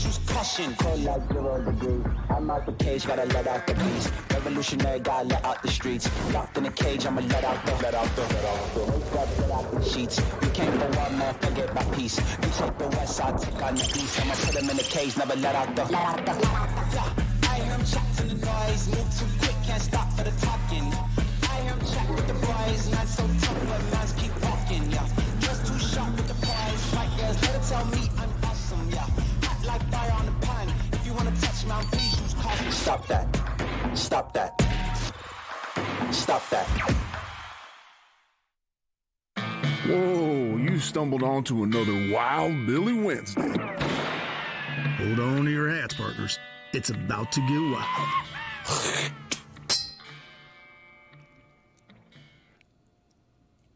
please use caution. Cold like 0 degrees. I'm out the cage, gotta let out the beast. Revolutionary, gotta let out the streets. Locked in a cage, I'ma let out the sheets. We came for one, man, forget my peace. You take the west, I'll take on the east. I'ma put him in the cage, never let out the. I hear him chat to the noise, move too quick, can't stop for the talking. I hear him chat with the boys, man so tough, but man's keep walking, yeah. Just too sharp with the prize, right girls, better tell me I'm awesome, yeah. Hot like fire on the pan, if you wanna touch me, please use caution. Stop that, stop that, stop that. Whoa, you stumbled onto another Wild Billy Wednesday. Hold on to your hats, partners. It's about to get wild.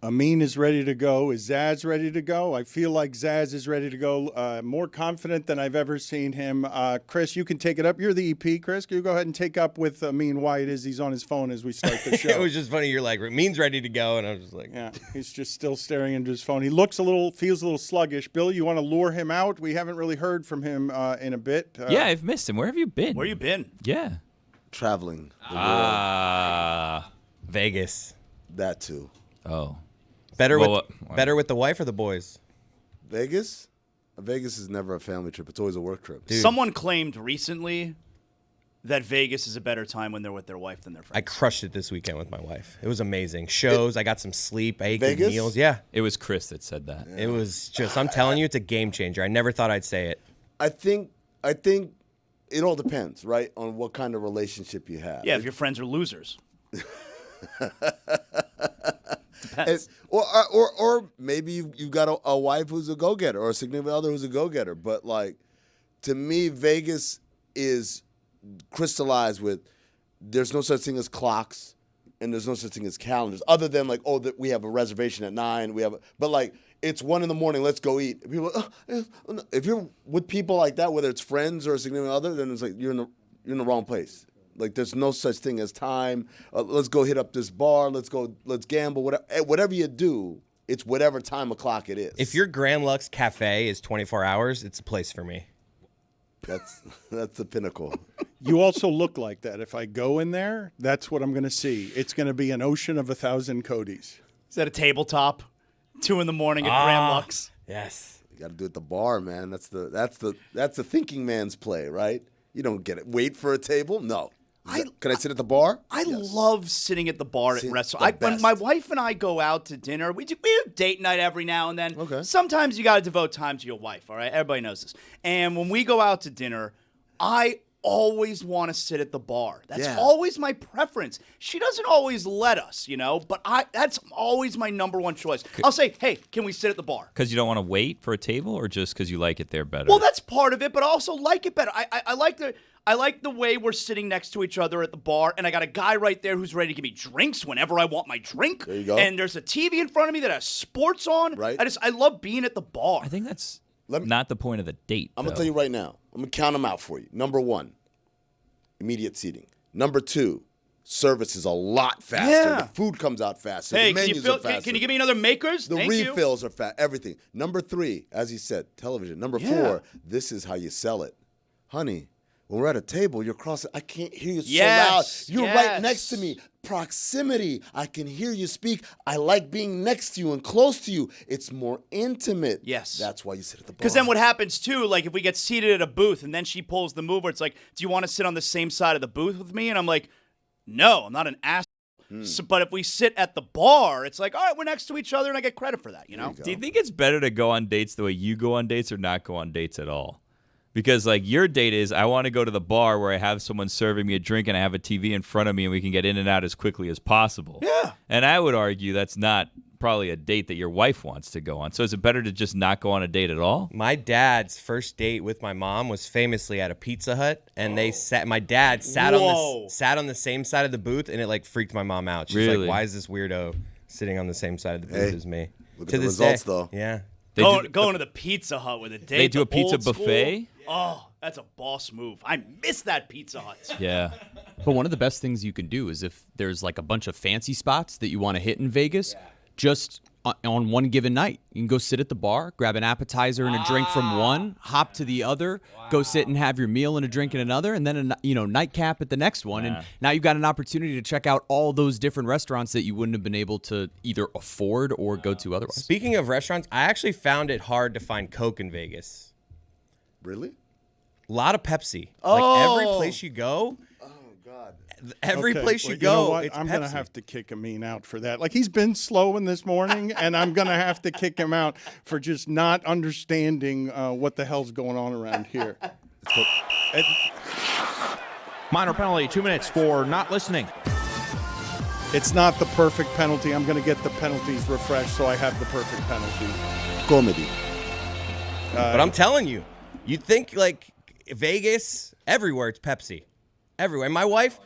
Amin is ready to go. Is Zaz ready to go? I feel like Zaz is ready to go. More confident than I've ever seen him. Chris, you can take it up. You're the EP, Chris. Can you go ahead and take up with Amin why it is he's on his phone as we start the show? It was just funny. You're like, Amin's ready to go. And I was just like. Yeah, he's just still staring into his phone. He feels a little sluggish. Bill, you want to lure him out? We haven't really heard from him in a bit. Yeah, I've missed him. Where have you been? Where you been? Yeah. Traveling. Vegas. That too. Oh. Better with the wife or the boys? Vegas? Vegas is never a family trip. It's always a work trip. Dude. Someone claimed recently that Vegas is a better time when they're with their wife than their friends. I crushed it this weekend with my wife. It was amazing. Shows. I got some sleep. I ate good meals. Yeah. It was Chris that said that. Yeah. It was just, I'm telling you, it's a game changer. I never thought I'd say it. I think it all depends, right, on what kind of relationship you have. Yeah, if your friends are losers. Or maybe you've got a wife who's a go-getter or a significant other who's a go-getter. But, like, to me, Vegas is crystallized with there's no such thing as clocks and there's no such thing as calendars other than, like, that we have a reservation at 9. But, like, it's 1 a.m, let's go eat. People, if you're with people like that, whether it's friends or a significant other, then it's like you're in the wrong place. Like, there's no such thing as time. Let's go hit up this bar. Let's gamble. Whatever you do, it's whatever time o'clock it is. If your Grand Lux Cafe is 24 hours, it's a place for me. That's the pinnacle. You also look like that. If I go in there, that's what I'm going to see. It's going to be an ocean of 1,000 Codys. Is that a tabletop? 2 a.m. at Grand Lux. Yes. You got to do it at the bar, man. That's the thinking man's play, right? You don't get it. Wait for a table? No. Can I sit at the bar? I love sitting at the bar at restaurants. When my wife and I go out to dinner, we do date night every now and then. Okay. Sometimes you got to devote time to your wife, all right? Everybody knows this. And when we go out to dinner, I always want to sit at the bar. That's always my preference. She doesn't always let us, but that's always my number one choice. I'll say, hey, can we sit at the bar? Because you don't want to wait for a table or just because you like it there better? Well, that's part of it, but I also like it better. I like the way we're sitting next to each other at the bar, and I got a guy right there who's ready to give me drinks whenever I want my drink. There you go. And there's a TV in front of me that has sports on. Right. I love being at the bar. I think that's not the point of the date. I'm going to tell you right now. I'm going to count them out for you. Number 1, immediate seating. Number 2, service is a lot faster. Yeah. The food comes out faster. Hey, the menus are faster. Can you give me another Makers? The refills are fast. Everything. Number 3, as he said, television. Number 4, this is how you sell it. Honey, when we're at a table, you're crossing. I can't hear you so loud. You're right next to me. Proximity. I can hear you speak. I like being next to you and close to you. It's more intimate. Yes. That's why you sit at the bar. Because then what happens, too, like if we get seated at a booth and then she pulls the move where it's like, do you want to sit on the same side of the booth with me? And I'm like, no, I'm not an ass. So, but if we sit at the bar, it's like, all right, we're next to each other and I get credit for that, you know? Do you think it's better to go on dates the way you go on dates or not go on dates at all? Because, like, your date is, I want to go to the bar where I have someone serving me a drink and I have a TV in front of me and we can get in and out as quickly as possible. Yeah. And I would argue that's not probably a date that your wife wants to go on. So is it better to just not go on a date at all? My dad's first date with my mom was famously at a Pizza Hut, and my dad sat on the same side of the booth, and it, like, freaked my mom out. She's like, why is this weirdo sitting on the same side of the booth as me? Look at the results, though. Yeah. Going to the Pizza Hut with a date. They do a pizza buffet? Oh, that's a boss move. I miss that Pizza Hut. Yeah. But one of the best things you can do is if there's like a bunch of fancy spots that you want to hit in Vegas, just on one given night. You can go sit at the bar, grab an appetizer and a drink from one, hop to the other, go sit and have your meal and a drink in another, and then a nightcap at the next one. And now you've got an opportunity to check out all those different restaurants that you wouldn't have been able to either afford or go to otherwise. Speaking of restaurants, I actually found it hard to find Coke in Vegas. Really? A lot of Pepsi. Like every place you go. Every place you go, know what? it's I'm Pepsi. going to have to kick Amin out for that. Like, he's been slow in this morning, and I'm going to have to kick him out for just not understanding what the hell's going on around here. Minor penalty, 2 minutes for not listening. It's not the perfect penalty. I'm going to get the penalties refreshed so I have the perfect penalty. Comedy. But I'm telling you, you'd think, like, Vegas, everywhere it's Pepsi. Everywhere. My wife's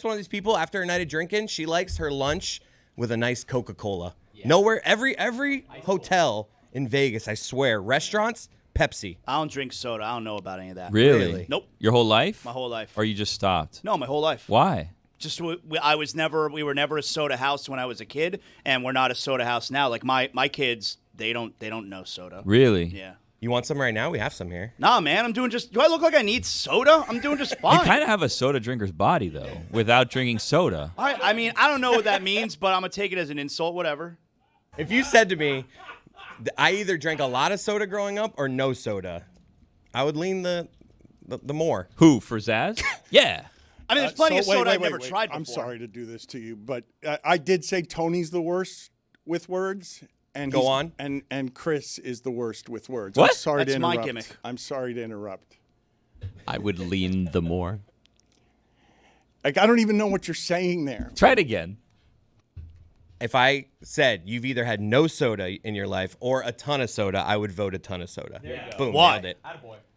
one of these people, after a night of drinking, she likes her lunch with a nice Coca-Cola. Yeah. Nowhere, every hotel in Vegas, I swear, restaurants, Pepsi. I don't drink soda. I don't know about any of that. Really? Nope. Your whole life? My whole life. Or you just stopped? No, my whole life. Why? Just we were never a soda house when I was a kid, and we're not a soda house now. Like my kids, they don't know soda. Really? Yeah. You want some right now? We have some here. Nah, man, I'm doing just. Do I look like I need soda? I'm doing just fine. You kind of have a soda drinker's body, though, without drinking soda. I mean, I don't know what that means, but I'm gonna take it as an insult. Whatever. If you said to me, I either drank a lot of soda growing up or no soda, I would lean the more. Who, for Zaz? Yeah. I mean, there's plenty of soda I've never tried before. I'm sorry to do this to you, but I did say Tony's the worst with words. And Go on. And Chris is the worst with words. What? I'm sorry That's to my interrupt. gimmick. I'm sorry to interrupt. I would lean the more. Like, I don't even know what you're saying there. Try it again. If I said you've either had no soda in your life or a ton of soda, I would vote a ton of soda. Boom, Why? nailed it.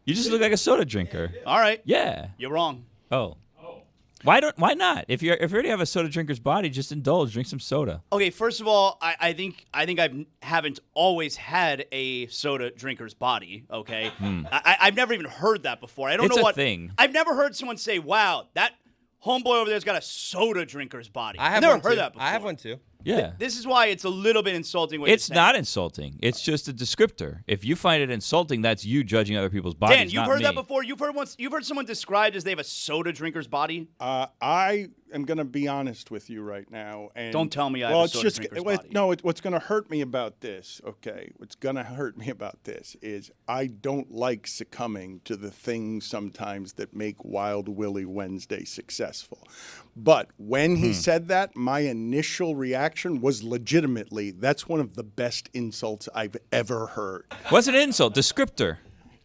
You just look like a soda drinker. All right. Yeah. You're wrong. Oh. Why not? If you already have a soda drinker's body, just indulge, drink some soda. Okay, first of all, I think I haven't always had a soda drinker's body. Okay, I've never even heard that before. I don't It's know a what thing. I've never heard someone say, "Wow, that homeboy over there's got a soda drinker's body." I have never one heard too. that before. I have one too. Yeah. This is why it's a little bit insulting. What It's you're saying. not insulting. It's just a descriptor. If you find it insulting, that's you judging other people's bodies. Dan, you've not heard me. that before. You've heard someone described as they have a soda drinker's body. I am going to be honest with you right now. And Don't tell me I have a soda drinker's body. No, what's going to hurt me about this, okay, what's going to hurt me about this is I don't like succumbing to the things sometimes that make Wild Willie Wednesday successful. But when he said that, my initial reaction was legitimately, that's one of the best insults I've ever heard. What's an insult? Descriptor.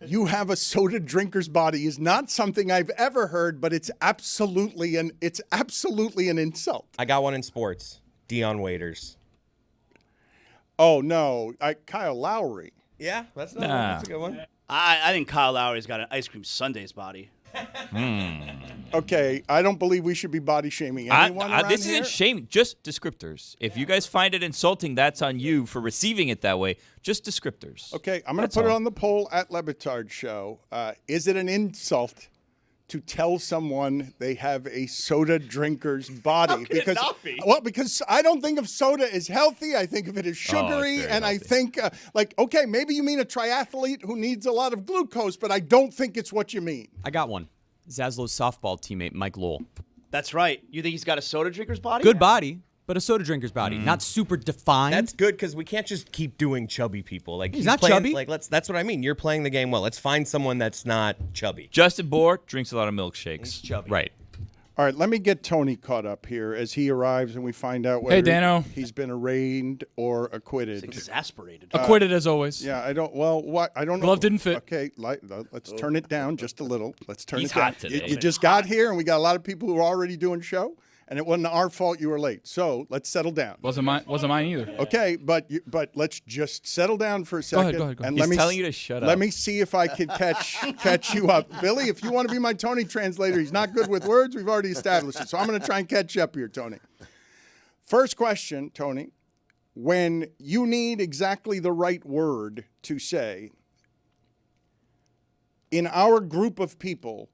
You have a soda drinker's body is not something I've ever heard, but it's absolutely an insult. I got one in sports. Dion Waiters. Oh no, Kyle Lowry. Yeah, that's Nah. a good one. I think Kyle Lowry's got an ice cream sundae's body. Okay, I don't believe we should be body shaming anyone around this here. isn't shaming, just descriptors. If you guys find it insulting, that's on you for receiving it that way. Just descriptors. Okay, I'm going to put it on the poll at Le Batard Show. Is it an insult to tell someone they have a soda drinker's body? How can it not be? Well, because I don't think of soda as healthy. I think of it as sugary, very and I healthy. think okay, maybe you mean a triathlete who needs a lot of glucose, but I don't think it's what you mean. I got one. Zasloh's softball teammate, Mike Lowell. That's right. You think he's got a soda drinker's body? Good body, but a soda drinker's body. Not super defined. That's good because we can't just keep doing chubby people. Like He's not playing, chubby. Like that's what I mean. You're playing the game well. Let's find someone that's not chubby. Justin Bohr drinks a lot of milkshakes. Chubby. right. All right, let me get Tony caught up here as he arrives and we find out whether Hey, Dano. he's been arraigned or acquitted. Exasperated. Acquitted as always. Yeah, I don't. Well, what I don't know. Glove didn't fit. Okay, let's turn it down just a little. Let's turn He's it down. hot today. You just got here, and we got a lot of people who are already doing show, and it wasn't our fault you were late. So let's settle down. Wasn't mine either. Okay, but let's just settle down for a second. Go ahead. And He's let me telling you to shut Let up. me see if I can catch you up, Billy. If you want to be my Tony translator, he's not good with words. We've already established it. So I'm going to try and catch you up here, Tony. First question, Tony. When you need exactly the right word to say, in our group of people,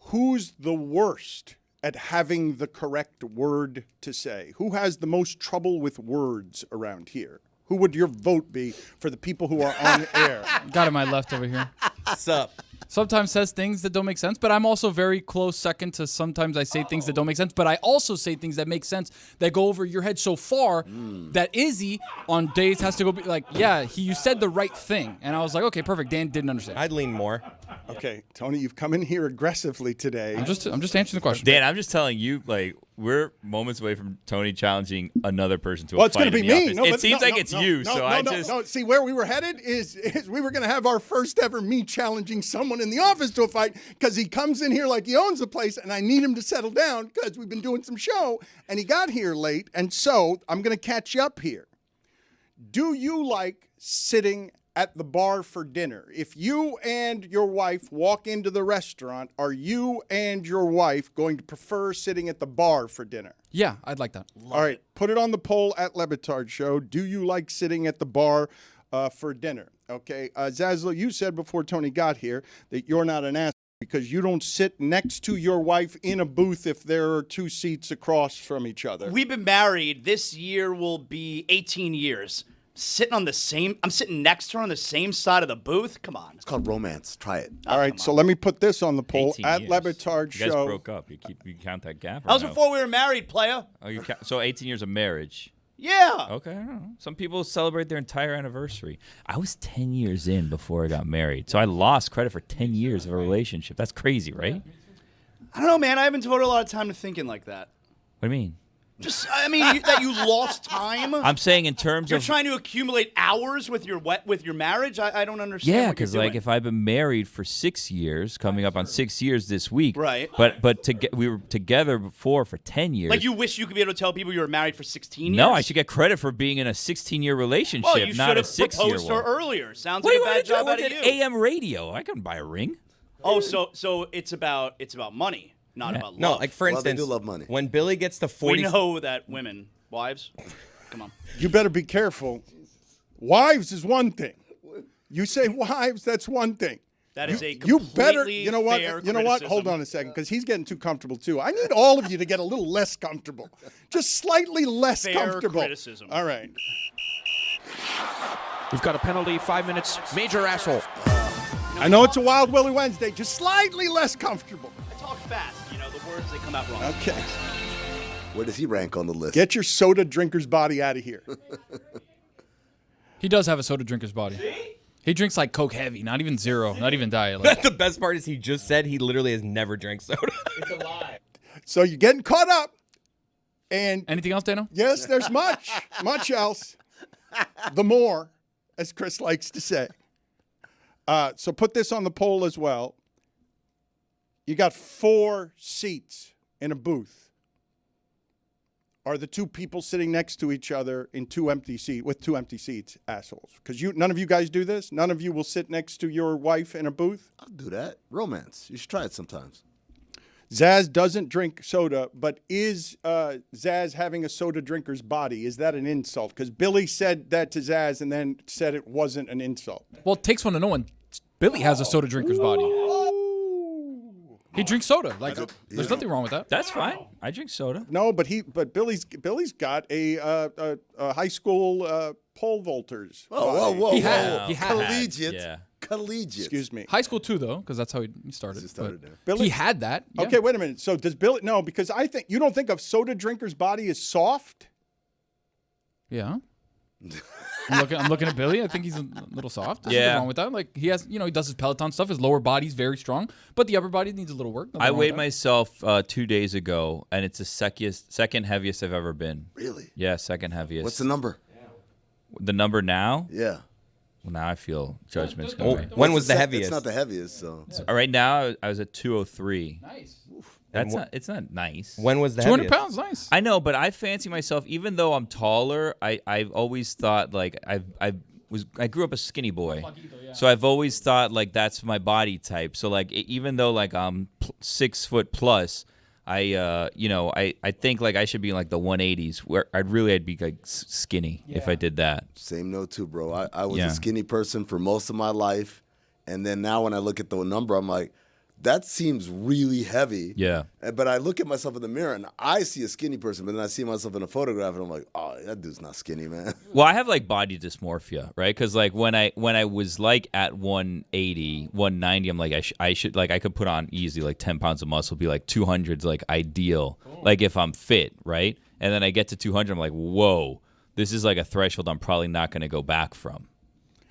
who's the worst at having the correct word to say? Who has the most trouble with words around here? Who would your vote be for the people who are on air? Got him my left over here. What's up? Sometimes says things that don't make sense, but I'm also very close second to sometimes I say things that don't make sense, but I also say things that make sense that go over your head so far that Izzy on days has to go be like, yeah, you said the right thing. And I was like, okay, perfect. Dan didn't understand. I'd lean more. Okay, Tony, you've come in here aggressively today. I'm just answering the question. Dan, I'm just telling you, like, we're moments away from Tony challenging another person to a Well, it's fight going to in be the me. office. No, it seems like it's you, so I just... No. See, where we were headed is we were going to have our first ever me challenging someone in the office to a fight because he comes in here like he owns the place, and I need him to settle down because we've been doing some show, and he got here late, and so I'm going to catch you up here. Do you like sitting at the bar for dinner? If you and your wife walk into the restaurant, are you and your wife going to prefer sitting at the bar for dinner? Yeah, I'd like that. All right, put it on the poll at Le Batard Show. Do you like sitting at the bar for dinner? Okay, Zazlo, you said before Tony got here that you're not an ass because you don't sit next to your wife in a booth if there are 2 seats across from each other. We've been married. This year will be 18 years. I'm sitting next to her on the same side of the booth. Come on. It's called romance. Try it. All right, so let me put this on the poll 18 at years. Le Batard You guys Show. broke up. You count that gap? or That was no? before we were married, playa. Oh, so 18 years of marriage. Yeah. Okay, I don't know. Some people celebrate their entire anniversary. I was 10 years in before I got married, so I lost credit for 10 years of a relationship. That's crazy, right? I don't know, man. I haven't devoted a lot of time to thinking like that. What do you mean? That you lost time. I'm saying in terms You're of... trying to accumulate hours with your marriage. I don't understand. Yeah, because like if I've been married for 6 years, coming up on 6 years this week, right? But we were together before for 10 years. Like you wish you could be able to tell people you were married for 16 years. No, I should get credit for being in a 16-year relationship, well, you not a should have 6-year proposed to her one. earlier. Sounds What like a bad job out of you. AM radio. I couldn't buy a ring. Oh, so it's about money, not about love. No, like for Well, they instance, do love money. when Billy gets to 40, we know that wives, come on. You better be careful. Wives is one thing. You say wives, that's one thing. That is a You completely better, you know what? fair You know what? Hold criticism. on a second, because he's getting too comfortable too. I need all of you to get a little less comfortable, just slightly less Fair comfortable. criticism. All right. We've got a penalty, 5 minutes, major asshole. I know it's a Wild Willy Wednesday, just slightly less comfortable. I talk fast. The words they come out wrong. Okay. Where does he rank on the list? Get your soda drinker's body out of here. He does have a soda drinker's body. He drinks like Coke heavy, not even zero, not even diet. Like, the best part is he just said he literally has never drank soda. it's a lie. So you're getting caught up. And Anything else, Dano? yes, there's much else. The more, as Chris likes to say. So put this on the poll as well. You got 4 seats in a booth. Are the 2 people sitting next to each other in 2 empty seats assholes? Because none of you guys do this. None of you will sit next to your wife in a booth. I'll do that. Romance. You should try it sometimes. Zaz doesn't drink soda, but is Zaz having a soda drinker's body? Is that an insult? Because Billy said that to Zaz and then said it wasn't an insult. Well, it takes one to know one. Billy has a soda drinker's body. He drinks soda. Like, there's nothing wrong with that. That's fine. I drink soda. No, but Billy's got a high school pole vaulters. Whoa. He had. Collegiate. Yeah. Collegiate. Excuse me. High school too, though, because that's how he started. He started But there. Billy- he had that. Yeah. Okay, wait a minute. So does Billy? No, because I think you don't think a soda drinker's body is soft. Yeah. I'm looking at Billy. I think he's a little soft. There's nothing wrong with that. Like he has, he does his Peloton stuff. His lower body's very strong, but the upper body needs a little work. Nothing I wrong with weighed that. myself 2 days ago, and it's the second heaviest I've ever been. Really? Yeah, second heaviest. What's the number? The number now? Yeah. Well, now I feel judgment's Well, coming. when was the It's heaviest? not the heaviest, so. Right now, I was at 203. Nice. It's not nice. When was the 200 heaviest? pounds, nice. I know, but I fancy myself, even though I'm taller, I've always thought like I grew up a skinny boy, so I've always thought like that's my body type. So like even though like I'm 6 foot plus, I think like I should be in like the 180s where I'd be like skinny if I did that. Same note too, bro. I was Yeah. a skinny person for most of my life, and then now when I look at the number, I'm like, that seems really heavy. Yeah. But I look at myself in the mirror and I see a skinny person, but then I see myself in a photograph and I'm like, oh, that dude's not skinny, man. Well, I have like body dysmorphia, right? Because like when I was like at 180, 190, I'm like I should like I could put on easy like 10 pounds of muscle, be like 200's like ideal, like if I'm fit, right? And then I get to 200, I'm like, whoa, this is like a threshold I'm probably not going to go back from.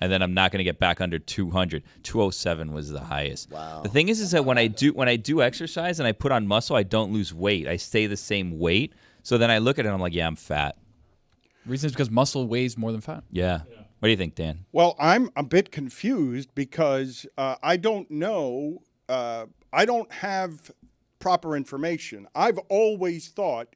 And then I'm not going to get back under 200. 207 was the highest. Wow. The thing is that when I do exercise and I put on muscle, I don't lose weight. I stay the same weight. So then I look at it and I'm like, yeah, I'm fat. The reason is because muscle weighs more than fat. Yeah. What do you think, Dan? Well, I'm a bit confused because I don't know. I don't have proper information. I've always thought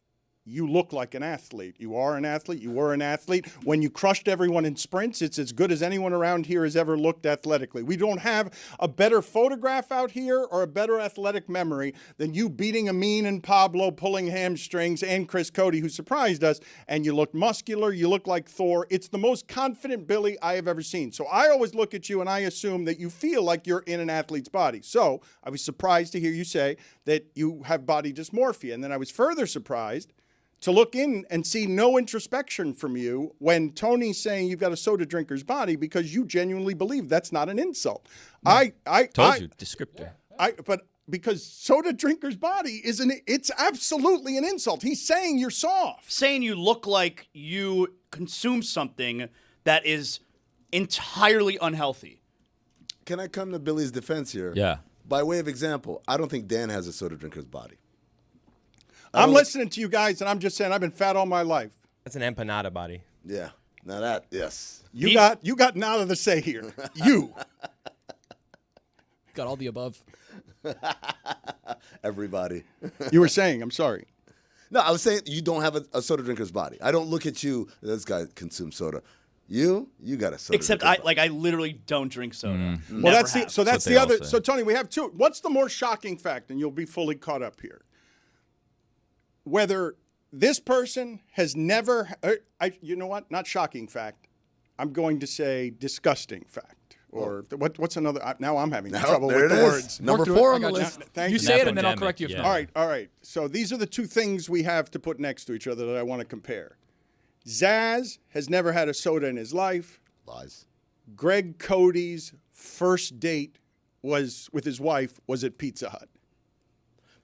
you look like an athlete. You are an athlete. You were an athlete. When you crushed everyone in sprints, it's as good as anyone around here has ever looked athletically. We don't have a better photograph out here or a better athletic memory than you beating Amin and Pablo, pulling hamstrings, and Chris Cote, who surprised us. And you look muscular. You look like Thor. It's the most confident Billy I have ever seen. So I always look at you and I assume that you feel like you're in an athlete's body. So I was surprised to hear you say that you have body dysmorphia. And then I was further surprised to look in and see no introspection from you when Tony's saying you've got a soda drinker's body because you genuinely believe that's not an insult. Told you, descriptor. But because soda drinker's body it's absolutely an insult. He's saying you're soft. Saying you look like you consume something that is entirely unhealthy. Can I come to Billy's defense here? Yeah. By way of example, I don't think Dan has a soda drinker's body. I'm listening to you guys, and I'm just saying I've been fat all my life. That's an empanada body. Yeah. Now that, yes. You got nada to say here. You. Got all the above. Everybody. You were saying, I'm sorry. No, I was saying you don't have a soda drinker's body. I don't look at you, this guy consumes soda. You got a soda. Except I literally don't drink soda. Well, that's the other. So Tony, we have two. What's the more shocking fact? And you'll be fully caught up here. Whether this person has never, you know what? Not shocking fact. I'm going to say disgusting fact. Or what's another? Now I'm having trouble with the words. Number 4 on the list. Thank you say it and then I'll correct you. Yeah. All right. So these are the two things we have to put next to each other that I want to compare. Zaz has never had a soda in his life. Lies. Greg Cody's first date was with his wife was at Pizza Hut.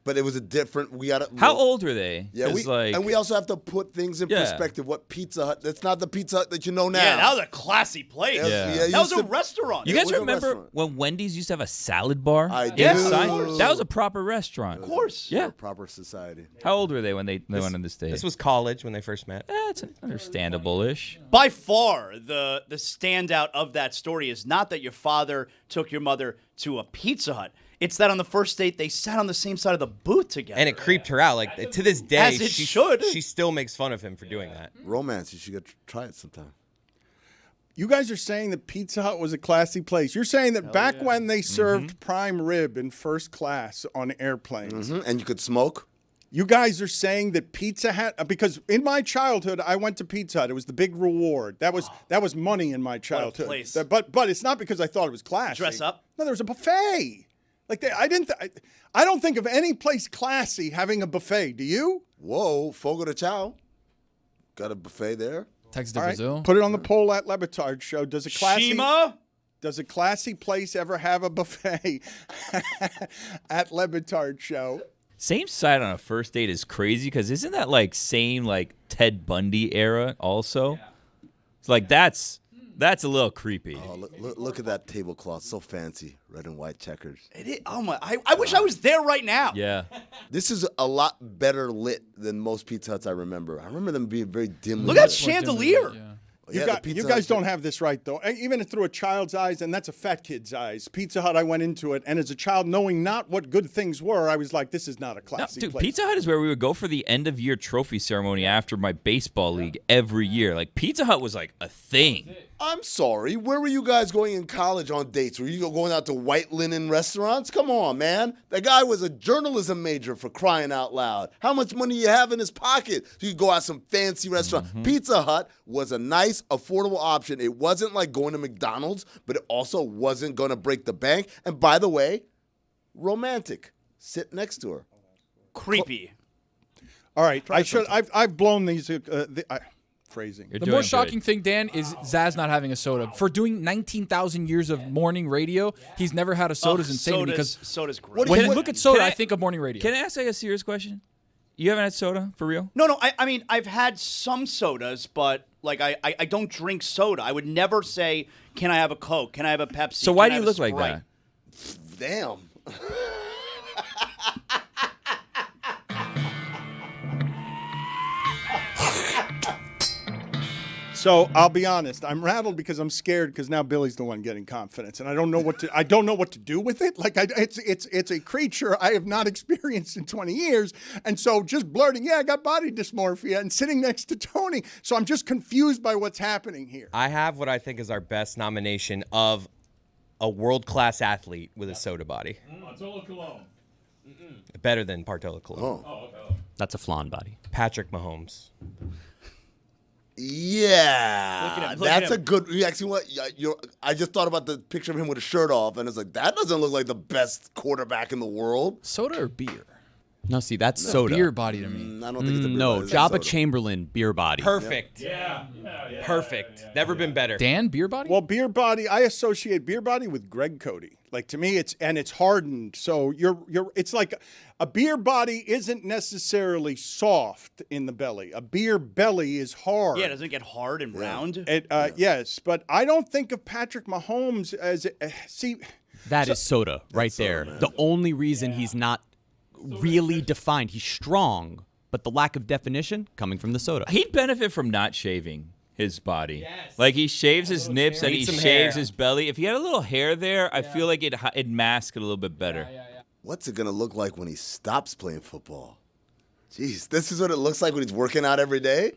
But it was a different. How old were they? Yeah, and we also have to put things in perspective. What Pizza Hut? That's not the Pizza Hut that you know now. Yeah, that was a classy place. Yeah. That was a restaurant. You guys remember when Wendy's used to have a salad bar? I do. Inside? That was a proper restaurant. Of course. Yeah. Proper society. How old were they when they went on this date? This was college when they first met. It's understandable-ish. By far, the standout of that story is not that your father took your mother to a Pizza Hut. It's that on the first date, they sat on the same side of the booth together. And it creeped her out. Like, to this day, As it should. She still makes fun of him for doing that. Romance. You should try it sometime. You guys are saying that Pizza Hut was a classy place. You're saying that back when they served prime rib in first class on airplanes. And you could smoke. You guys are saying that Pizza Hut, because in my childhood, I went to Pizza Hut. It was the big reward. That was money in my childhood. What a place. But it's not because I thought it was classy. Dress up? No, there was a buffet. Like I don't think of any place classy having a buffet. Do you? Whoa, Fogo de Chao. Got a buffet there. Texas to All right, Brazil. put it on the poll at Le Batard Show. Does a classy place ever have a buffet at Le Batard Show? Same side on a first date is crazy because isn't that like same like Ted Bundy era also? It's like that's a little creepy. Oh, look at that tablecloth, so fancy, red and white checkers. It is, oh my! I wish I was there right now. Yeah. This is a lot better lit than most Pizza Huts I remember. I remember them being very dimly Look lit. at that chandelier. You guys don't have this right, though. Even through a child's eyes, and that's a fat kid's eyes. Pizza Hut, I went into it, and as a child, knowing not what good things were, I was like, this is not a classy place. Pizza Hut is where we would go for the end-of-year trophy ceremony after my baseball league every year. Like, Pizza Hut was like a thing. I'm sorry. Where were you guys going in college on dates? Were you going out to white linen restaurants? Come on, man. That guy was a journalism major, for crying out loud. How much money you have in his pocket? So you could go out some fancy restaurant. Pizza Hut was a nice, affordable option. It wasn't like going to McDonald's, but it also wasn't going to break the bank. And by the way, romantic. Sit next to her. Creepy. All right, I've blown these phrasing. The more shocking thing, Dan, is Zaz not having a soda. For doing 19,000 years of morning radio, he's never had a soda. Is insane because soda's great. When you look at soda, I think of morning radio. Can I ask a serious question? You haven't had soda for real? No. I mean, I've had some sodas, but like I don't drink soda. I would never say, "Can I have a Coke? Can I have a Pepsi?" So why do you look like that? Damn. So I'll be honest. I'm rattled because I'm scared because now Billy's the one getting confidence, and I don't know what to do with it. Like it's a creature I have not experienced in 20 years, and so just blurting, I got body dysmorphia, and sitting next to Tony. So I'm just confused by what's happening here. I have what I think is our best nomination of a world-class athlete with a soda body. Bartolo Colon. Better than Bartolo Colon. Oh, okay. That's a flan body. Patrick Mahomes. Yeah, that's a good. Actually, what? I just thought about the picture of him with a shirt off, and it's like that doesn't look like the best quarterback in the world. Soda or beer? No, see, that's soda. Beer body to me. I don't think it's a beer no, body. Jabba Chamberlain, beer body. Perfect. Yeah. Perfect. Never been better. Dan, beer body? Well, beer body, I associate beer body with Greg Cote. Like to me, it's hardened. So it's like a beer body isn't necessarily soft in the belly. A beer belly is hard. Yeah, doesn't it get hard and round? Yes, but I don't think of Patrick Mahomes as That is soda right there. The only reason he's not really defined, he's strong, but the lack of definition coming from the soda. He'd benefit from not shaving his body. Yes. Like he shaves his nips and he shaves his belly. If he had a little hair there, I feel like it'd mask it a little bit better. What's it gonna look like when he stops playing football? Jeez, this is what it looks like when he's working out every day.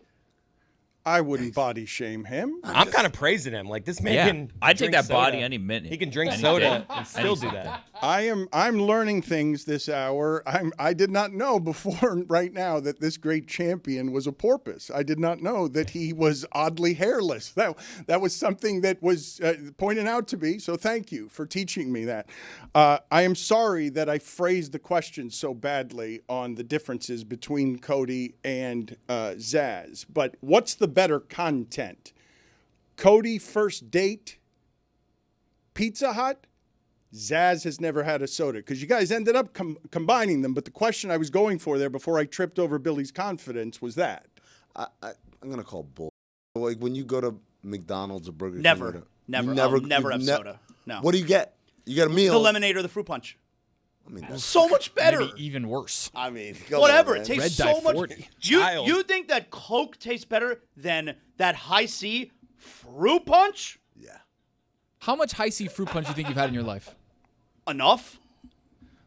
I wouldn't body shame him. I'm kind of praising him. Like this man can. I'd take that soda. body any minute. He can drink soda and still do that. I'm learning things this hour. I did not know before right now that this great champion was a porpoise. I did not know that he was oddly hairless. That was something that was pointed out to me. So thank you for teaching me that. I am sorry that I phrased the question so badly on the differences between Cote and Zaz. But what's the better content? Cote first date, Pizza Hut. Zaz has never had a soda because you guys ended up combining them. But the question I was going for there before I tripped over Billy's confidence was that. I'm gonna call bull. Like when you go to McDonald's or Burger King, Never have soda. No. What do you get? You get a meal. The lemonade or the fruit punch. I mean, so much better. Maybe even worse. I mean, whatever. On, it tastes Red so Dye much. 40. You think that Coke tastes better than that High C fruit punch? Yeah. How much High C fruit punch do you think you've had in your life? Enough.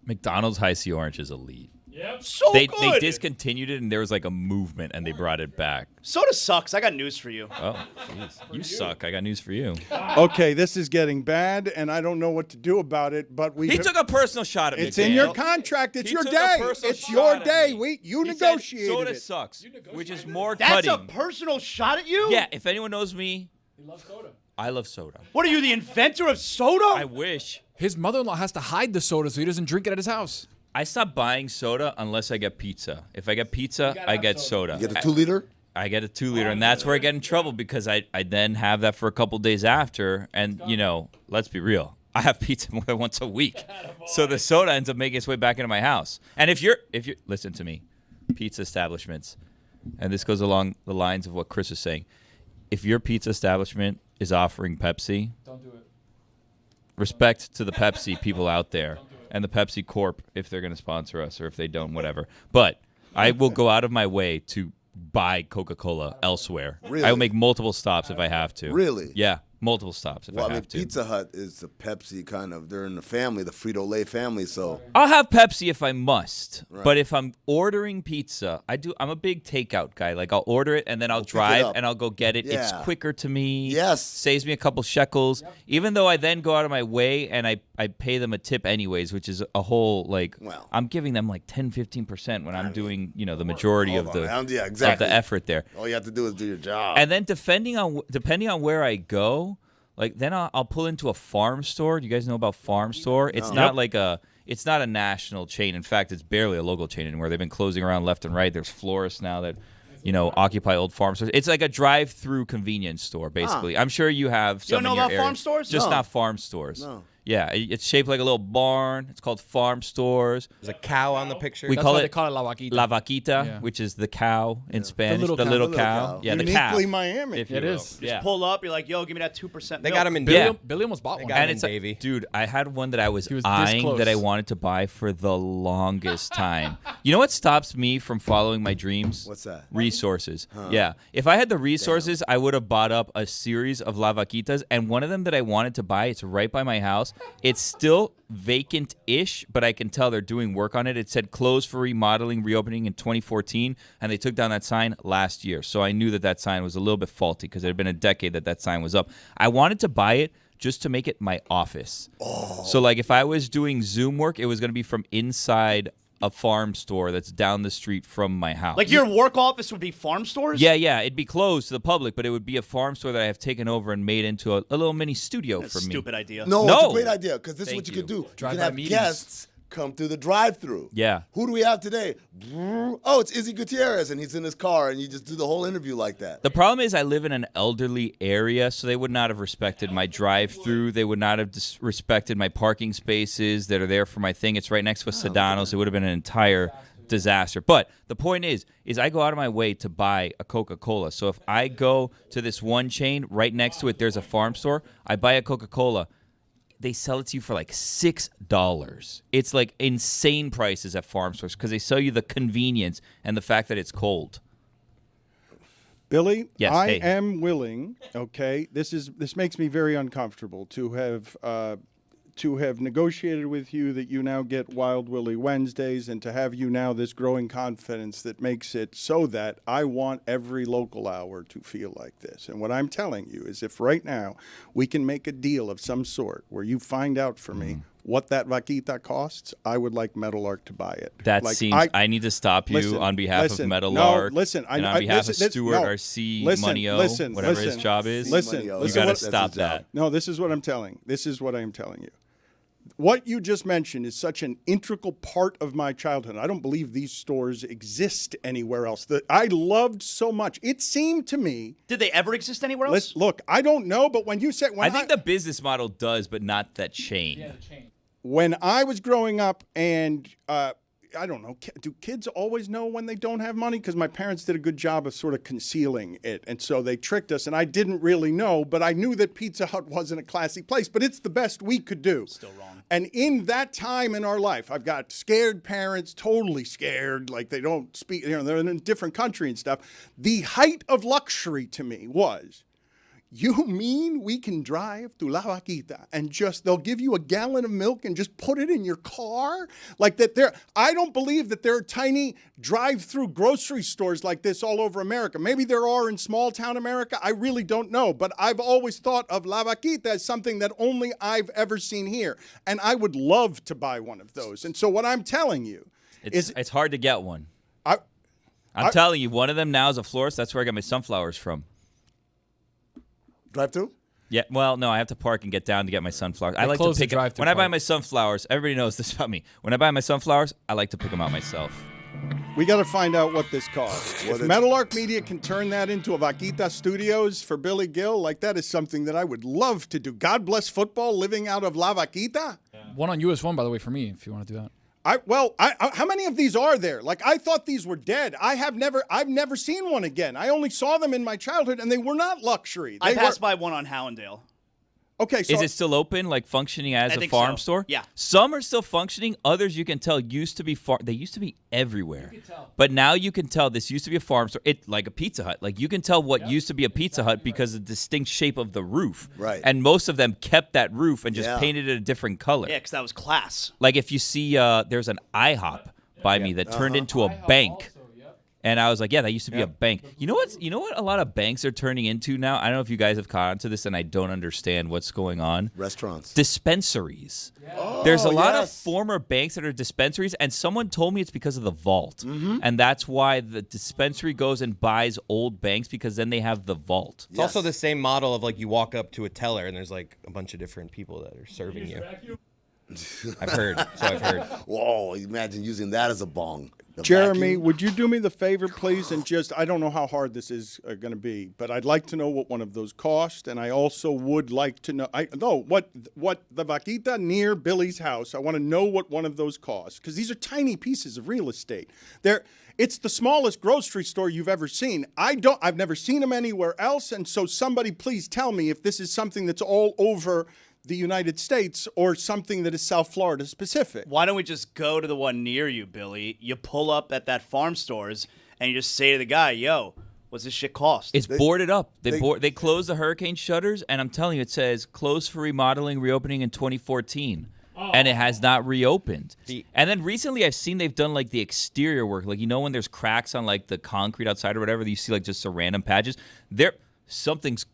McDonald's High C Orange is elite. Yep. So They good. discontinued it and there was like a movement and they brought it back. Soda sucks. I got news for you. Oh, jeez. You suck. I got news for you. Okay, this is getting bad, and I don't know what to do about it. But He took a personal shot at me. It's in your contract. It's your day. It's your day. You negotiated soda it. sucks, which is more That's cutting. a personal shot at you? Yeah, if anyone knows me, He loves soda. I love soda. What are you, the inventor of soda? I wish. His mother-in-law has to hide the soda so he doesn't drink it at his house. I stop buying soda unless I get pizza. If I get pizza, I get soda. You get a 2-liter? I get a 2-liter, and that's where I get in trouble because I then have that for a couple days after. And, let's be real. I have pizza more than once a week. So the soda ends up making its way back into my house. And if you're listen to me, pizza establishments, and this goes along the lines of what Chris is saying. If your pizza establishment is offering Pepsi, Don't do it. respect to the Pepsi people out there and the Pepsi Corp if they're going to sponsor us or if they don't, whatever. But I will go out of my way to buy Coca-Cola elsewhere. Really? I will make multiple stops if I have to. Really? Yeah, multiple stops if I have to. Pizza Hut is the Pepsi kind of. They're in the family, the Frito-Lay family. So I'll have Pepsi if I must, Right. but if I'm ordering pizza, I'm a big takeout guy. Like I'll order it and then I'll drive up. and I'll go get it. It's Yeah. quicker to me. Yes. Saves me a couple shekels. Even though I then go out of my way and I pay them a tip anyways, which is a whole Well. I'm giving them like 10-15% when I'm doing, the majority of the Yeah, exactly. of the effort there. All you have to do is do your job. And then depending on where I go, like then I'll pull into a farm store. Do you guys know about farm store? It's not like it's not a national chain. In fact, it's barely a local chain anymore. They've been closing around left and right. There's florists now that, occupy old farm stores. It's like a drive-through convenience store, basically. I'm sure you have some. You don't know about farm stores? Just No. not farm stores. No. Yeah, it's shaped like a little barn. It's called farm stores. There's a cow on the picture. We That's call why it they call it La Vaquita. La Vaquita, Yeah. which is the cow in Spanish. little The cow. little The little cow. cow. Yeah, the Uniquely calf. Miami. If you It will. is. Yeah. Pull up, you're like, yo, give me that 2%. They milk. got him in Billy, Davy. Billy almost bought one. got And him it's in Davy. dude, I had one that I was He was this eyeing close. that I wanted to buy for the longest time. You know what stops me from following my dreams? What's that? Resources. Yeah. If I had the resources, I would have bought up a series of La Vaquitas, and one of them that I wanted to buy, it's right by my house. It's still vacant-ish, but I can tell they're doing work on it. It said closed for remodeling, reopening in 2014, and they took down that sign last year. So I knew that sign was a little bit faulty because it had been a decade that sign was up. I wanted to buy it just to make it my office. So like if I was doing Zoom work, it was going to be from inside a farm store that's down the street from my house. Like your work office would be farm stores? Yeah, it'd be closed to the public, but it would be a farm store that I have taken over and made into a little mini studio That's for a me. stupid idea. No, No. it's a great idea because this is Thank what you you. could do. You Drive-by can have meetings. guests come through the drive-through. Yeah. Who do we have today? Oh, it's Izzy Gutierrez, and he's in his car, and you just do the whole interview like that. The problem is I live in an elderly area, so they would not have respected my drive-through. They would not have respected my parking spaces that are there for my thing. It's right next to a Sedano's. It would have been an entire disaster. But the point is I go out of my way to buy a Coca-Cola. So if I go to this one chain, right next to it, there's a farm store. I buy a Coca-Cola. They sell it to you for like $6. It's like insane prices at farm stores because they sell you the convenience and the fact that it's cold. Billy, Yes, I hey. am willing. Okay, this makes me very uncomfortable to have negotiated with you that you now get Wild Willie Wednesdays, and to have you now this growing confidence that makes it so that I want every local hour to feel like this. And what I'm telling you is, if right now we can make a deal of some sort where you find out for me what that Vaquita costs, I would like Metal Arc to buy it. That Like, seems. I need to stop you on behalf of Metal Arc. Listen, and on behalf of Stuart RC Money-O, whatever his job is. Listen, you listen, got to what- stop that. No, this is what I'm telling. This is what I am telling you. What you just mentioned is such an integral part of my childhood. I don't believe these stores exist anywhere else. That I loved so much. It seemed to me. Did they ever exist anywhere else? Look, I don't know, but when you said I think the business model does, but not that chain. when I was growing up, and I don't know, do kids always know when they don't have money? Because my parents did a good job of sort of concealing it, and so they tricked us, and I didn't really know, but I knew that Pizza Hut wasn't a classy place, but it's the best we could do. Still wrong. And in that time in our life, I've got scared parents, totally scared, like they don't speak, they're in a different country and stuff. The height of luxury to me was, you mean we can drive to La Vaquita and they'll give you a gallon of milk and just put it in your car? Like that I don't believe that there are tiny drive-through grocery stores like this all over America. Maybe there are in small town America. I really don't know. But I've always thought of La Vaquita as something that only I've ever seen here. And I would love to buy one of those. And so what I'm telling you is... It's hard to get one. I'm telling you, one of them now is a florist. That's where I got my sunflowers from. Drive-through? Yeah, well, no, I have to park and get down to get my sunflowers. I like to close the pick drive-through when I buy part. my sunflowers. Everybody knows this about me. When I buy my sunflowers, I like to pick them out myself. We got to find out what this costs. If Metal Arc Media can turn that into a Vaquita Studios for Billy Gill, like that is something that I would love to do. God bless football living out of La Vaquita. One on US1, by the way, for me, if you want to do that. How many of these are there? Like, I thought these were dead. I've never seen one again. I only saw them in my childhood, and they were not luxury. I passed by one on Hallandale. Okay, so is it still open, like functioning as I a think farm so. store? Yeah. Some are still functioning. Others you can tell used to be They used to be everywhere. You can tell. But now you can tell this used to be a farm store. It like a Pizza Hut. Like you can tell what used to be a Pizza Hut because of the distinct shape of the roof. Right. And most of them kept that roof and just painted it a different color. Yeah, because that was class. Like if you see, there's an IHOP by me that turned into a bank. And I was like, yeah, that used to be a bank. You know what a lot of banks are turning into now? I don't know if you guys have caught on to this, and I don't understand what's going on. Restaurants. Dispensaries. There's a lot of former banks that are dispensaries, and someone told me it's because of the vault. And that's why the dispensary goes and buys old banks, because then they have the vault. It's also the same model of like you walk up to a teller and there's like a bunch of different people that are serving you. I've heard. So I've heard. Whoa! Imagine using that as a bong. Jeremy, would you do me the favor, please, and just, I don't know how hard this is going to be, but I'd like to know what one of those cost, and I also would like to know, what the Vaquita near Billy's house, I want to know what one of those costs, because these are tiny pieces of real estate. It's the smallest grocery store you've ever seen. I've never seen them anywhere else, and so somebody please tell me if this is something that's all over the United States or something that is South Florida specific. Why don't we just go to the one near you, Billy? You pull up at that farm stores and you just say to the guy, yo, what's this shit cost? It's boarded up. They closed the hurricane shutters, and I'm telling you, it says closed for remodeling, reopening in 2014. And it has not reopened. And then recently I've seen they've done like the exterior work. Like, you know, when there's cracks on like the concrete outside or whatever, you see like just some random patches. Something's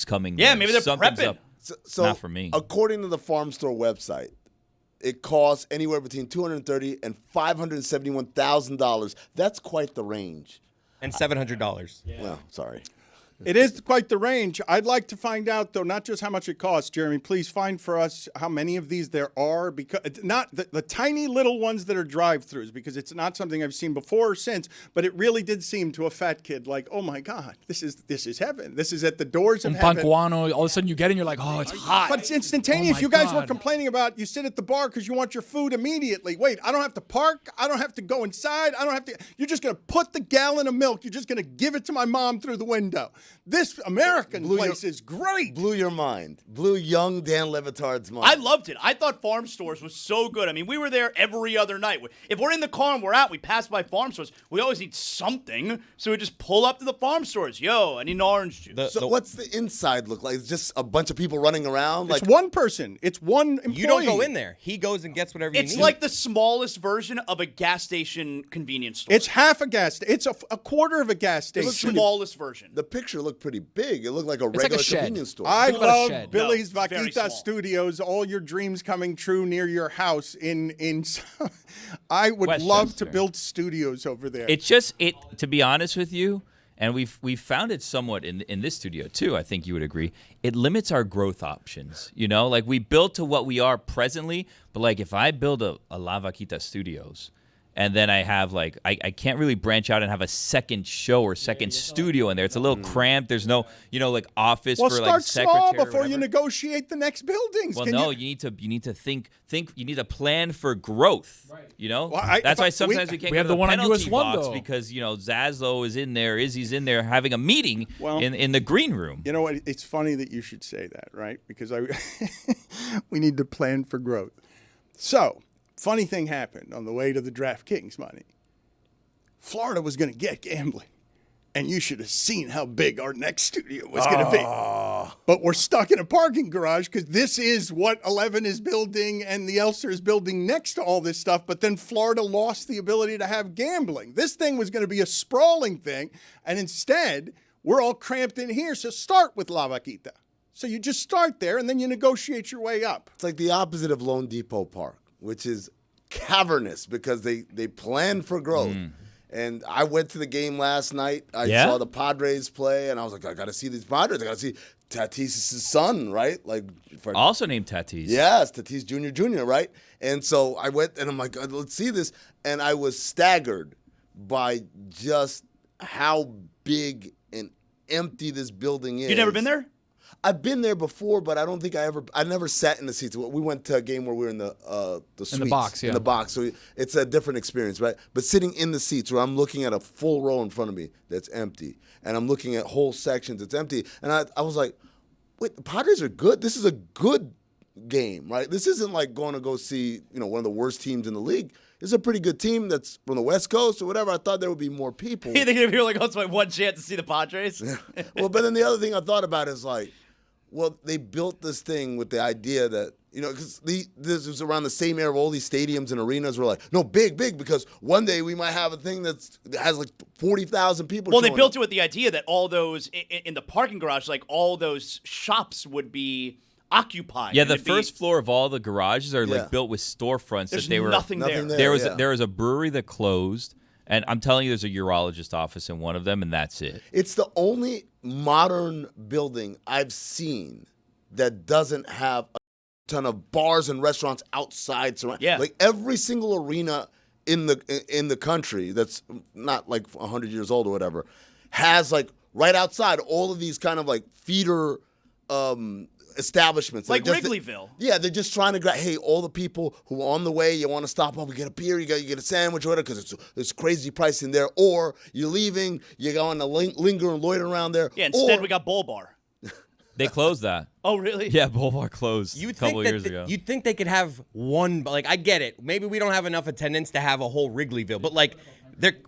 coming. Yeah, there. maybe they're Something's prepping. up. So, not for me. According to the farm store website, it costs anywhere between $230,000 and $571,000. That's quite the range. And $700. Yeah. Well, sorry. It is quite the range. I'd like to find out, though, not just how much it costs. Jeremy, please find for us how many of these there are. Because not the tiny little ones that are drive-thrus, because it's not something I've seen before or since. But it really did seem to a fat kid like, oh my God, this is heaven. This is at the doors of heaven. Pancuano, all of a sudden you get in, you're like, oh, it's hot. But it's instantaneous. Oh you guys were God. complaining about you sit at the bar because you want your food immediately. Wait, I don't have to park. I don't have to go inside. I don't have to. You're just going to put the gallon of milk. You're just going to give it to my mom through the window. This American place is great. Blew your mind. Blew young Dan Le Batard's mind. I loved it. I thought farm stores was so good. I mean, we were there every other night. If we're in the car and we're out, we pass by farm stores. We always need something, so we just pull up to the farm stores. Yo, I need an orange juice. So what's the inside look like? It's just a bunch of people running around? It's one person. It's one employee. You don't go in there. He goes and gets whatever you need. It's like the smallest version of a gas station convenience store. It's half a gas station. It's a quarter of a gas The station. smallest version. The picture looked pretty big. It looked like a like regular a shed. convenience store. I Think about a love shed. Billy's No, it's very Vaquita small. Studios. All your dreams coming true near your house. I would love to Westchester. build studios over there. It's just to be honest with you, and we've found it somewhat in this studio too. I think you would agree. It limits our growth options. You know, like we built to what we are presently, but like if I build a La Vaquita Studios, and then I have like I can't really branch out and have a second show or second studio in there. It's a little cramped. There's no like office well, for start like secretary. small or before you whatever. negotiate the next buildings. Well, Can no, you- you need to think. You need to plan for growth. Right. You know, Well, that's why sometimes we can't we go have to the one on penalty US 1, box though. because Zaslow is in there, Izzy's in there having a meeting Well, in the green room. You know what? It's funny that you should say that, right? Because we need to plan for growth. So, funny thing happened on the way to the DraftKings money. Florida was going to get gambling, and you should have seen how big our next studio was going to be. But we're stuck in a parking garage because this is what 11 is building and the Elster is building next to all this stuff. But then Florida lost the ability to have gambling. This thing was going to be a sprawling thing, and instead, we're all cramped in here. So start with La Vaquita. So you just start there, and then you negotiate your way up. It's like the opposite of Lone Depot Park, which is cavernous because they plan for growth. And I went to the game last night. I saw the Padres play, and I was like, I got to see these Padres. I got to see Tatis' son, right? Like, Also named Tatis. Yes, Tatis Jr., right? And so I went, and I'm like, let's see this. And I was staggered by just how big and empty this building is. You never been there? I've been there before, but I don't think I never sat in the seats. We went to a game where we were in the suites, box, yeah. in the box. So it's a different experience, right? But sitting in the seats where I'm looking at a full row in front of me that's empty, and I'm looking at whole sections that's empty, and I was like, wait, the Padres are good. This is a good game, right? This isn't like going to go see one of the worst teams in the league. This is a pretty good team that's from the West Coast or whatever. I thought there would be more people. You think if you're like, oh, it's my one chance to see the Padres? Well, but then the other thing I thought about is like, well, they built this thing with the idea that, because this was around the same era of all these stadiums and arenas were like, no, big, because one day we might have a thing that has like 40,000 people. Well, they showing built up. it with the idea that all those, in the parking garage, like all those shops would be occupied. Yeah, and the it'd be- first floor of all the garages are Yeah. like built with storefronts There's that they were. nothing there. There was yeah. there was a brewery that closed, and I'm telling you, there's a urologist office in one of them, and that's it. It's the only modern building I've seen that doesn't have a ton of bars and restaurants outside. Yeah. Like every single arena in the country that's not like 100 years old or whatever has like right outside all of these kind of like feeder establishments. Like Just Wrigleyville. they're just trying to hey, all the people who are on the way, you want to stop off and get a beer, you get a sandwich or whatever, because it's crazy pricing there. Or you're leaving, you're going to linger and loiter around there. Yeah, instead we got Bull Bar. They closed that. Oh, really? Yeah, Bull Bar closed a couple years ago. You'd think they could have one, like, I get it. Maybe we don't have enough attendance to have a whole Wrigleyville, but, like,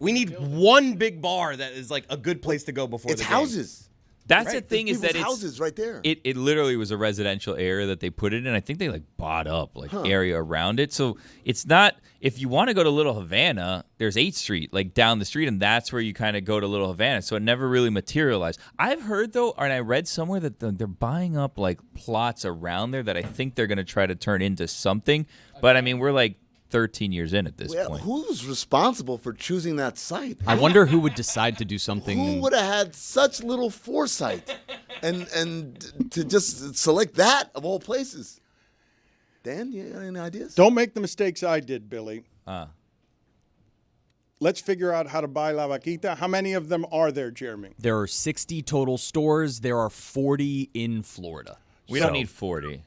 we need one big bar that is, like, a good place to go before the game. It's houses. That's the thing is that it's houses right there. It literally was a residential area that they put it in. I think they like bought up like area around it. So it's not, if you want to go to Little Havana, there's 8th Street like down the street, and that's where you kind of go to Little Havana. So it never really materialized. I've heard though, and I read somewhere that they're buying up like plots around there that I think they're going to try to turn into something. But I mean, we're like 13 years in at this point. Who's responsible for choosing that site? I wonder who would decide to do something. Who would have had such little foresight and to just select that of all places? Dan, you got any ideas? Don't make the mistakes I did, Billy. Let's figure out how to buy La Vaquita. How many of them are there, Jeremy? There are 60 total stores. There are 40 in Florida. We don't need 40.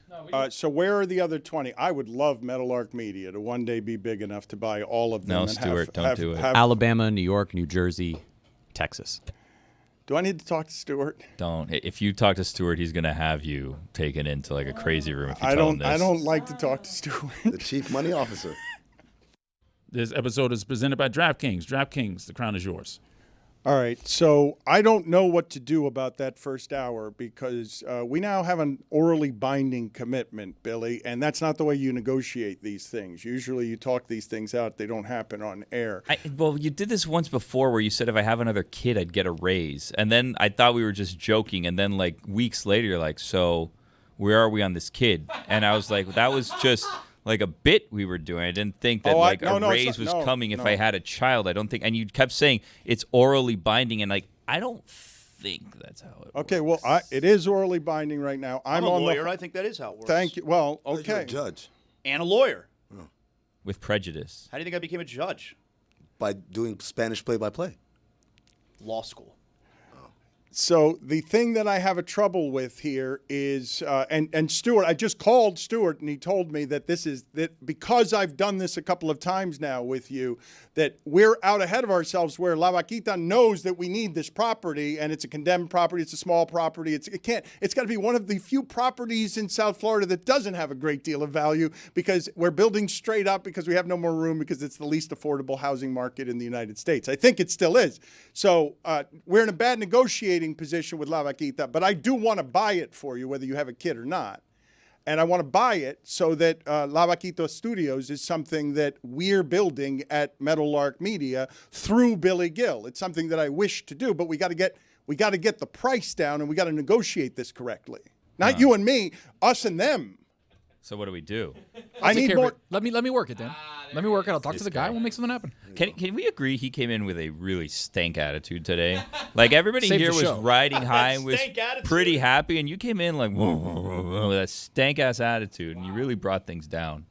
So where are the other 20? I would love Meadowlark Media to one day be big enough to buy all of them. No, Stuart, don't do it. Alabama, New York, New Jersey, Texas. Do I need to talk to Stuart? Don't. If you talk to Stuart, he's going to have you taken into like a crazy room if you tell him this. I don't like to talk to Stuart. The chief money officer. This episode is presented by DraftKings. DraftKings, the crown is yours. All right, so I don't know what to do about that first hour because we now have an orally binding commitment, Billy, and that's not the way you negotiate these things. Usually you talk these things out. They don't happen on air. Well, you did this once before where you said if I have another kid, I'd get a raise. And then I thought we were just joking. And then like weeks later, you're like, so where are we on this kid? And I was like, that was just like a bit we were doing. I didn't think that a raise was coming if I had a child. I don't think. And you kept saying it's orally binding, and like I don't think that's how it works. Okay, well, it is orally binding right now. I'm a lawyer. I think that is how it works. Thank you. Well, okay. You're a judge. And a lawyer. With prejudice. How do you think I became a judge? By doing Spanish play-by-play. Law school. So the thing that I have a trouble with here is, and Stuart, I just called Stuart and he told me that because I've done this a couple of times now with you, that we're out ahead of ourselves where La Vaquita knows that we need this property and it's a condemned property, it's a small property, it's got to be one of the few properties in South Florida that doesn't have a great deal of value because we're building straight up because we have no more room because it's the least affordable housing market in the United States. I think it still is. So we're in a bad negotiating position with La Vaquita, but I do want to buy it for you, whether you have a kid or not. And I want to buy it so that La Vaquita Studios is something that we're building at Meadowlark Media through Billy Gill. It's something that I wish to do, but we got to get the price down and we got to negotiate this correctly. Not you and me, us and them. So what do we do? I need more. Let me work it, Dan. Let me work it. I'll talk to the guy. We'll make something happen. Can we agree he came in with a really stank attitude today? Like everybody Saved here the was show. riding high and was Stank attitude. pretty happy, and you came in like with a stank ass attitude, and you really brought things down.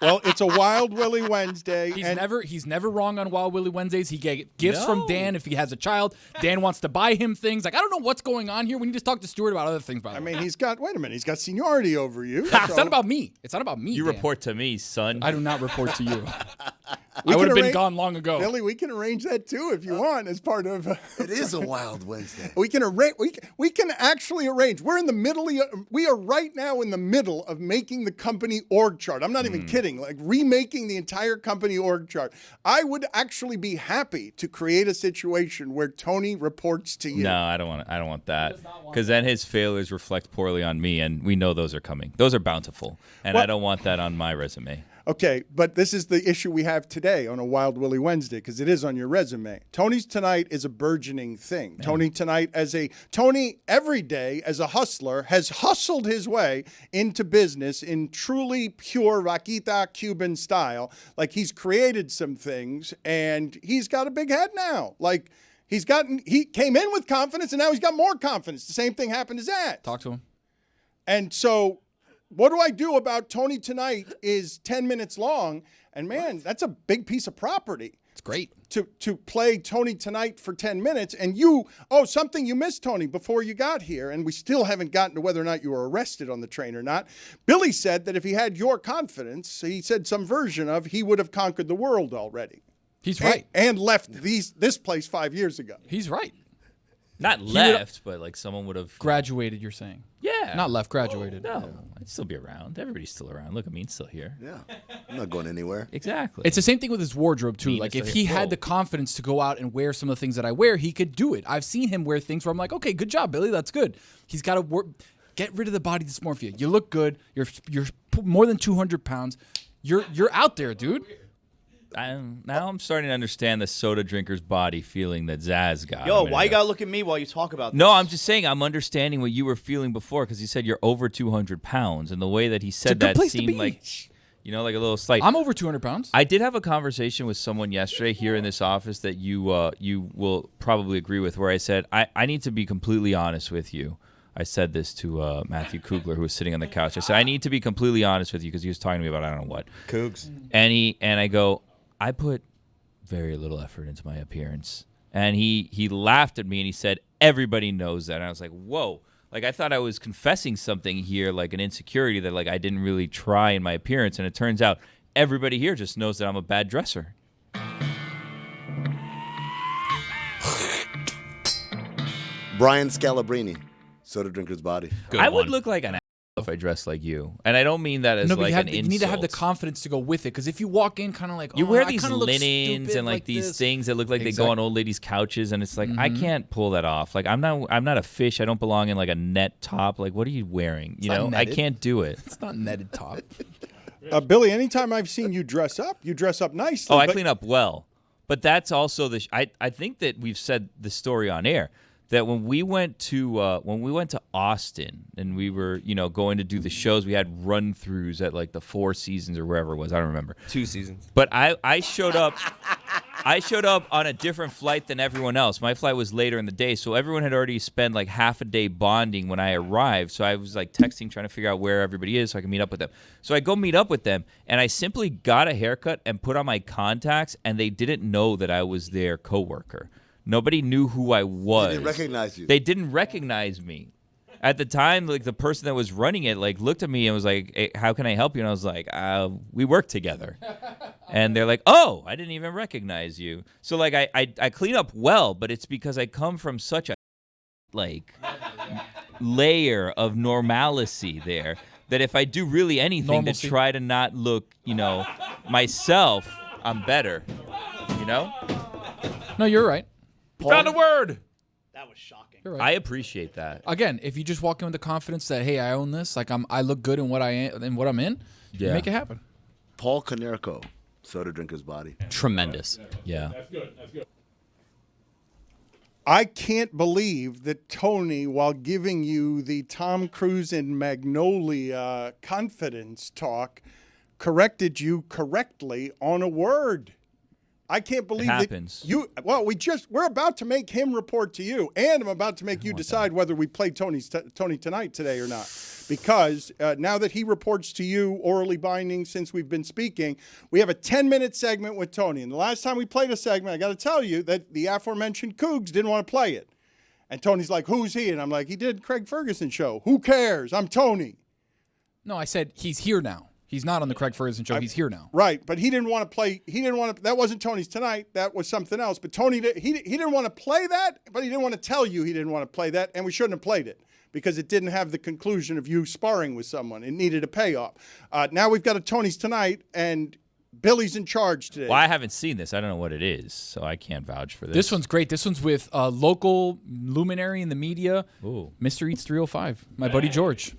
Well, it's a Wild Willy Wednesday. He's never wrong on Wild Willy Wednesdays. He get gifts from Dan if he has a child. Dan wants to buy him things. Like I don't know what's going on here. We need to talk to Stuart about other things. By the way, he's got seniority over you. It's not about me. It's not about me. You Dan. report to me, son. I do not report to you. I would have been gone long ago. Billy, we can arrange that too if you want as part of. It is a Wild Wednesday. We can arrange. We can actually arrange. We're in the middle. We are right now in the middle of making the company org chart. I'm not even kidding. Like remaking the entire company org chart. I would actually be happy to create a situation where Tony reports to you. No, I don't want that. Because then his failures reflect poorly on me, and we know those are coming. Those are bountiful, and I don't want that on my resume. Okay, but this is the issue we have today on a Wild Willy Wednesday because it is on your resume. Tony's Tunite is a burgeoning thing. Yeah. Tony every day as a hustler has hustled his way into business in truly pure Vaquita Cuban style. Like he's created some things and he's got a big head now. Like he came in with confidence and now he's got more confidence. The same thing happened to Zaz. Talk to him. And so what do I do about Tony Tonight is 10 minutes long, and man, that's a big piece of property. It's great. To play Tony Tonight for 10 minutes, and something you missed, Tony, before you got here, and we still haven't gotten to whether or not you were arrested on the train or not. Billy said that if he had your confidence, he said some version of he would have conquered the world already. He's right. And left this place 5 years ago. He's right. Not left, but like someone would have graduated. You're saying? Yeah. Not left. Graduated. No, I'd still be around. Everybody's still around. Look at me, I'm still here. Yeah, I'm not going anywhere. Exactly. It's the same thing with his wardrobe too. Like if he had the confidence to go out and wear some of the things that I wear, he could do it. I've seen him wear things where I'm like, okay, good job, Billy. That's good. He's got to get rid of the body dysmorphia. You look good. You're more than 200 pounds. You're out there, dude. Now I'm starting to understand the soda drinker's body feeling that Zaz got. Yo, why you gotta look at me while you talk about this? No, I'm just saying I'm understanding what you were feeling before because he said you're over 200 pounds, and the way that he said that seemed like, like a little slight. I'm over 200 pounds. I did have a conversation with someone yesterday here in this office that you will probably agree with, where I said I need to be completely honest with you. I said this to Matthew Kugler, who was sitting on the couch. I said I need to be completely honest with you because he was talking to me about I don't know what. Cougs. And I go, I put very little effort into my appearance. And he laughed at me and he said, everybody knows that. And I was like, whoa. Like, I thought I was confessing something here, like an insecurity that, like, I didn't really try in my appearance. And it turns out everybody here just knows that I'm a bad dresser. Brian Scalabrine, soda drinker's body. I would look like an ass if I dressed like you. And I don't mean that as like an insult. You need to have the confidence to go with it. Because if you walk in kind of like, you wear these linens and like these things that look like they go on old ladies' couches, and it's like I can't pull that off. Like I'm not a fish. I don't belong in like a net top. Like what are you wearing? You know, I can't do it. It's not netted top. Billy, anytime I've seen you dress up nicely. Oh, I clean up well. But that's also I think that we've said the story on air. That when we went to Austin and we were going to do the shows, we had run throughs at like the Four Seasons or wherever it was. I don't remember. 2 seasons. But I showed up. I showed up on a different flight than everyone else. My flight was later in the day, so everyone had already spent like half a day bonding when I arrived. So I was like texting, trying to figure out where everybody is so I can meet up with them. So I go meet up with them, and I simply got a haircut and put on my contacts, and they didn't know that I was their coworker. Nobody knew who I was. They didn't recognize you. They didn't recognize me. At the time, like the person that was running it, like looked at me and was like, hey, "How can I help you?" And I was like, "We work together." And they're like, "Oh, I didn't even recognize you." So like I clean up well, but it's because I come from such a like layer of normalcy there that if I do really anything to try to not look, myself, I'm better. No, you're right. Found a word. That was shocking. You're right. I appreciate that. Again, if you just walk in with the confidence that, hey, I own this, like I look good in what I am and what I'm in, you make it happen. Paul Konerko, soda drinker's body. Tremendous. Yeah. That's good. I can't believe that Tony, while giving you the Tom Cruise and Magnolia confidence talk, corrected you correctly on a word. I can't believe happens. that you. Well, we're about to make him report to you, and I'm about to make you decide whether we play Tony Tonight today or not, because now that he reports to you orally binding since we've been speaking, we have a 10-minute segment with Tony. And the last time we played a segment, I got to tell you that the aforementioned Cougs didn't want to play it, and Tony's like, "Who's he?" And I'm like, "He did Craig Ferguson show. Who cares? I'm Tony." No, I said he's here now. He's not on the Craig Ferguson show. He's here now. Right, but he didn't want to play. He didn't want to. That wasn't Tony's Tonight. That was something else. But Tony, he didn't want to play that. But he didn't want to tell you he didn't want to play that, and we shouldn't have played it because it didn't have the conclusion of you sparring with someone. It needed a payoff. Now we've got a Tony's Tonight, and Billy's in charge today. Well, I haven't seen this. I don't know what it is, so I can't vouch for this. This one's great. This one's with a local luminary in the media, Mr. Eats 305, my buddy George.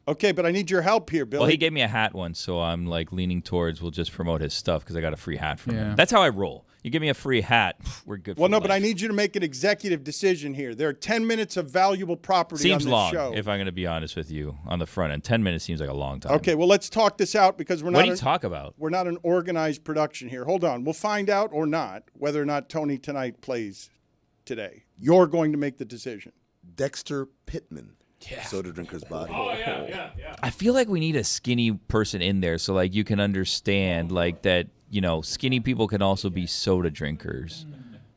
Okay, but I need your help here, Billy. Well, he gave me a hat once, so I'm like leaning towards we'll just promote his stuff because I got a free hat from him. That's how I roll. You give me a free hat, we're good. Well, no, life. but I need you to make an executive decision here. There are 10 minutes of valuable property seems on this long, show. if I'm going to be honest with you, on the front end. 10 minutes seems like a long time. Okay, well, let's talk this out because we're not. What do you talk about? We're not an organized production here. Hold on. We'll find out or not whether or not Tony Tonight plays today. You're going to make the decision. Dexter Pittman. Soda drinker's body. I feel like we need a skinny person in there so like you can understand like that, skinny people can also be soda drinkers.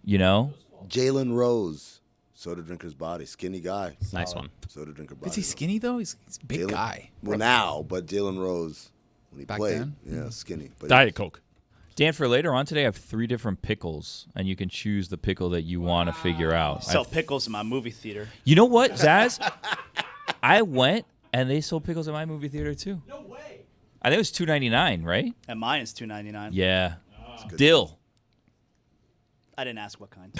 Jalen Rose, soda drinker's body. Skinny guy. Nice one. Soda drinker body. Is he skinny though? He's a big guy. Well, now, but Jalen Rose, when he Back played, then? skinny. But Diet Coke. Dan, for later on today, I have 3 different pickles, and you can choose the pickle that you want to figure out. Sell pickles in my movie theater. You know what, Zaz? I went, and they sold pickles in my movie theater, too. No way. I think it was $2.99, right? And mine is $2.99. Yeah. Dill. I didn't ask what kind.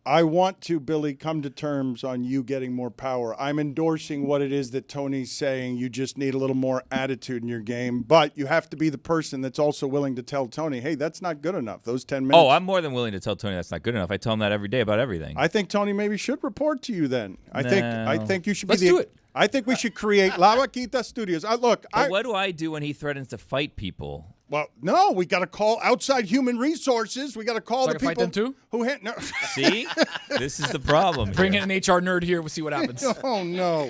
I want to, Billy, come to terms on you getting more power. I'm endorsing what it is that Tony's saying. You just need a little more attitude in your game. But you have to be the person that's also willing to tell Tony, hey, that's not good enough. Those 10 minutes. Oh, I'm more than willing to tell Tony that's not good enough. I tell him that every day about everything. I think Tony maybe should report to you then. I think you should be Let's do it. I think we should create La Vaquita Studios. But what do I do when he threatens to fight people? Well, no, we got to call outside human resources. We got to call So the I can people fight them too? who no. See? This is the problem. Bring here. in an HR nerd here. We'll see what happens. Oh no.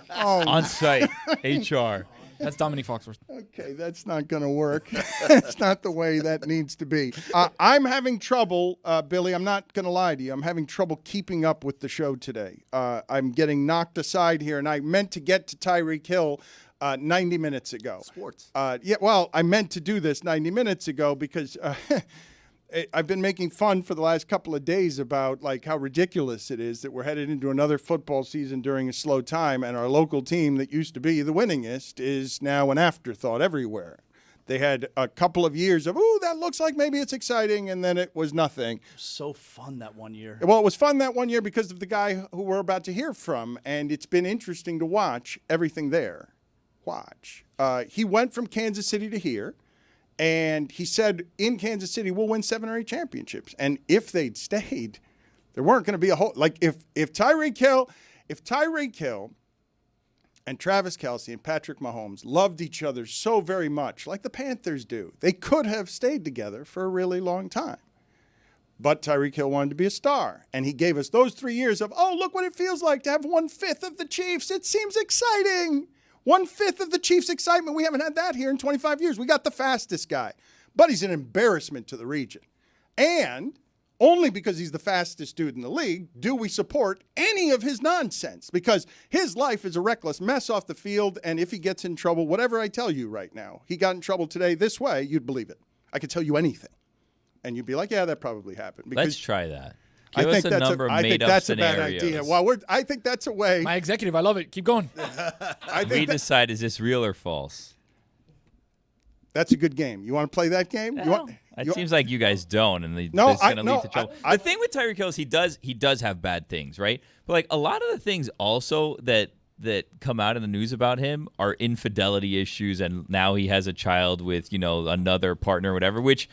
Oh, On site. HR. That's Dominique Foxworth. okay, that's not going to work. It's not the way that needs to be. I'm having trouble, Billy. I'm not going to lie to you. I'm having trouble keeping up with the show today. I'm getting knocked aside here, and I meant to get to Tyreek Hill 90 minutes ago. Sports. I meant to do this 90 minutes ago because I've been making fun for the last couple of days about like how ridiculous it is that we're headed into another football season during a slow time, and our local team that used to be the winningest is now an afterthought everywhere. They had a couple of years of, ooh, that looks like maybe it's exciting, and then it was nothing. So fun that one year. Well, it was fun that one year because of the guy who we're about to hear from, and it's been interesting to watch everything there. He went from Kansas City to here, and he said in Kansas City we'll win 7 or 8 championships. And if they'd stayed, there weren't going to be a whole like if Tyreek Hill and Travis Kelce and Patrick Mahomes loved each other so very much, like the Panthers do, they could have stayed together for a really long time. But Tyreek Hill wanted to be a star, and he gave us those 3 years of, oh, look what it feels like to have 1/5 of the Chiefs. It seems exciting. 1/5 of the Chiefs' excitement. We haven't had that here in 25 years. We got the fastest guy. But he's an embarrassment to the region. And only because he's the fastest dude in the league do we support any of his nonsense. Because his life is a reckless mess off the field, and if he gets in trouble, whatever I tell you right now, he got in trouble today this way, you'd believe it. I could tell you anything. And you'd be like, yeah, that probably happened. Because Let's try that. I Give think us a number of I think made-up that's scenarios. a bad idea. Well, I think that's a way. My executive, I love it. Keep going. We decide, is this real or false? That's a good game. You want to play that game? It seems like you guys don't, and this is going to lead to trouble. The thing with Tyreek Hill is he does have bad things, right? But like a lot of the things also that come out in the news about him are infidelity issues, and now he has a child with another partner or whatever, which.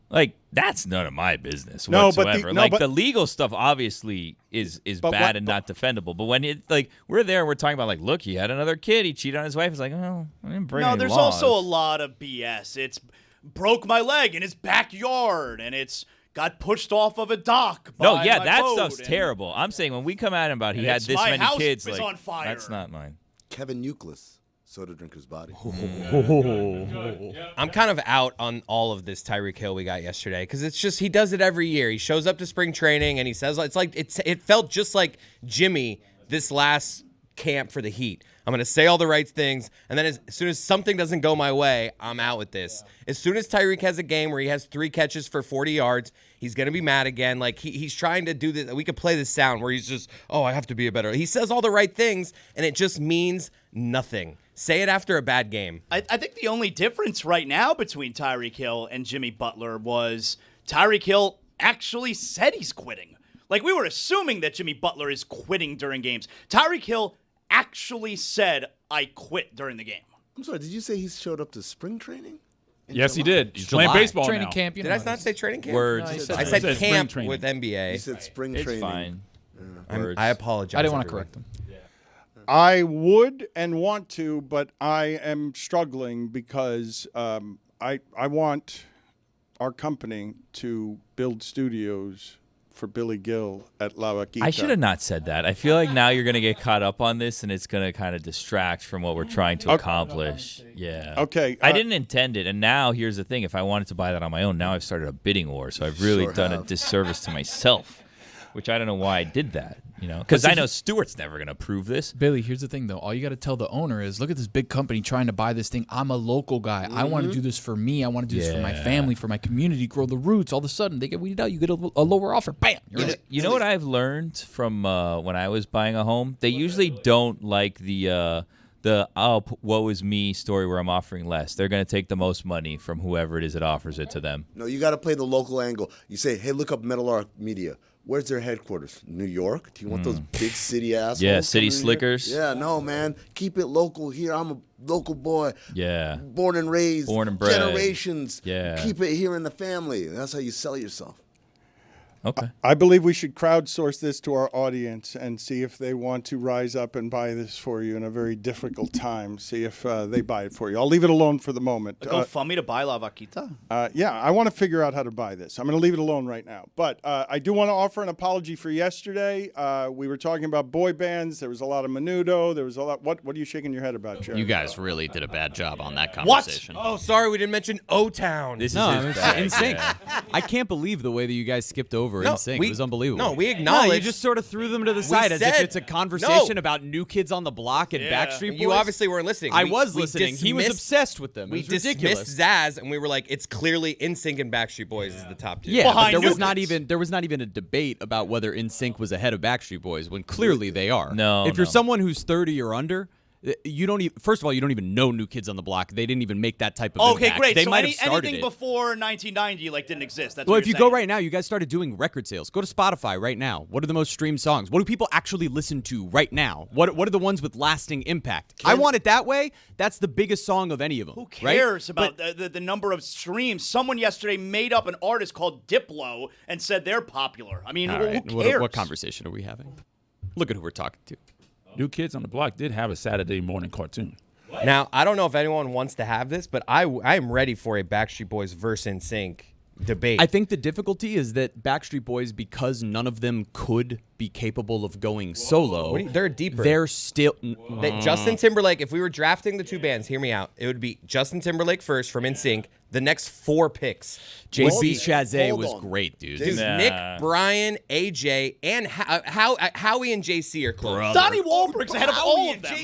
Like, that's none of my business whatsoever. The legal stuff obviously is bad and not defendable. But when we're there and we're talking about, look, he had another kid, he cheated on his wife. It's like, I didn't break any there's laws. also a lot of BS. It's broke my leg in his backyard, and it's got pushed off of a dock. That stuff's terrible. I'm saying when we come at him about he had this many kids, is on fire. That's not mine. Kevin Euclid. Soda drinker's body. I'm kind of out on all of this Tyreek Hill we got yesterday because it's just he does it every year. He shows up to spring training and he says it felt just like Jimmy this last camp for the Heat. I'm going to say all the right things, and then as soon as something doesn't go my way, I'm out with this. As soon as Tyreek has a game where he has 3 catches for 40 yards, he's going to be mad again. Like, he's trying to do this. We could play this sound where he's just, I have to be a better. He says all the right things, and it just means nothing. Say it after a bad game. I think the only difference right now between Tyreek Hill and Jimmy Butler was Tyreek Hill actually said he's quitting. Like, we were assuming that Jimmy Butler is quitting during games. Tyreek Hill actually said, I quit during the game. I'm sorry, did you say he showed up to spring training? Yes, he did. He's playing baseball training now. camp. Did I not say training camp? Words. No, I said camp training. with NBA. You said spring It's training. fine. I apologize. I didn't want to everyone. correct him. I would and want to, but I am struggling because I want our company to build studios for Billy Gill at La Vaquita. I should have not said that. I feel like now you're going to get caught up on this, and it's going to kind of distract from what we're trying to accomplish. Yeah. Okay. I didn't intend it, and now here's the thing. If I wanted to buy that on my own, now I've started a bidding war, so I've really done a disservice to myself, which I don't know why I did that, because I know Stuart's never going to approve this. Billy, here's the thing, though. All you got to tell the owner is, look at this big company trying to buy this thing. I'm a local guy. I want to do this for me. I want to do this for my family, for my community, grow the roots. All of a sudden, they get weeded out. You get a lower offer. Bam! You know what I've learned from when I was buying a home? They usually don't like the woe is me story where I'm offering less. They're going to take the most money from whoever it is that offers it to them. No, you got to play the local angle. You say, hey, look up Metal Arc Media. Where's their headquarters? New York? Do you want those big city assholes? Yeah, city slickers. Yeah, no, man. Keep it local here. I'm a local boy. Yeah. Born and raised. Born and bred. Generations. Yeah. Keep it here in the family. That's how you sell yourself. Okay. I believe we should crowdsource this to our audience and see if they want to rise up and buy this for you in a very difficult time. See if they buy it for you. I'll leave it alone for the moment. Go fund me to buy La Vaquita? Yeah, I want to figure out how to buy this. I'm going to leave it alone right now. But I do want to offer an apology for yesterday. We were talking about boy bands. There was a lot of menudo. There was a lot. What are you shaking your head about, Jerry? You guys really did a bad job on that conversation. What? Oh, sorry, we didn't mention O-Town. This is NSYNC. I can't believe the way that you guys skipped over NSYNC. It was unbelievable. No, we acknowledge. No, you just sort of threw them to the side as if it's a conversation about New Kids on the Block and Backstreet Boys. You obviously weren't listening. I was listening. He was obsessed with them. It was ridiculous. We dismissed Zaz, and we were like, it's clearly NSYNC and Backstreet Boys is the top two. Yeah, but there was not even a debate about whether NSYNC was ahead of Backstreet Boys when clearly they are. If you're someone who's 30 or under, you don't even. First of all, you don't even know New Kids on the Block. They didn't even make that type of Okay, impact. great. They So might have started anything it. before 1990 didn't exist. That's Well, what if you you're go saying. right now, you guys started doing record sales. Go to Spotify right now. What are the most streamed songs? What do people actually listen to right now? What are the ones with lasting impact? I Want It That Way. That's the biggest song of any of them. Who cares right? about the number of streams? Someone yesterday made up an artist called Diplo and said they're popular. I mean, who cares? What conversation are we having? Look at who we're talking to. New Kids on the Block did have a Saturday morning cartoon. Now, I don't know if anyone wants to have this, but I am ready for a Backstreet Boys versus NSYNC debate. I think the difficulty is that Backstreet Boys, because none of them could be capable of going solo, they're deeper. They're still. Justin Timberlake, if we were drafting the two bands, hear me out, it would be Justin Timberlake first from NSYNC. The next 4 picks. JC Chazé was great, dude. Dude, Nick, Brian, AJ, and Howie and JC are close. Donnie Wahlberg's ahead of all of them.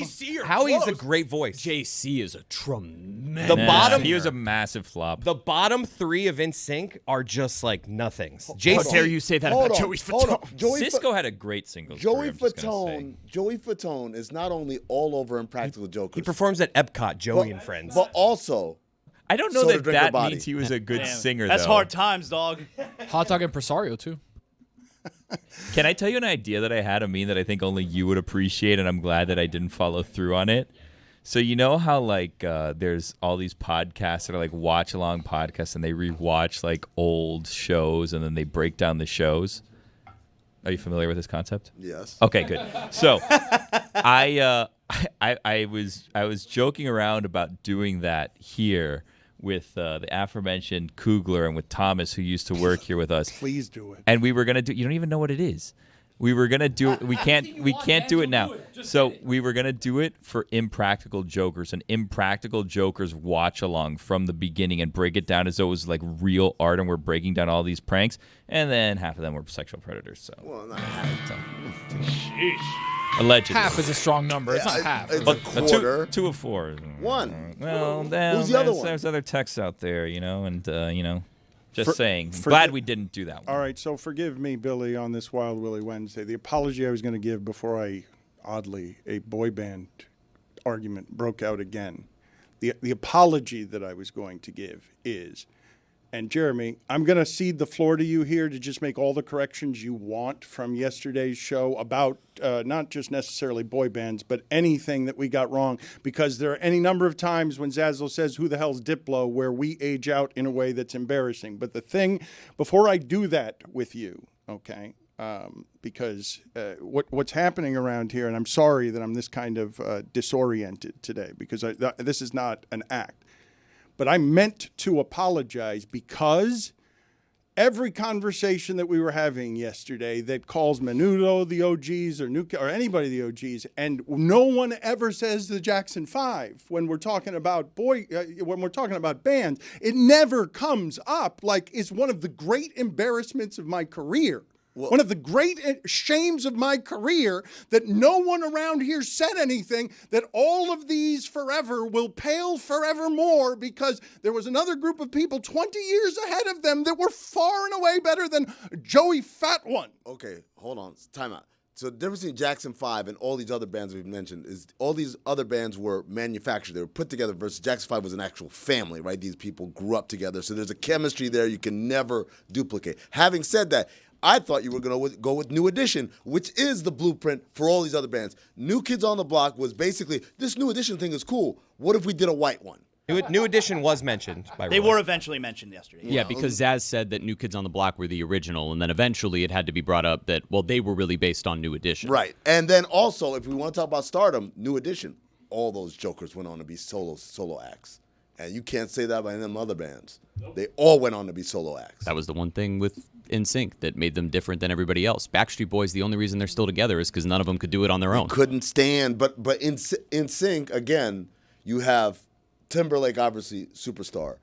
Howie's a great voice. JC is a tremendous. He was a massive flop. The bottom 3 of NSYNC are just like nothings. How dare you say that about Joey Fatone? Cisco had a great single. Joey Fatone is not only all over Impractical Jokers. He performs at Epcot, Joey and Friends. But also, I don't know that means he was a good singer, That's though. hard times, dog. Hot Dog Impresario, too. Can I tell you an idea that I had of me that I think only you would appreciate, and I'm glad that I didn't follow through on it? So you know how there's all these podcasts that are like watch-along podcasts, and they rewatch like old shows, and then they break down the shows? Are you familiar with this concept? Yes. Okay, good. So I was joking around about doing that here with the aforementioned Kugler and with Thomas, who used to work here with us. Please do it. And we were gonna do. You don't even know what it is. We were gonna do it. We can't do it now. So we were gonna do it for Impractical Jokers, and Impractical Jokers watch along from the beginning and break it down as though it was like real art, and we're breaking down all these pranks. And then half of them were sexual predators. So. Well, not half. Allegedly. Half is a strong number. It's not half. It's a quarter. 2 of 4. One. Well, who's the other one? There's other texts out there, and just saying. for- Glad we didn't do that one. All right, so forgive me, Billy, on this Wild Willie Wednesday. The apology I was going to give before a boy band argument broke out again. The apology that I was going to give is, and Jeremy, I'm going to cede the floor to you here to just make all the corrections you want from yesterday's show about not just necessarily boy bands, but anything that we got wrong, because there are any number of times when Zazzle says, who the hell's Diplo, where we age out in a way that's embarrassing. But the thing, before I do that with you, okay, because what's happening around here, and I'm sorry that I'm this kind of disoriented today, because this is not an act. But I meant to apologize because every conversation that we were having yesterday that calls Menudo the OGs or anybody the OGs, and no one ever says the Jackson 5 when we're talking about bands. It never comes up. Like, it's one of the great embarrassments of my career. One of the great shames of my career that no one around here said anything, that all of these forever will pale forevermore because there was another group of people 20 years ahead of them that were far and away better than Joey Fat One. Okay, hold on. Time out. So the difference between Jackson 5 and all these other bands we've mentioned is all these other bands were manufactured. They were put together versus Jackson 5 was an actual family, right? These people grew up together. So there's a chemistry there you can never duplicate. Having said that, I thought you were going to go with New Edition, which is the blueprint for all these other bands. New Kids on the Block was basically, this New Edition thing is cool. What if we did a white one? New Edition was mentioned by They Roy. were eventually mentioned yesterday. Yeah, because Zaz said that New Kids on the Block were the original, and then eventually it had to be brought up that, well, they were really based on New Edition. Right. And then also, if we want to talk about stardom, New Edition, all those jokers went on to be solo acts. And you can't say that by them other bands. They all went on to be solo acts. That was the one thing with NSYNC that made them different than everybody else. Backstreet Boys, the only reason they're still together is because none of them could do it on their own. Couldn't stand, but in NSYNC, again, you have Timberlake, obviously, superstar.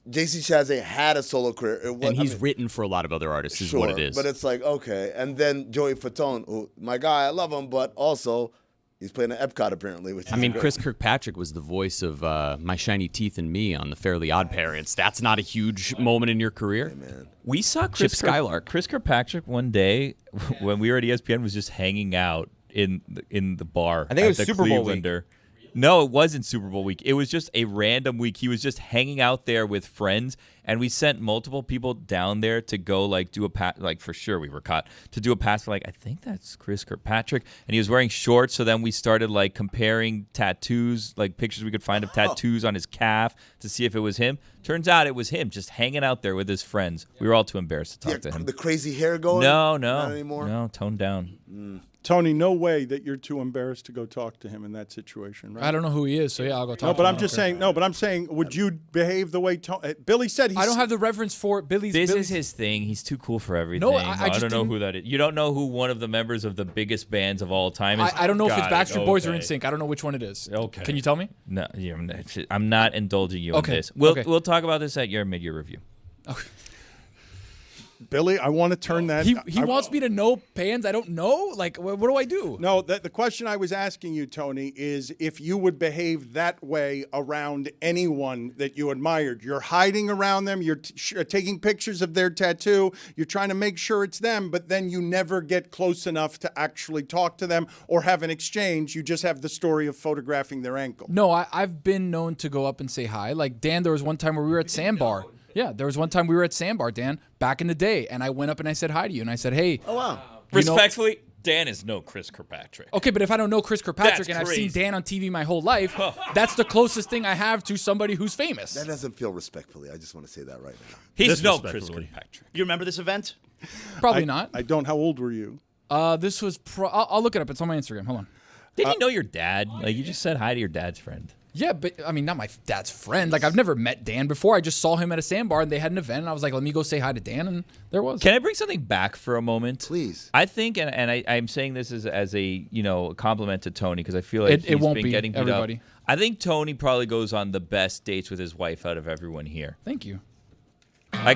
JC Chasez had a solo career. And he's written for a lot of other artists, is what it is. But it's like, okay. And then Joey Fatone, who, my guy, I love him, but also he's playing at Epcot, apparently. Which is Chris Kirkpatrick was the voice of My Shiny Teeth and Me on The Fairly Odd Parents. That's not a huge moment in your career. Hey, man. We saw Chip Skylark. Chris Kirkpatrick one day when we were at ESPN was just hanging out in the bar. I think it was Super Bowl week. No, it wasn't Super Bowl week. It was just a random week. He was just hanging out there with friends, and we sent multiple people down there to go do a pass. For sure, we were caught to do a pass for I think that's Chris Kirkpatrick, and he was wearing shorts. So then we started comparing tattoos, pictures we could find of tattoos on his calf to see if it was him. Turns out it was him, just hanging out there with his friends. We were all too embarrassed to talk to him. The crazy hair going? No, not anymore. No, toned down. Tony, no way that you're too embarrassed to go talk to him in that situation, right? I don't know who he is, so yeah, I'll go talk to him. No, but I'm just saying. No, but I'm saying, would you behave the way Billy said? I don't have the reference for Billy's. This is his thing. He's too cool for everything. No, I just don't know who that is. You don't know who one of the members of the biggest bands of all time is? I don't know if it's Backstreet Boys or NSYNC. I don't know which one it is. Okay. Can you tell me? No, I'm not indulging you in this. We'll talk about this at your mid-year review. Okay. Billy, I want to turn that. He wants me to know bands I don't know? What do I do? No, the question I was asking you, Tony, is if you would behave that way around anyone that you admired. You're hiding around them. You're taking pictures of their tattoo. You're trying to make sure it's them, but then you never get close enough to actually talk to them or have an exchange. You just have the story of photographing their ankle. No, I've been known to go up and say hi. Dan, there was one time where we were at Sandbar. Yeah, there was one time we were at Sandbar, Dan, back in the day, and I went up and I said hi to you, and I said, hey. Oh, wow. Respectfully, Dan is no Chris Kirkpatrick. Okay, but if I don't know Chris Kirkpatrick and I've seen Dan on TV my whole life, that's the closest thing I have to somebody who's famous. That doesn't feel respectfully. I just want to say that right now. He's no Chris Kirkpatrick. You remember this event? Probably not. I don't. How old were you? This was I'll look it up. It's on my Instagram. Hold on. Did you know your dad? You just said hi to your dad's friend. Yeah, but not my dad's friend. I've never met Dan before. I just saw him at a Sandbar, and they had an event, and I was like, let me go say hi to Dan, and there was. Can I bring something back for a moment? Please. I think, and I'm saying this as a compliment to Tony, because I feel like it won't be getting beat everybody. up. I think Tony probably goes on the best dates with his wife out of everyone here. Thank you. No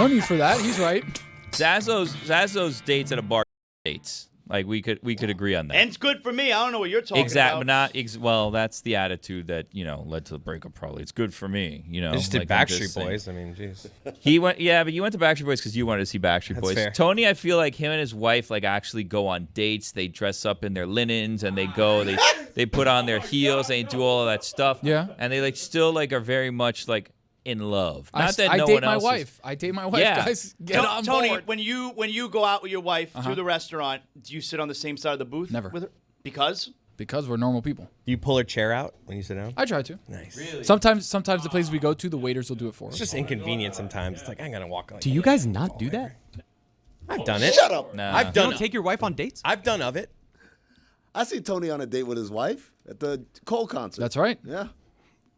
need for that. He's right. Zazzo's dates at a bar dates. We could agree on that. And it's good for me. I don't know what you're talking about. Well, that's the attitude that led to the breakup. Probably it's good for me. I just did Backstreet Boys. I mean, jeez. He went, but you went to Backstreet Boys because you wanted to see Backstreet Boys. Fair. Tony, I feel like him and his wife actually go on dates. They dress up in their linens and they go. They put on their heels. They do all of that stuff. Yeah. And they still are very much in love. Not that I no date one my else wife. I date my wife, Yeah. guys. Get on Tony, board. when you go out with your wife to the restaurant, do you sit on the same side of the booth? Never. With her? Because we're normal people. Do you pull her chair out when you sit down? I try to. Nice. Really? Sometimes the places we go to, the waiters will do it for us. It's just inconvenient sometimes. It's I gotta walk. Do you guys not do that? I've done it. Shut up. Nah. I've done. You don't take your wife on dates? I've done of it. I see Tony on a date with his wife at the Cole concert. That's right. Yeah.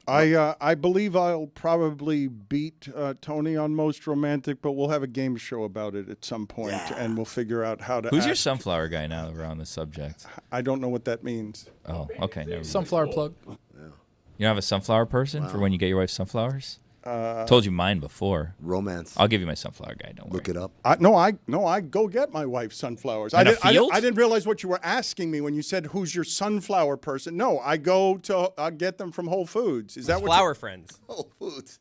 I believe I'll probably beat Tony on Most Romantic, but we'll have a game show about it at some point, and we'll figure out how to. Who's your sunflower guy now that we're on the subject? I don't know what that means. Oh, okay. Never mind. Sunflower plug. You don't have a sunflower person for when you get your wife sunflowers? Told you mine before. Romance. I'll give you my sunflower guy. Don't worry. Look it up. I go get my wife sunflowers. In a field? I didn't realize what you were asking me when you said who's your sunflower person. No, I go to get them from Whole Foods. Is that what Flower friends? Whole Foods.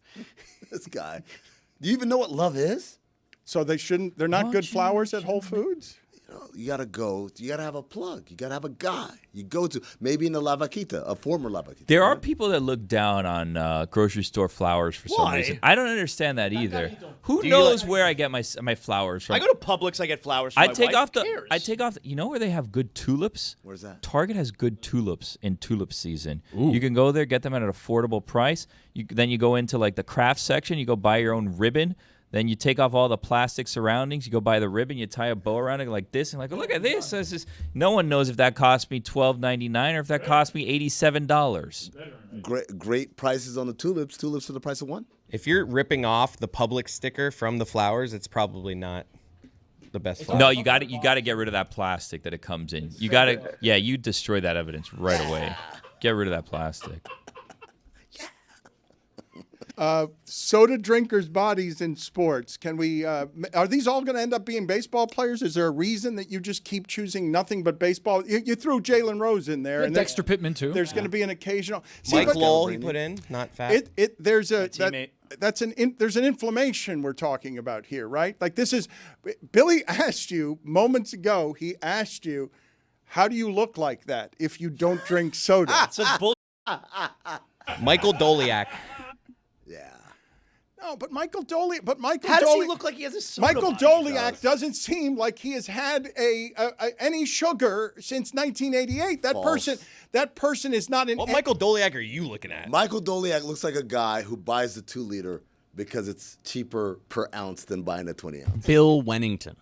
This guy. Do you even know what love is? So they're not good flowers at Whole Foods? You gotta go. You gotta have a plug. You gotta have a guy. You go to maybe in the La Vaquita, a former La Vaquita. There are people that look down on grocery store flowers for some reason. I don't understand that either. Who knows where I get my flowers from? I go to Publix. I get flowers. From I my take wife. off the. I take off. You know where they have good tulips? Where's that? Target has good tulips in tulip season. You can go there, get them at an affordable price. Then you go into like the craft section. You go buy your own ribbon. Then you take off all the plastic surroundings. You go buy the ribbon. You tie a bow around it like this, and like, oh, look at this. This is, no one knows if that cost me $12.99 or if that cost me $87. Great prices on the tulips. Tulips for the price of one. If you're ripping off the Publix sticker from the flowers, it's probably not the best flower. No, you got to get rid of that plastic that it comes in. You got to, you destroy that evidence right away. Get rid of that plastic. Soda drinkers' bodies in sports. Can we? Are these all going to end up being baseball players? Is there a reason that you just keep choosing nothing but baseball? You threw Jalen Rose in there, and Dexter Pittman too. There's going to be an occasional. Mike Lowell he put in, not fat. There's an inflammation we're talking about here, right? Like this is. Billy asked you moments ago. He asked you, how do you look like that if you don't drink soda? Michael Doliak. No, but Michael How Doliak. does he look like he has a soda Michael body? Doliak doesn't seem like he has had any sugar since 1988. That person is not in. What Michael Doliak are you looking at? Michael Doliak looks like a guy who buys the 2-liter because it's cheaper per ounce than buying a 20-ounce. Bill Wennington.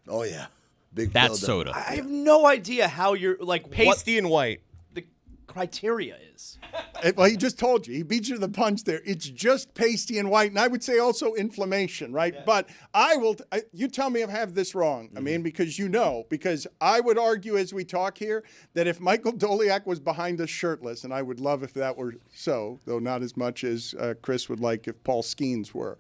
Oh yeah, big. That's soda. I have no idea how you're like pasty and white. The criteria is. Well, he just told you. He beat you to the punch there. It's just pasty and white, and I would say also inflammation, right? Yeah. But you tell me if I have this wrong. I mean, because I would argue as we talk here that if Michael Doliak was behind us shirtless, and I would love if that were so, though not as much as Chris would like if Paul Skeens were.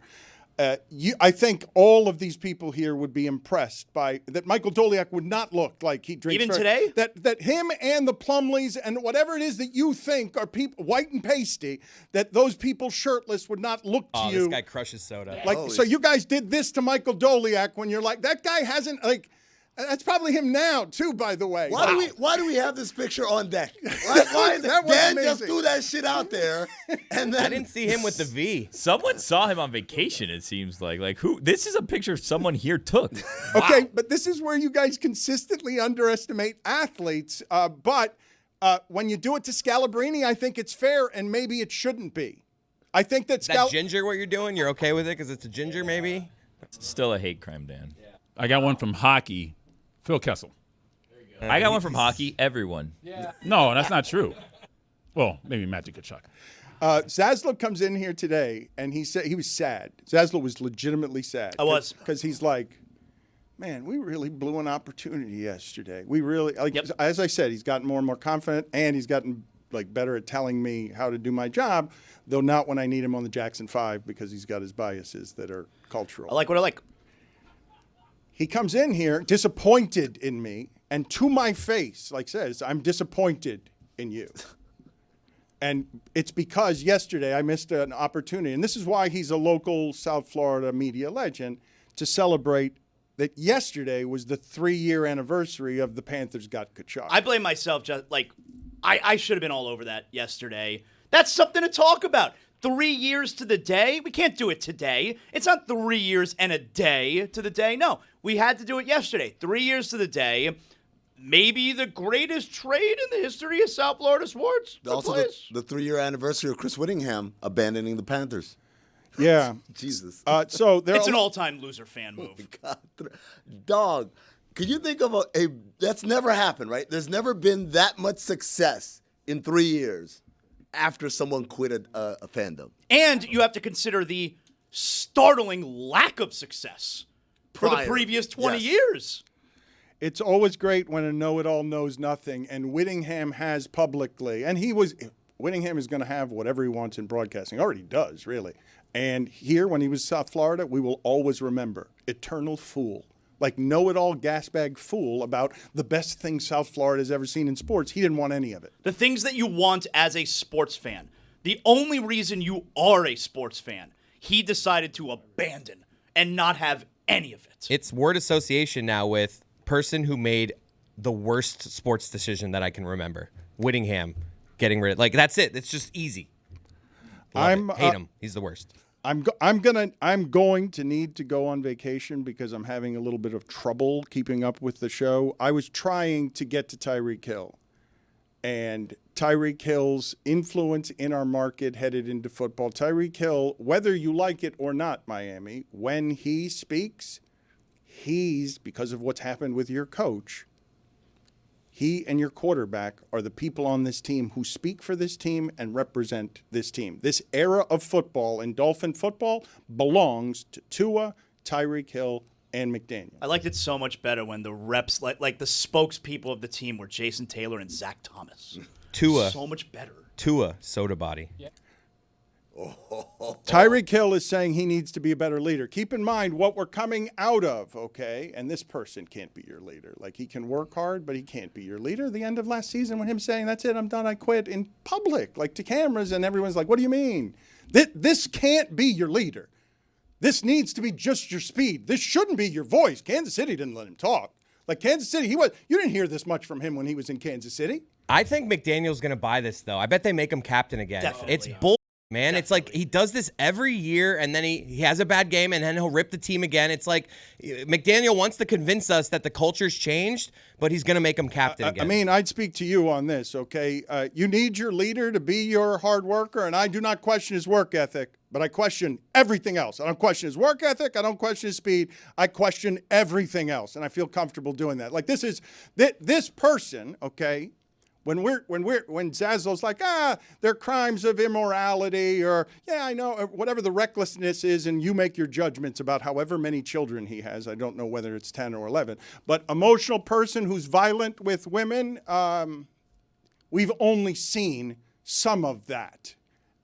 I think all of these people here would be impressed by that. Michael Doliak would not look like he drinks even today. That him and the Plumleys and whatever it is that you think are people white and pasty, that those people shirtless would not look to you. This guy crushes soda. So you guys did this to Michael Doliak when you're like, that guy hasn't like. That's probably him now, too, by the way. Why do we have this picture on deck? Why Dan just threw that shit out there, and then I didn't see him with the V. Someone saw him on vacation. It seems like who? This is a picture someone here took. Okay, but this is where you guys consistently underestimate athletes. But when you do it to Scalabrini, I think it's fair, and maybe it shouldn't be. I think that ginger. What you're doing, you're okay with it because it's a ginger, maybe. Still a hate crime, Dan. Yeah. I got one from hockey. Phil Kessel. I got one from hockey. Everyone. Yeah. No, that's not true. Well, maybe Magic Kachuk. Zaslow comes in here today, and he said he was sad. Zaslow was legitimately sad. I was. Because he's like, man, we really blew an opportunity yesterday. We really, as I said, he's gotten more and more confident, and he's gotten better at telling me how to do my job, though not when I need him on the Jackson 5 because he's got his biases that are cultural. I like what I like. He comes in here disappointed in me, and to my face, says, I'm disappointed in you. And it's because yesterday I missed an opportunity, and this is why he's a local South Florida media legend, to celebrate that yesterday was the 3-year anniversary of the Panthers got Kachuk. I blame myself. I should have been all over that yesterday. That's something to talk about. 3 years to the day? We can't do it today. It's not 3 years and a day to the day. No, we had to do it yesterday. 3 years to the day. Maybe the greatest trade in the history of South Florida sports. Also, the 3-year anniversary of Chris Whittingham abandoning the Panthers. Yeah. Jesus. It's an all-time loser fan move. God. Dog, could you think of that's never happened, right? There's never been that much success in 3 years. after someone quit a fandom. And you have to consider the startling lack of success for the previous 20 years. It's always great when a know-it-all knows nothing, and Whittingham has publicly, and Whittingham is going to have whatever he wants in broadcasting. Already does, really. And here, when he was South Florida, we will always remember, eternal fool. Like know-it-all gasbag fool about the best thing South Florida has ever seen in sports. He didn't want any of it. The things that you want as a sports fan, the only reason you are a sports fan, he decided to abandon and not have any of it. It's word association now with person who made the worst sports decision that I can remember. Whittingham getting rid of, like, that's it. It's just easy. Hate him. He's the worst. I'm going to need to go on vacation because I'm having a little bit of trouble keeping up with the show. I was trying to get to Tyreek Hill, and Tyreek Hill's influence in our market headed into football. Tyreek Hill, whether you like it or not, Miami, when he speaks, because of what's happened with your coach, he and your quarterback are the people on this team who speak for this team and represent this team. This era of football and Dolphin football belongs to Tua, Tyreek Hill, and McDaniel. I liked it so much better when the reps, like the spokespeople of the team were Jason Taylor and Zach Thomas. Tua. So much better. Tua, soda body. Yeah. Tyreek Hill is saying he needs to be a better leader. Keep in mind what we're coming out of, okay? And this person can't be your leader. Like, he can work hard, but he can't be your leader. The end of last season when him saying, that's it, I'm done, I quit, in public, like to cameras, and everyone's like, what do you mean? This can't be your leader. This needs to be just your speed. This shouldn't be your voice. Kansas City didn't let him talk. Like, Kansas City, you didn't hear this much from him when he was in Kansas City. I think McDaniel's going to buy this, though. I bet they make him captain again. Definitely. It's bull. Man, It's like he does this every year, and then he has a bad game, and then he'll rip the team again. It's like McDaniel wants to convince us that the culture's changed, but he's going to make him captain again. I mean, I'd speak to you on this, okay? You need your leader to be your hard worker, and I do not question his work ethic, but I question everything else. I don't question his work ethic. I don't question his speed. I question everything else, and I feel comfortable doing that. Like, this person, okay? When Zazzle's like, they're crimes of immorality, or I know, or whatever the recklessness is, and you make your judgments about however many children he has. I don't know whether it's 10 or 11, but emotional person who's violent with women, we've only seen some of that.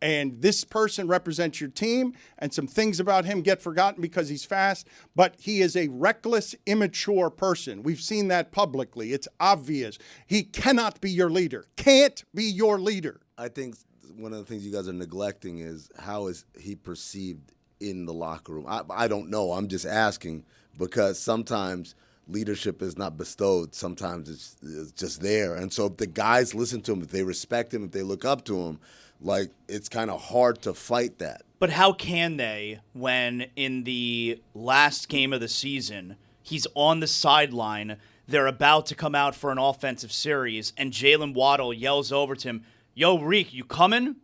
And this person represents your team, and some things about him get forgotten because he's fast, but he is a reckless, immature person. We've seen that publicly. It's obvious. He cannot be your leader. Can't be your leader. I think one of the things you guys are neglecting is how is he perceived in the locker room. I don't know. I'm just asking because sometimes leadership is not bestowed. Sometimes it's just there. And so if the guys listen to him, if they respect him, if they look up to him, like, it's kind of hard to fight that. But how can they when in the last game of the season, he's on the sideline, they're about to come out for an offensive series, and Jalen Waddle yells over to him, yo, Reek, you coming?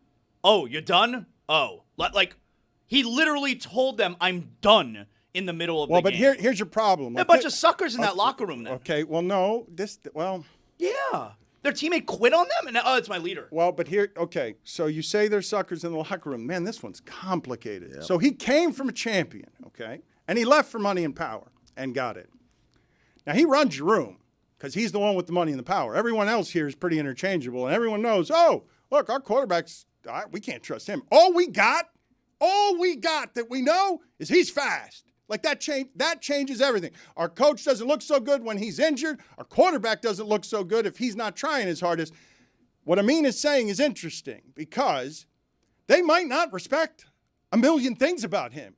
Oh, you're done? Oh. Like, he literally told them, I'm done in the middle of the game. Well, but here's your problem. They're a bunch of suckers in that locker room then. Okay, well, no. Yeah. Their teammate quit on them, and it's my leader. Well, but so you say they're suckers in the locker room. Man, this one's complicated. Yep. So he came from a champion, okay? And he left for money and power and got it. Now, he runs your room because he's the one with the money and the power. Everyone else here is pretty interchangeable, and everyone knows, look, our quarterback's, we can't trust him. All we got that we know is he's fast. Like, that changes everything. Our coach doesn't look so good when he's injured. Our quarterback doesn't look so good if he's not trying his hardest. What Amin is saying is interesting because they might not respect a million things about him,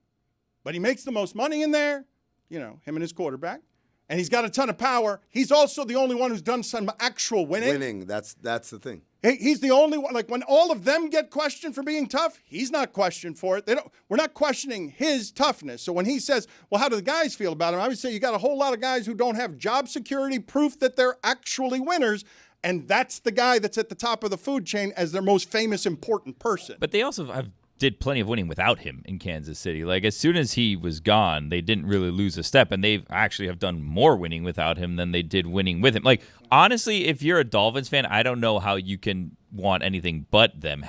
but he makes the most money in there, him and his quarterback, and he's got a ton of power. He's also the only one who's done some actual winning. That's the thing. He's the only one. Like, when all of them get questioned for being tough, he's not questioned for it. We're not questioning his toughness. So when he says, well, how do the guys feel about him? I would say you got a whole lot of guys who don't have job security proof that they're actually winners. And that's the guy that's at the top of the food chain as their most famous, important person. But they also did plenty of winning without him in Kansas City. Like, as soon as he was gone, they didn't really lose a step, and they actually have done more winning without him than they did winning with him. Like, honestly, if you're a Dolphins fan, I don't know how you can want anything but them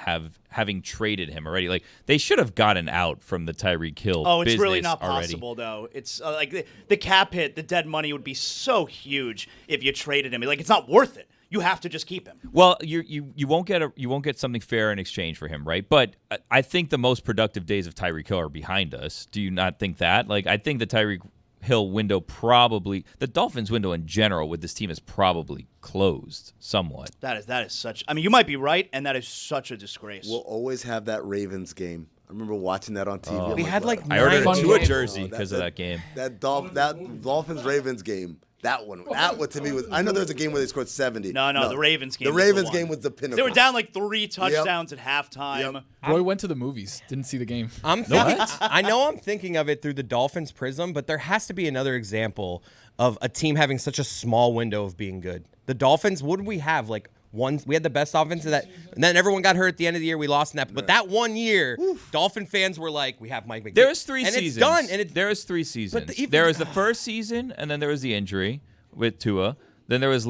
having traded him already. Like, they should have gotten out from the Tyreek Hill Oh, it's really business not already. possible, though. It's like the cap hit, the dead money would be so huge if you traded him. Like, it's not worth it. You have to just keep him. Well, you won't get something fair in exchange for him, right? But I think the most productive days of Tyreek Hill are behind us. Do you not think that? Like, I think the Tyreek Hill window the Dolphins window in general with this team is probably closed somewhat. That is such. I mean, you might be right, and that is such a disgrace. We'll always have that Ravens game. I remember watching that on TV. We had like I ordered a Tua games. jersey because of that game. That Dolphins Ravens game. That one to me was. I know there's a game where they scored 70. No, the Ravens game. The Ravens game was the pinnacle. They were down like 3 touchdowns at halftime. Yep. Roy went to the movies. Didn't see the game. I know I'm thinking of it through the Dolphins prism, but there has to be another example of a team having such a small window of being good. The Dolphins, what did we have? Like we had the best offense of that, and then everyone got hurt at the end of the year. We lost in that, but that one year, Dolphin fans were like, "We have Mike McDaniel." There was 3 and seasons. It's done, and there was 3 seasons. But there was the first season, and then there was the injury with Tua. Then there was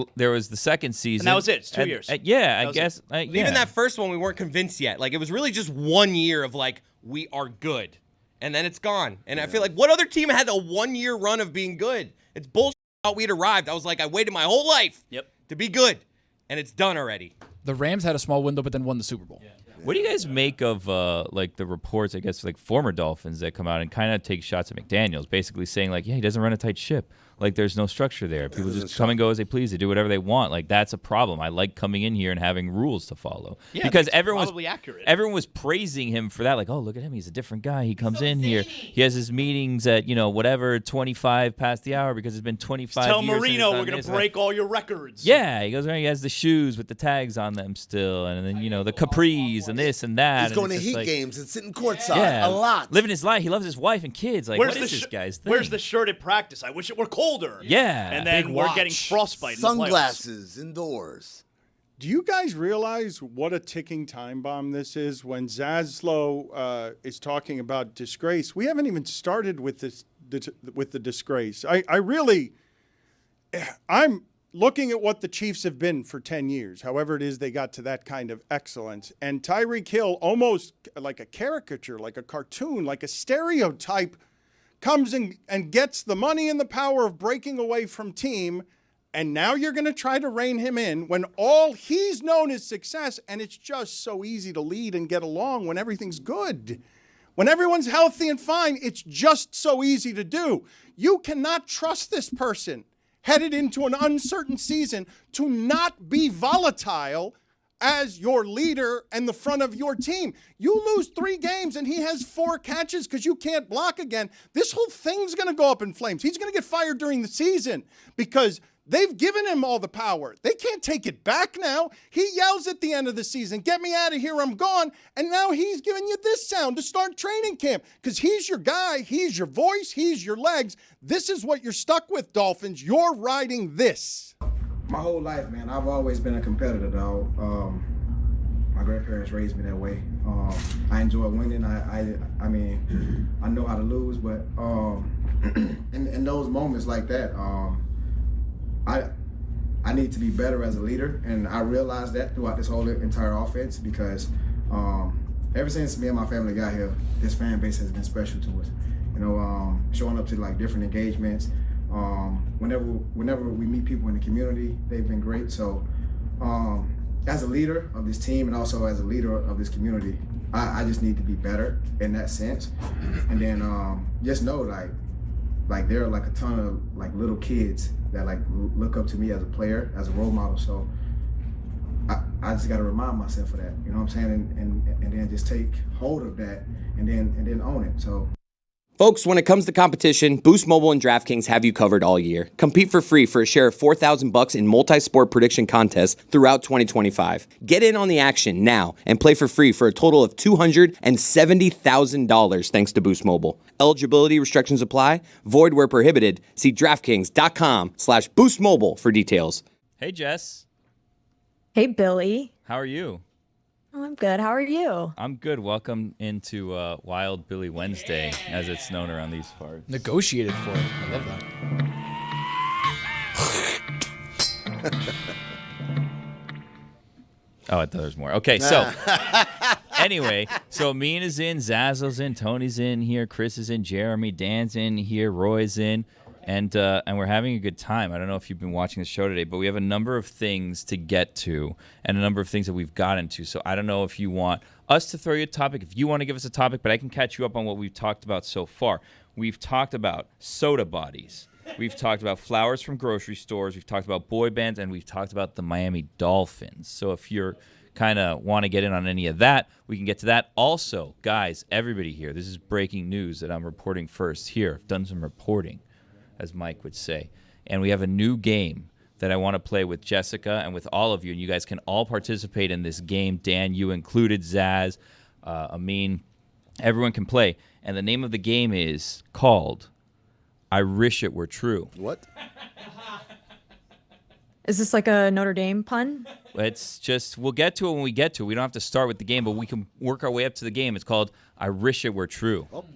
the second season. And that was it. It's 2 years. Yeah, I guess. Even that first one, we weren't convinced yet. Like, it was really just 1 year of like, we are good, and then it's gone. And I feel like, what other team had a 1-year run of being good? It's bullshit. How we'd arrived. I was like, I waited my whole life to be good, and it's done already. The Rams had a small window, but then won the Super Bowl. What do you guys make of like the reports, I guess, like former Dolphins that come out and kind of take shots at McDaniels, basically saying like, yeah, he doesn't run a tight ship. Like, there's no structure there. People just come and go as they please. They do whatever they want. Like, that's a problem. I like coming in here and having rules to follow. Yeah, because that's probably accurate. Everyone was praising him for that. Like, oh, look at him. He's a different guy. He comes in here. He has his meetings at, 25 past the hour because it's been 25 Tell years. Marino we're going to break all your records. Yeah, he goes around. He has the shoes with the tags on them still. And then, the capris and this and that. He's going to Heat games and sitting courtside a lot. Living his life. He loves his wife and kids. Like, what is this guy's thing? Where's the shirt at practice? I wish it were colder. Yeah. And then we're getting frostbite. Sunglasses indoors. Do you guys realize what a ticking time bomb this is? When Zaslow is talking about disgrace, we haven't even started with the disgrace. I'm looking at what the Chiefs have been for 10 years, however it is they got to that kind of excellence. And Tyreek Hill, almost like a caricature, like a cartoon, like a stereotype, comes and gets the money and the power of breaking away from team, and now you're going to try to rein him in when all he's known is success, and it's just so easy to lead and get along when everything's good. When everyone's healthy and fine, it's just so easy to do. You cannot trust this person headed into an uncertain season to not be volatile as your leader and the front of your team. You lose 3 games and he has 4 catches because you can't block again. This whole thing's going to go up in flames. He's going to get fired during the season because they've given him all the power. They can't take it back now. He yells at the end of the season, "Get me out of here, I'm gone." And now he's giving you this sound to start training camp because he's your guy, he's your voice, he's your legs. This is what you're stuck with, Dolphins. You're riding this. My whole life, man, I've always been a competitor, dog. My grandparents raised me that way. I enjoy winning. I mean, I know how to lose, but in those moments like that, I need to be better as a leader, and I realized that throughout this whole entire offense because ever since me and my family got here, this fan base has been special to us. Showing up to like different engagements. Whenever we meet people in the community, they've been great. So as a leader of this team and also as a leader of this community, I just need to be better in that sense. And then just know like there are like a ton of like little kids that like look up to me as a player, as a role model. So I just got to remind myself of that, you know what I'm saying? And then just take hold of that and then own it. So. Folks, when it comes to competition, Boost Mobile and DraftKings have you covered all year. Compete for free for a share of $4,000 in multi-sport prediction contests throughout 2025. Get in on the action now and play for free for a total of $270,000 thanks to Boost Mobile. Eligibility restrictions apply. Void where prohibited. See DraftKings.com/BoostMobile for details. Hey, Jess. Hey, Billy. How are you? Oh, I'm good. How are you? I'm good. Welcome into Wild Billy Wednesday, as it's known around these parts. Negotiated for it. I love Oh, I thought there was more. Okay, so anyway, so Amina's in, Zazzle's in, Tony's in here, Chris is in, Jeremy, Dan's in here, Roy's in, and we're having a good time. I don't know if you've been watching the show today, but we have a number of things to get to and a number of things that we've gotten to. So I don't know if you want us to throw you a topic, if you want to give us a topic, but I can catch you up on what we've talked about so far. We've talked about soda bodies. We've talked about flowers from grocery stores. We've talked about boy bands, and we've talked about the Miami Dolphins. So if you're kind of want to get in on any of that, we can get to that. Also, guys, everybody here, this is breaking news that I'm reporting first here. I've done some reporting, as Mike would say. And we have a new game that I want to play with Jessica and with all of you, and you guys can all participate in this game. Dan, you included, Zaz, Amin, everyone can play. And the name of the game is called I Wish It Were True. What? Is this like a Notre Dame pun? It's just, we'll get to it when we get to it. We don't have to start with the game, but we can work our way up to the game. It's called I Wish It Were True. Oh.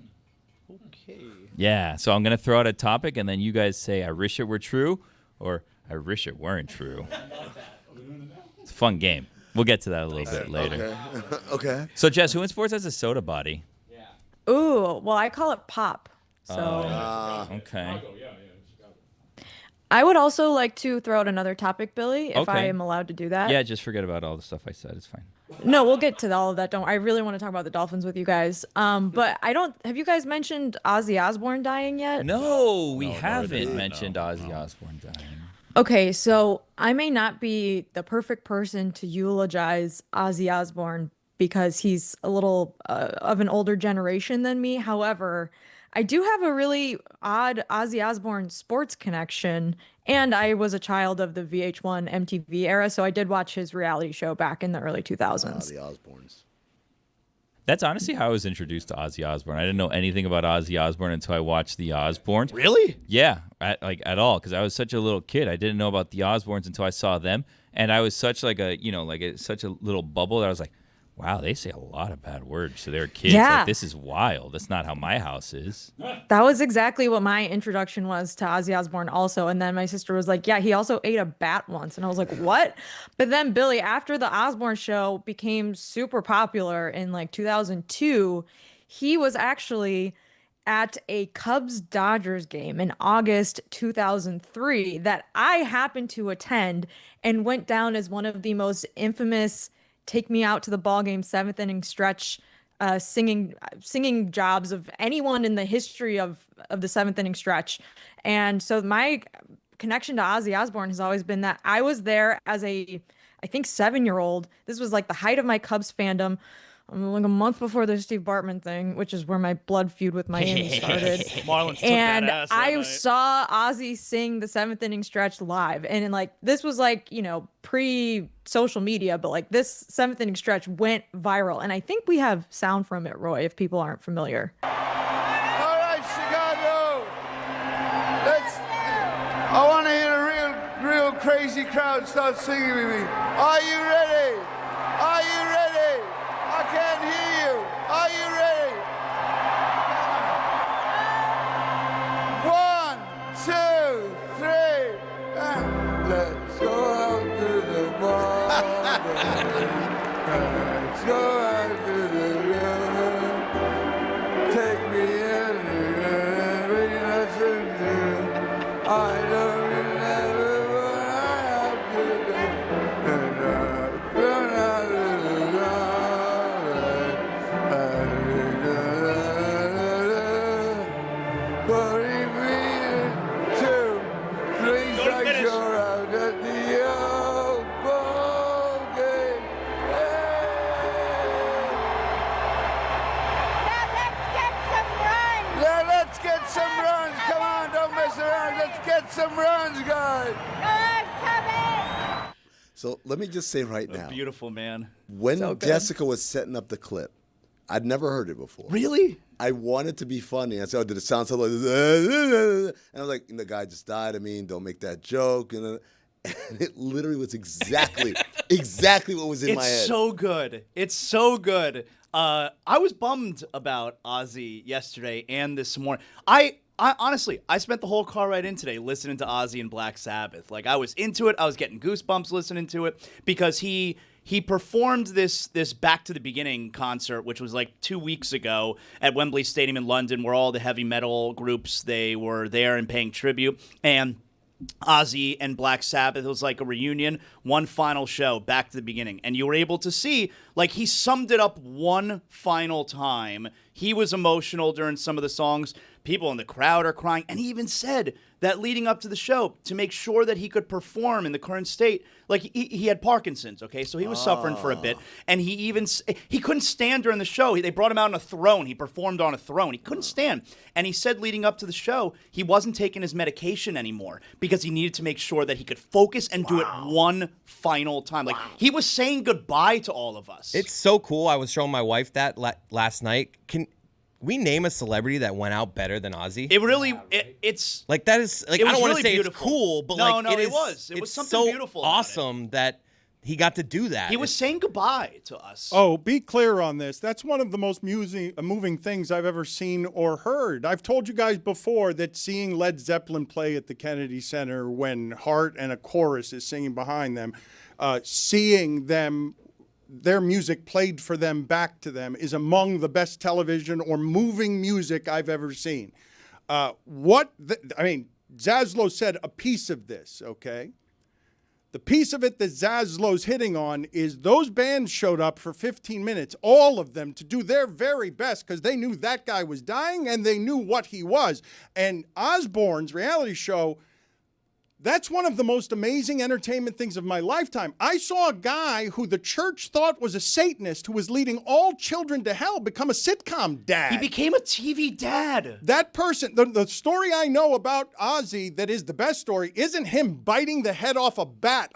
Okay. Yeah, so I'm going to throw out a topic, and then you guys say I wish it were true, or I wish it weren't true. It's a fun game. We'll get to that a little bit later. Okay. Okay. So, Jess, who in sports has a soda body? Ooh, well, I call it pop. So Okay. I would also like to throw out another topic, Billy, if I Okay. am allowed to do that. Yeah, just forget about all the stuff I said. It's fine. No, we'll get to all of that. I really want to talk about the Dolphins with you guys. But have you guys mentioned Ozzy Osbourne dying yet? No, we haven't mentioned Ozzy Osbourne dying. Okay, so I may not be the perfect person to eulogize Ozzy Osbourne because he's a little of an older generation than me. However, I do have a really odd Ozzy Osbourne sports connection, and I was a child of the VH1 MTV era, so I did watch his reality show back in the early 2000s. The Osbournes. That's honestly how I was introduced to Ozzy Osbourne. I didn't know anything about Ozzy Osbourne until I watched The Osbournes. Really? Yeah, at all, because I was such a little kid. I didn't know about The Osbournes until I saw them, and I was such such a little bubble that I was like, wow, they say a lot of bad words to their kids. Yeah. Like, this is wild. That's not how my house is. That was exactly what my introduction was to Ozzy Osbourne also. And then my sister was like, yeah, he also ate a bat once. And I was like, what? But then Billy, after the Osbourne show became super popular in like 2002, he was actually at a Cubs-Dodgers game in August 2003 that I happened to attend and went down as one of the most infamous take me out to the ball game 7th inning stretch singing jobs of anyone in the history of the 7th inning stretch. And so my connection to Ozzy Osbourne has always been that I was there as I think 7-year-old. This was like the height of my Cubs fandom. Like a month before the Steve Bartman thing, which is where my blood feud with Miami started. Marlins took and that ass I that night. saw Ozzy sing the 7th inning stretch live. And like this was like, pre-social media, but like this 7th inning stretch went viral. And I think we have sound from it, Roy, if people aren't familiar. All right, Chicago. I want to hear a real crazy crowd start singing with me. Are you ready? Are you ready? I can't hear you. Are you ready? Come on. 1, 2, 3. Let's go out to the bar. Let's go out to the river. Take me in. Bring us into. I don't remember what I have to do. And I run out of the some runs, guys. So let me just say right now. Beautiful, man. When So good. Jessica was setting up the clip, I'd never heard it before. Really? I wanted to be funny. I said, oh, did it sound so like this? And I was like, the guy just died. Don't make that joke. And it literally was exactly what was in my head. It's so good. It's so good. I was bummed about Ozzy yesterday and this morning. I honestly, I spent the whole car ride in today listening to Ozzy and Black Sabbath. Like, I was into it. I was getting goosebumps listening to it because he he performed this Back to the Beginning concert, which was like 2 weeks ago at Wembley Stadium in London, where all the heavy metal groups, they were there and paying tribute. And Ozzy and Black Sabbath, it was like a reunion, one final show, Back to the Beginning. And you were able to see, like, he summed it up one final time. He was emotional during some of the songs. People in the crowd are crying. And he even said that leading up to the show, to make sure that he could perform in the current state, like he had Parkinson's, okay? So he was suffering for a bit. And he couldn't stand during the show. They brought him out on a throne. He performed on a throne. He couldn't stand. And he said leading up to the show, he wasn't taking his medication anymore because he needed to make sure that he could focus and do it one final time. Like, he was saying goodbye to all of us. It's so cool. I was showing my wife that last night. Can we name a celebrity that went out better than Ozzy? It really, it's like that is like, I don't want to say it's cool, but it was something so beautiful. Awesome that he got to do that. He was saying goodbye to us. Oh, be clear on this. That's one of the most moving things I've ever seen or heard. I've told you guys before that seeing Led Zeppelin play at the Kennedy Center when Hart and a chorus is singing behind them, seeing them, their music played for them, back to them, is among the best television or moving music I've ever seen. Zaslow said a piece of this, okay? The piece of it that Zaslow's hitting on is those bands showed up for 15 minutes, all of them, to do their very best because they knew that guy was dying and they knew what he was. And Osbourne's reality show, that's one of the most amazing entertainment things of my lifetime. I saw a guy who the church thought was a Satanist who was leading all children to hell become a sitcom dad. He became a TV dad. That person, the story I know about Ozzy that is the best story isn't him biting the head off a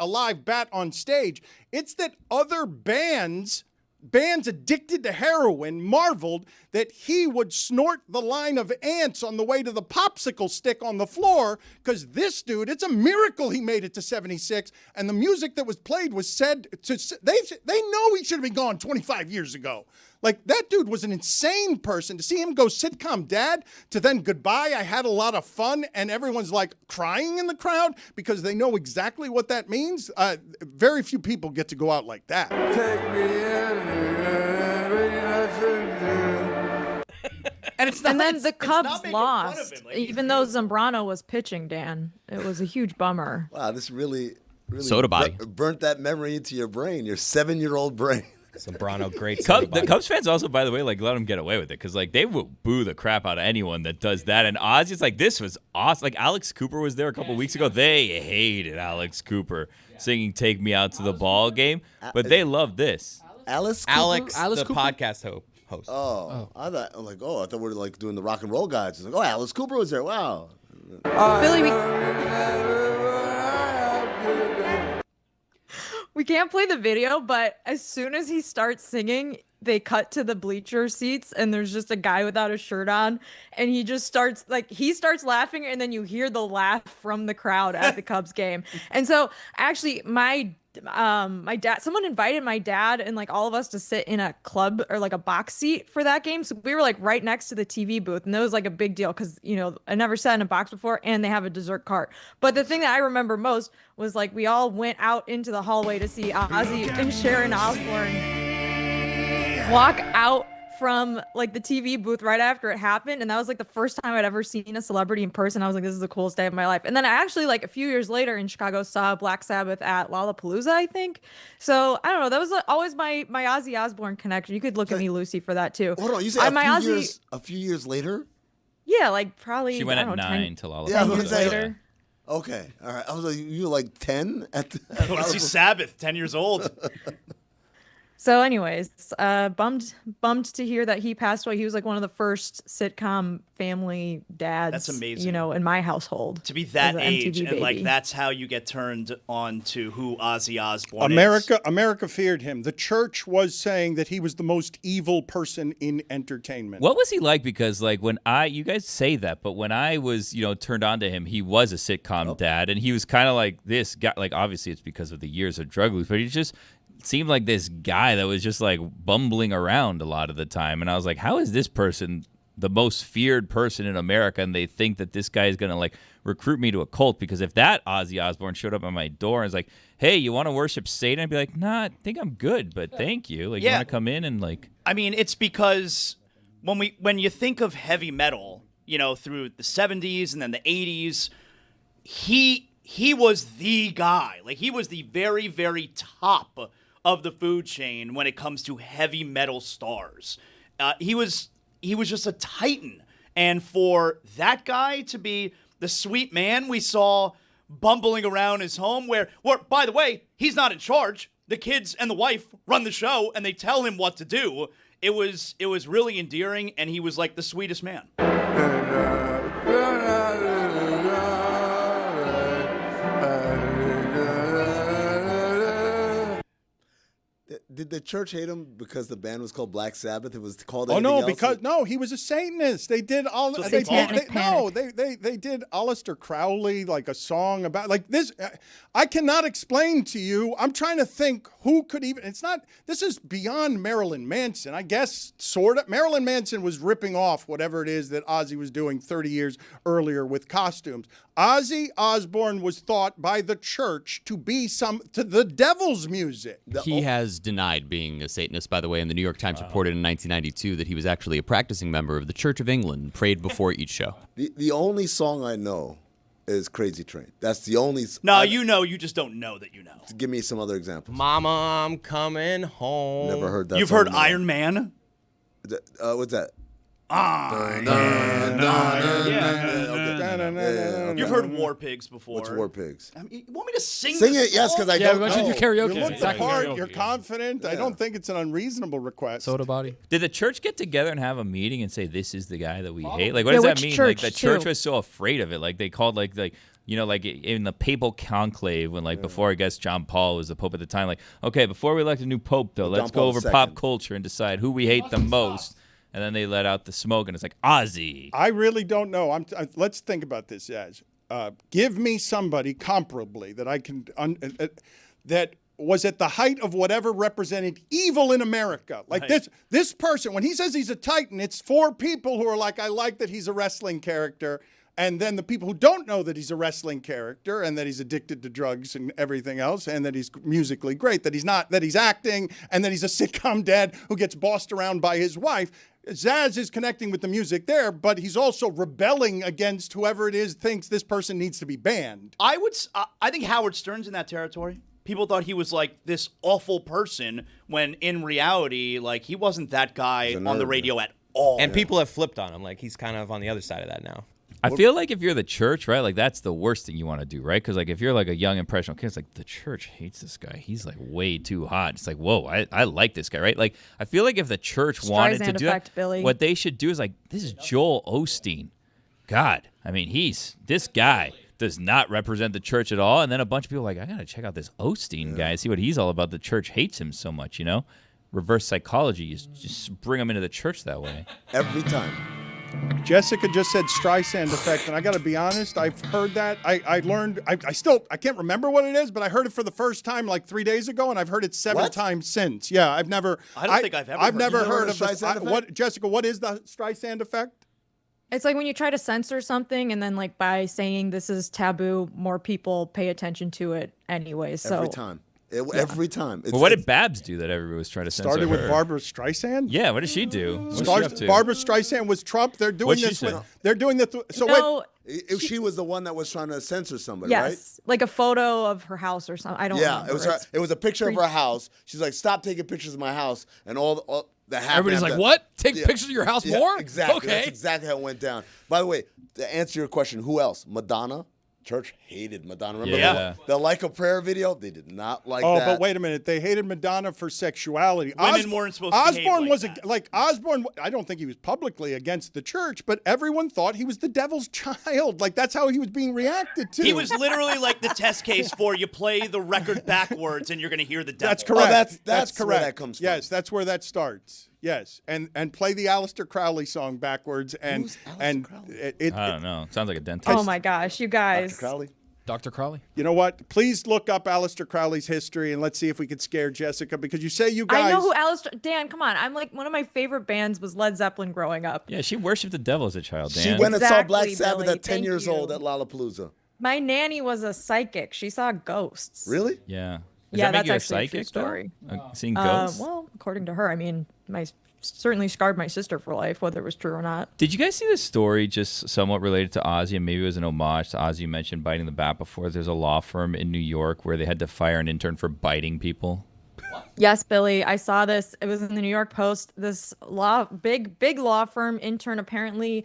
live bat on stage. It's that other bands addicted to heroin marveled that he would snort the line of ants on the way to the popsicle stick on the floor because this dude, it's a miracle he made it to 76, and the music that was played was said to, they know he should have been gone 25 years ago. Like, that dude was an insane person. To see him go sitcom dad to then goodbye, I had a lot of fun, and everyone's like crying in the crowd because they know exactly what that means. Very few people get to go out like that. Take me And then the Cubs lost, even though Zambrano was pitching, Dan. It was a huge bummer. Wow, this really Soda body. Burnt that memory into your brain, your 7-year-old brain. Zambrano, great. The Cubs fans also, by the way, like, let them get away with it because, like, they will boo the crap out of anyone that does that. And Ozzy's like, this was awesome. Like, Alex Cooper was there a couple weeks ago. They hated Alex Cooper singing "Take Me Out to the Ball Game," but they love this. Alice Cooper? Alex, the podcast host. Oh, I thought we were like doing the rock and roll guys. It's like, oh, Alice Cooper was there. Wow. Billy, we can't play the video, but as soon as he starts singing, they cut to the bleacher seats and there's just a guy without a shirt on, and he just starts laughing, and then you hear the laugh from the crowd at the Cubs game. And so actually my dad, someone invited my dad and like all of us to sit in a club or like a box seat for that game. So we were like right next to the TV booth, and that was like a big deal because, you know, I never sat in a box before, and they have a dessert cart. But the thing that I remember most was like we all went out into the hallway to see Ozzy and Sharon Osbourne walk out from like the TV booth right after it happened, and that was like the first time I'd ever seen a celebrity in person. I was like, this is the coolest day of my life. And then I actually, like, a few years later in Chicago, saw Black Sabbath at Lollapalooza, I think. So I don't know, that was always my Ozzy Osbourne connection. You could look at me, Lucy, for that too. Hold on, you say a few years later? Yeah, like probably. She went at 9 to Lollapalooza. 10 years later. Okay, all right. I was like, you were like 10 at Go to see Sabbath, 10 years old. So anyways, bummed to hear that he passed away. He was like one of the first sitcom family dads. That's amazing. You know, in my household. To be that age, MTV and like baby. that's how you get turned on to who Ozzy Osbourne is. is. America feared him. The church was saying that he was the most evil person in entertainment. What was he like? Because like you guys say that, but when I was, you know, turned on to him, he was a sitcom dad, and he was kind of like this guy. Like obviously it's because of the years of drug use, but he just seemed like this guy that was just like bumbling around a lot of the time. And I was like, how is this person the most feared person in America, and they think that this guy is going to like recruit me to a cult. Because if that Ozzy Osbourne showed up at my door and was like, hey, you want to worship Satan? I'd be like, nah, I think I'm good, but thank you. Like, you want to come in and like... I mean, it's because when you think of heavy metal, you know, through the 70s and then the 80s, he was the guy. Like, he was the very, very top of the food chain when it comes to heavy metal stars. He was just a titan. And for that guy to be the sweet man we saw bumbling around his home where, by the way, he's not in charge. The kids and the wife run the show, and they tell him what to do. It was really endearing, and he was like the sweetest man. Did the church hate him because the band was called Black Sabbath? It was called. Oh no, else? he was a Satanist. They did all. So They Satanic did Aleister Crowley, like a song about like this. I cannot explain to you. I'm trying to think who could even. It's not. This is beyond Marilyn Manson. I guess sort of. Marilyn Manson was ripping off whatever it is that Ozzy was doing 30 years earlier with costumes. Ozzy Osbourne was thought by the church to be to the devil's music. He has denied being a Satanist, by the way, and the New York Times reported in 1992 that he was actually a practicing member of the Church of England and prayed before each show. The only song I know is Crazy Train. That's the only... No, you just don't know that you know. Give me some other examples. Mama, I'm coming home. Never heard that You've song, heard no. Iron Man? What's that? You've heard War Pigs before. What's War Pigs? I mean, you want me to sing Sing this it, yes, song? because I don't know. why don't you do karaoke? You look the Exactly. part. Karaoke. You're confident. I don't think it's an unreasonable request. Soda Body. Did the church get together and have a meeting and say, this is the guy that we hate? Like, what Yeah, does that which mean? church, Like, the church too? was so afraid of it. Like, they called, like you know, like in the papal conclave when, like, before, I guess, John Paul was the pope at the time. Like, okay, before we elect a new pope, though, let's go over pop culture and decide who we hate the most. And then they let out the smoke, and it's like, Ozzy. I really don't know. Let's think about this, Yaz. Give me somebody comparably that I can that was at the height of whatever represented evil in America. Like this person, when he says he's a titan, it's for people who are like, I like that he's a wrestling character. And then the people who don't know that he's a wrestling character and that he's addicted to drugs and everything else and that he's musically great, that he's not, that he's acting and that he's a sitcom dad who gets bossed around by his wife. Zaz is connecting with the music there, but he's also rebelling against whoever it is thinks this person needs to be banned. I think Howard Stern's in that territory. People thought he was like this awful person when in reality, like he wasn't that guy on the radio at all. And people have flipped on him. Like he's kind of on the other side of that now. I feel like if you're the church, right, like that's the worst thing you want to do, right? Because like if you're like a young impressionable kid, it's like the church hates this guy. He's like way too hot. It's like, whoa, I like this guy, right? Like I feel like if the church wanted to do effect, that, Billy. what they should do is like, this is Joel Osteen. God, I mean, this guy does not represent the church at all. And then a bunch of people are like, I got to check out this Osteen guy, see what he's all about. The church hates him so much, you know? Reverse psychology, you just bring him into the church that way. Every time. Jessica just said Streisand effect, and I got to be honest, I've heard that. I learned, I can't remember what it is, but I heard it for the first time like 3 days ago, and I've heard it several times since. Yeah, I don't think I've never heard of Streisand effect. what, Jessica, what is the Streisand effect? It's like when you try to censor something and then like by saying this is taboo, more people pay attention to it anyway. So every time. Every time. Well, what did Babs do that everyone was trying to censor Started with her? Barbara Streisand? Yeah, what did she do? What was she up to? Barbara Streisand was Trump. They're doing What'd she this say? they're doing the If she was the one that was trying to censor somebody, yes, right? like a photo of her house or something. I don't. Yeah, remember. it was a picture of her house. She's like, stop taking pictures of my house, and all that happened. Everybody's like, what? Take pictures of your house more? Exactly. Okay. That's exactly how it went down. By the way, to answer your question, who else? Madonna. Church hated Madonna. Remember the Like a Prayer video? They did not like that. Oh, but wait a minute. They hated Madonna for sexuality. Women weren't supposed to Osbourne behave was like that. like Osbourne. I don't think he was publicly against the church, but everyone thought he was the devil's child. Like that's how he was being reacted to. He was literally like the test case for you play the record backwards and you're going to hear the devil. That's correct. Oh, that's correct. where that comes from. Yes, that's where that starts. Yes, and play the Aleister Crowley song backwards, and Who's Aleister Crowley? I don't know. Sounds like a dentist. Oh my gosh, you guys. Dr. Crowley? Dr. Crowley. You know what? Please look up Aleister Crowley's history and let's see if we could scare Jessica because you say you guys. I know who Aleister. Dan, come on. I'm like one of my favorite bands was Led Zeppelin growing up. Yeah, she worshipped the devil as a child, Dan. She went and saw Black Exactly, Sabbath Billy. at 10 Thank years you. old at Lollapalooza. My nanny was a psychic. She saw ghosts. Really? Yeah. Does Yeah, that make that's you a actually a true psychic, though? story. Seeing ghosts? Well, according to her, I mean, certainly scarred my sister for life, whether it was true or not. Did you guys see this story just somewhat related to Ozzy, and maybe it was an homage to Ozzy? You mentioned biting the bat before. There's a law firm in New York where they had to fire an intern for biting people. Yes, Billy, I saw this. It was in the New York Post. This big law firm intern apparently.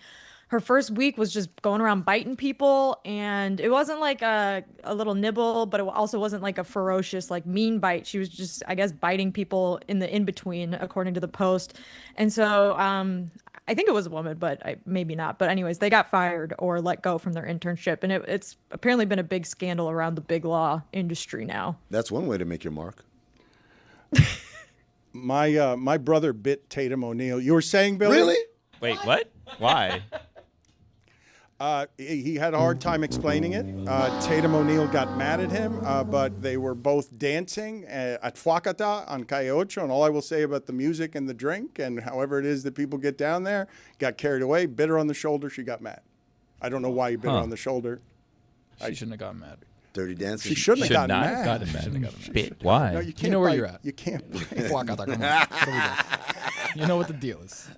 Her first week was just going around biting people, and it wasn't like a little nibble, but it also wasn't like a ferocious, like mean bite. She was just, I guess, biting people in the in-between, according to the Post. And so I think it was a woman, but maybe not. But anyways, they got fired or let go from their internship, and it's apparently been a big scandal around the big law industry now. That's one way to make your mark. My brother bit Tatum O'Neal. You were saying, Billy? Really? Wait, what? Why? He had a hard time explaining it. Tatum O'Neal got mad at him, but they were both dancing at Vaquita on Calle Ocho, and all I will say about the music and the drink and however it is that people get down there, got carried away, bit her on the shoulder, she got mad. I don't know why he bit her on the shoulder. She shouldn't have gotten mad. Dirty dancing. She shouldn't have gotten mad. Gotten mad. Shouldn't have gotten mad. Bit. Why? No, you can't You know where bite. you're at. You can't. Vaquita, come on. What are we doing? You know what the deal is.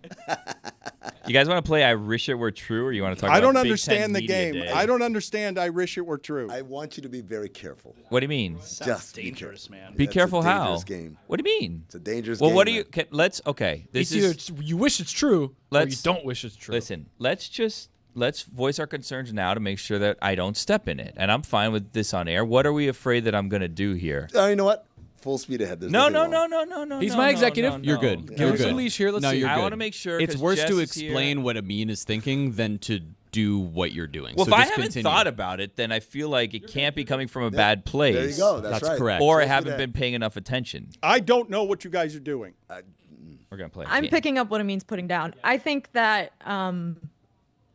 You guys want to play I Wish It Were True, or you want to talk I about don't Big Ten understand the Media game. Day? I don't understand. I wish it were true. I want you to be very careful. What do you mean? Just dangerous, man. Be That's careful a how? dangerous game. What do you mean? It's a dangerous Well, game. what do you? man. Let's okay. This It's either is. you wish it's true, or you Let's- don't wish it's true. Listen, let's voice our concerns now to make sure that I don't step in it, and I'm fine with this on air. What are we afraid that I'm going to do here? You know what? Full speed ahead. There's No. nothing wrong. He's no, my no, executive. no, You're no. good. Give You're us a good. leash here. Let's No, see. you're I good. want to make sure. It's 'cause worse Jess to is here. explain what Amin is thinking than to do what you're doing. Well, so if I just haven't continue. thought about it, then I feel like it can't be coming from a bad place. There you go. That's right. correct. Or I Let's do haven't that. been paying enough attention. I don't know what you guys are doing. We're gonna play. a I'm game. picking up what it means putting down. I think that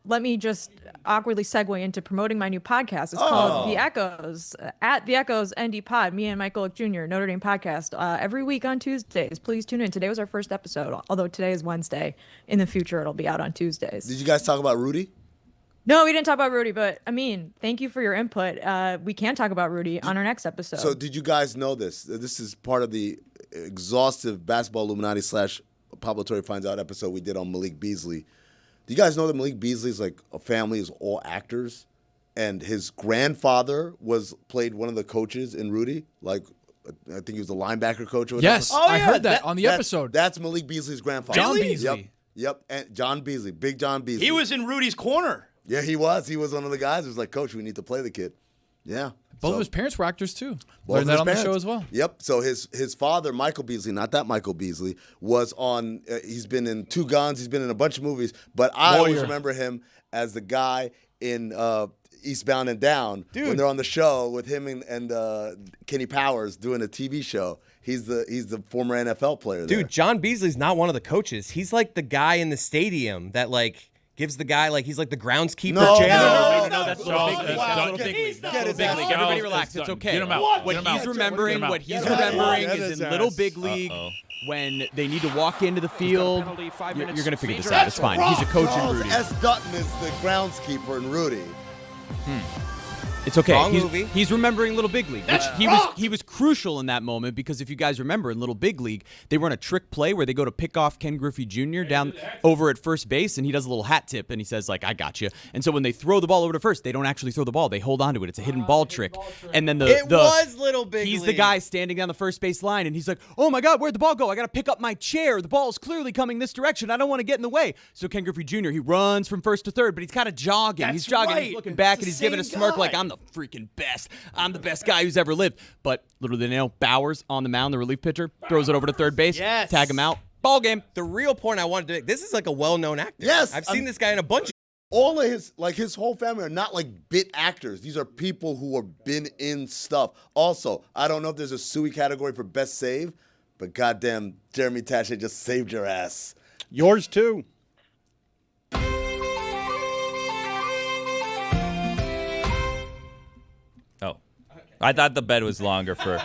let me just awkwardly segue into promoting my new podcast. It's called The Echoes, at The Echoes ND Pod, me and Michael Lick Jr., Notre Dame podcast, every week on Tuesdays. Please tune in. Today was our first episode, although today is Wednesday. In the future, it'll be out on Tuesdays. Did you guys talk about Rudy? No, we didn't talk about Rudy, but I mean, thank you for your input. We can talk about Rudy on our next episode. So did you guys know this? This is part of the exhaustive basketball Illuminati / Pablo Torre Finds Out episode we did on Malik Beasley. Do you guys know that Malik Beasley's like a family is all actors, and his grandfather played one of the coaches in Rudy. Like I think he was the linebacker coach or whatever. Yes, I heard that on the episode. That's Malik Beasley's grandfather. John Beasley. Yep. And John Beasley, Big John Beasley. He was in Rudy's corner. Yeah, he was. He was one of the guys who was like, Coach, we need to play the kid. Yeah. Both of his parents were actors too. Both Learned of that his on the parents. show as well. Yep. So his father, Michael Beasley, not that Michael Beasley, was on. He's been in Two Guns. He's been in a bunch of movies. But I always remember him as the guy in Eastbound and Down when they're on the show with him and Kenny Powers doing a TV show. He's the former NFL player. Dude, John Beasley's not one of the coaches. He's like the guy in the stadium that like gives the guy like he's like the groundskeeper. No, janitor. No, that's Little Big League. That's Little Big League. That's Little Big League. Everybody relax. It's okay. Get him out. What Get him he's out. remembering, Get him out. what he's Get him out. remembering Get is his in Little ass. Big League when they need to walk into the field. You're going to figure this out. That's It's fine. wrong. He's a coach in Charles Rudy. S. Dutton is the groundskeeper in Rudy. It's okay. Wrong movie. He's remembering Little Big League, which he was crucial in that moment because if you guys remember in Little Big League, they run a trick play where they go to pick off Ken Griffey Jr. down over at first base, and he does a little hat tip and he says like, "I got you." And so when they throw the ball over to first, they don't actually throw the ball; they hold on to it. It's a hidden ball trick. And then It was Little Big He's the League. guy standing down the first base line, and he's like, "Oh my God, where'd the ball go? I got to pick up my chair. The ball's clearly coming this direction. I don't want to get in the way." So Ken Griffey Jr. he runs from first to third, but he's kind of jogging. He's jogging. right. He's looking back, It's and the he's giving a same smirk guy. like, "I'm the freaking best. I'm the best guy who's ever lived." But little did they know, Bowers on the mound, the relief pitcher, throws it over to third base. Yes. Tag him out. Ball game. The real point I wanted to make, this is like a well-known actor. Yes, I've seen this guy in a bunch of All of his whole family are not like bit actors. These are people who have been in stuff. Also, I don't know if there's a SUI category for best save, but goddamn, Jeremy Taché just saved your ass. Yours too. I thought the bet was longer for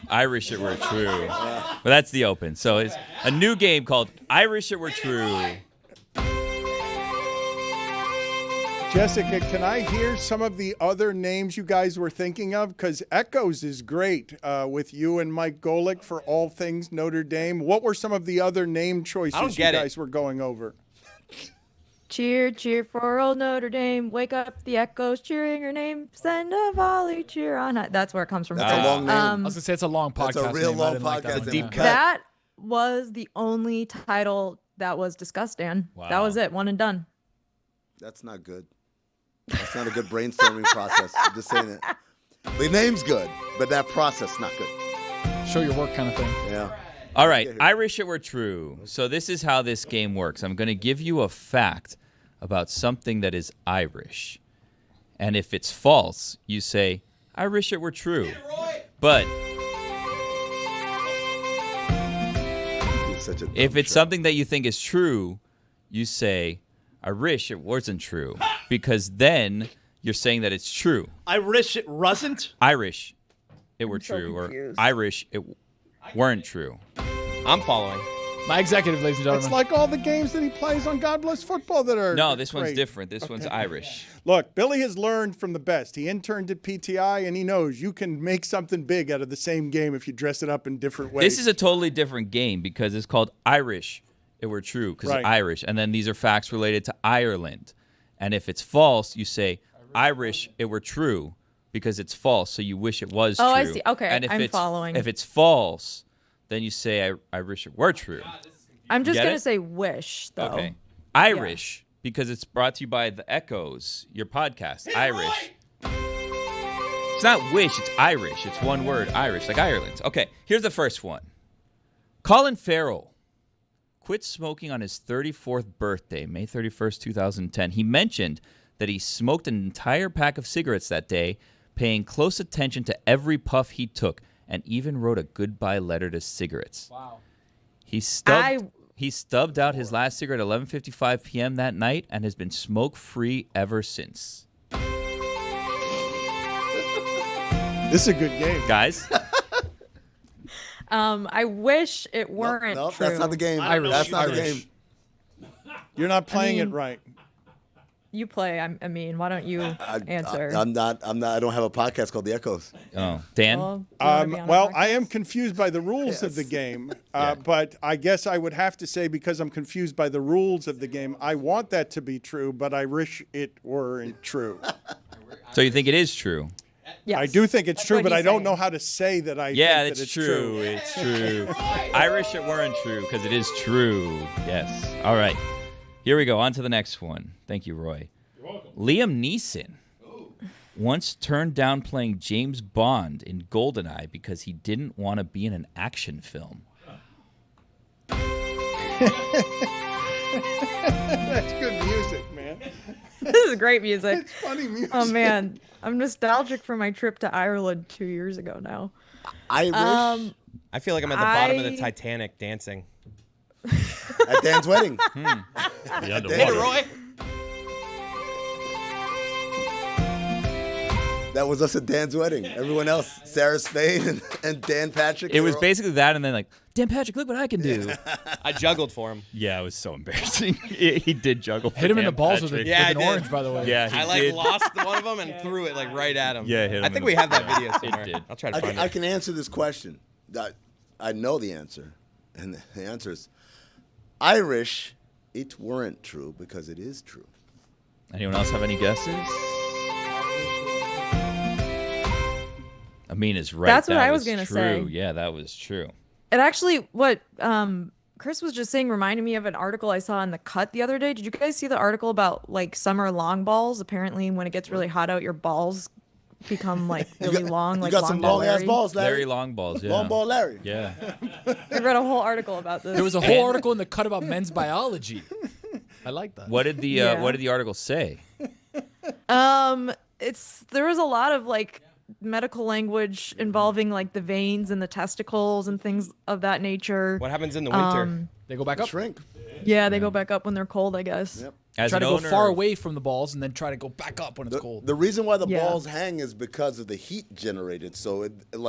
I Wish It Were True. But that's the open. So it's a new game called I Wish It Were True. Jessica, can I hear some of the other names you guys were thinking of? Because Echoes is great with you and Mike Golick for all things Notre Dame. What were some of the other name choices you guys were going over? Cheer, cheer for old Notre Dame. Wake up the Echoes cheering her name. Send a volley cheer on high. That's where it comes from. That's a long name. I was going to say it's a long podcast. That's a real name. long I didn't like podcast. that. Deep cut. That was the only title that was discussed, Dan. Wow. That was it. One and done. That's not good. That's not a good brainstorming process. I'm just saying it. The name's good, but that process not good. Show your work kind of thing. Yeah. All right, I Wish It Were True. So this is how this game works. I'm going to give you a fact about something that is Irish. And if it's false, you say, I wish it were true. But if it's something that you think is true, you say, I wish it wasn't true. Because then you're saying that it's true. I wish it wasn't? Irish, it were true. Or Irish, it weren't true. I'm following. My executive, ladies and gentlemen. It's like all the games that he plays on God Bless Football that are No, this one's great. different. This one's Irish. Look, Billy has learned from the best. He interned at PTI, and he knows you can make something big out of the same game if you dress it up in different ways. This is a totally different game because it's called Irish, it were true, because Right. it's Irish. And then these are facts related to Ireland. And if it's false, you say, I wish it were true, because it's false, so you wish it was true. Oh, I see. Okay, and if I'm it's, following. If it's false, then you say, I wish it were true. I'm just Get going it? to say wish, though. Okay. Irish, because it's brought to you by The Echoes, your podcast. Irish. It's not wish, it's Irish. It's one word, Irish, like Ireland. Okay, here's the first one. Colin Farrell quit smoking on his 34th birthday, May 31st, 2010. He mentioned that he smoked an entire pack of cigarettes that day, paying close attention to every puff he took, and even wrote a goodbye letter to cigarettes. Wow. He stubbed out his last cigarette at 11:55 p.m. that night and has been smoke-free ever since. This is a good game. Guys? I wish it weren't Nope, true. that's not the game. Irish. That's not the Irish. game. You're not playing mean- it right. You play. I mean, why don't you answer? I'm not. I don't have a podcast called The Echoes. Oh, Dan? Well, do you wanna be on a Well, podcast? I am confused by the rules of the game, but I guess I would have to say because I'm confused by the rules of the game, I want that to be true, but I wish it weren't true. So you think it is true? Yes. I do think it's That's true, what but I he's don't saying. know how to say that I Yeah, think that it's true. true. It's true. I wish it weren't true because it is true. Yes. All right. Here we go. On to the next one. Thank you, Roy. You're welcome. Liam Neeson once turned down playing James Bond in GoldenEye because he didn't want to be in an action film. That's good music, man. This is great music. It's funny music. Oh man, I'm nostalgic for my trip to Ireland 2 years ago now. Irish I feel like I'm at the bottom of the I- Titanic dancing. at Dan's wedding. The underwater. Later, Roy. That was us at Dan's wedding. Everyone else, Sarah Spain and Dan Patrick. It was basically that, and then like, Dan Patrick, look what I can do. I juggled for him. Yeah, it was so embarrassing. he did juggle. Hit him in the balls with, Patrick. with Yeah, an I did. orange, by the way. Yeah, he I like did. lost one of them and threw it like right at him. Yeah, hit him I in think the- we have that yeah, video it somewhere. did. I'll try to find I it. can answer this question. I know the answer, and the answer is Irish. It weren't true because it is true. Anyone else have any guesses? Amin is right. That's what That I was gonna true. say. Yeah, that was true. It actually, what Chris was just saying reminded me of an article I saw in the Cut the other day. Did you guys see the article about like summer long balls? Apparently, when it gets really hot out, your balls become like really long. Like You got some ball long ass Larry. balls, Larry. Larry long balls. Yeah. Long ball, Larry. Yeah. I read a whole article about this. There was a whole article in the Cut about men's biology. I like that. What did the Yeah. What did the article say? There was a lot of like medical language involving like the veins and the testicles and things of that nature. What happens in the winter? They go back up. Shrink. Yeah, they go back up when they're cold, I guess. Yep. As try an to go owner far of- away from the balls and then try to go back up when it's cold. The reason why the Yeah. balls hang is because of the heat generated. So,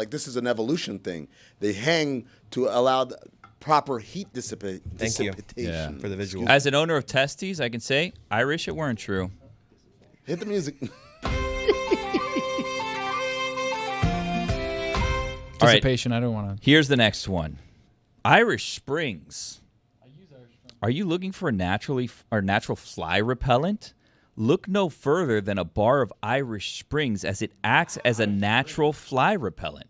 this is an evolution thing. They hang to allow the proper heat dissipation. Thank you. Yeah. For the visual. As an owner of testes, I can say, I wish it weren't true. Hit the music. All right. Dissipation, I don't want to. Here's the next one. Irish Springs. Are you looking for a natural fly repellent? Look no further than a bar of Irish Springs, as it acts as a natural fly repellent.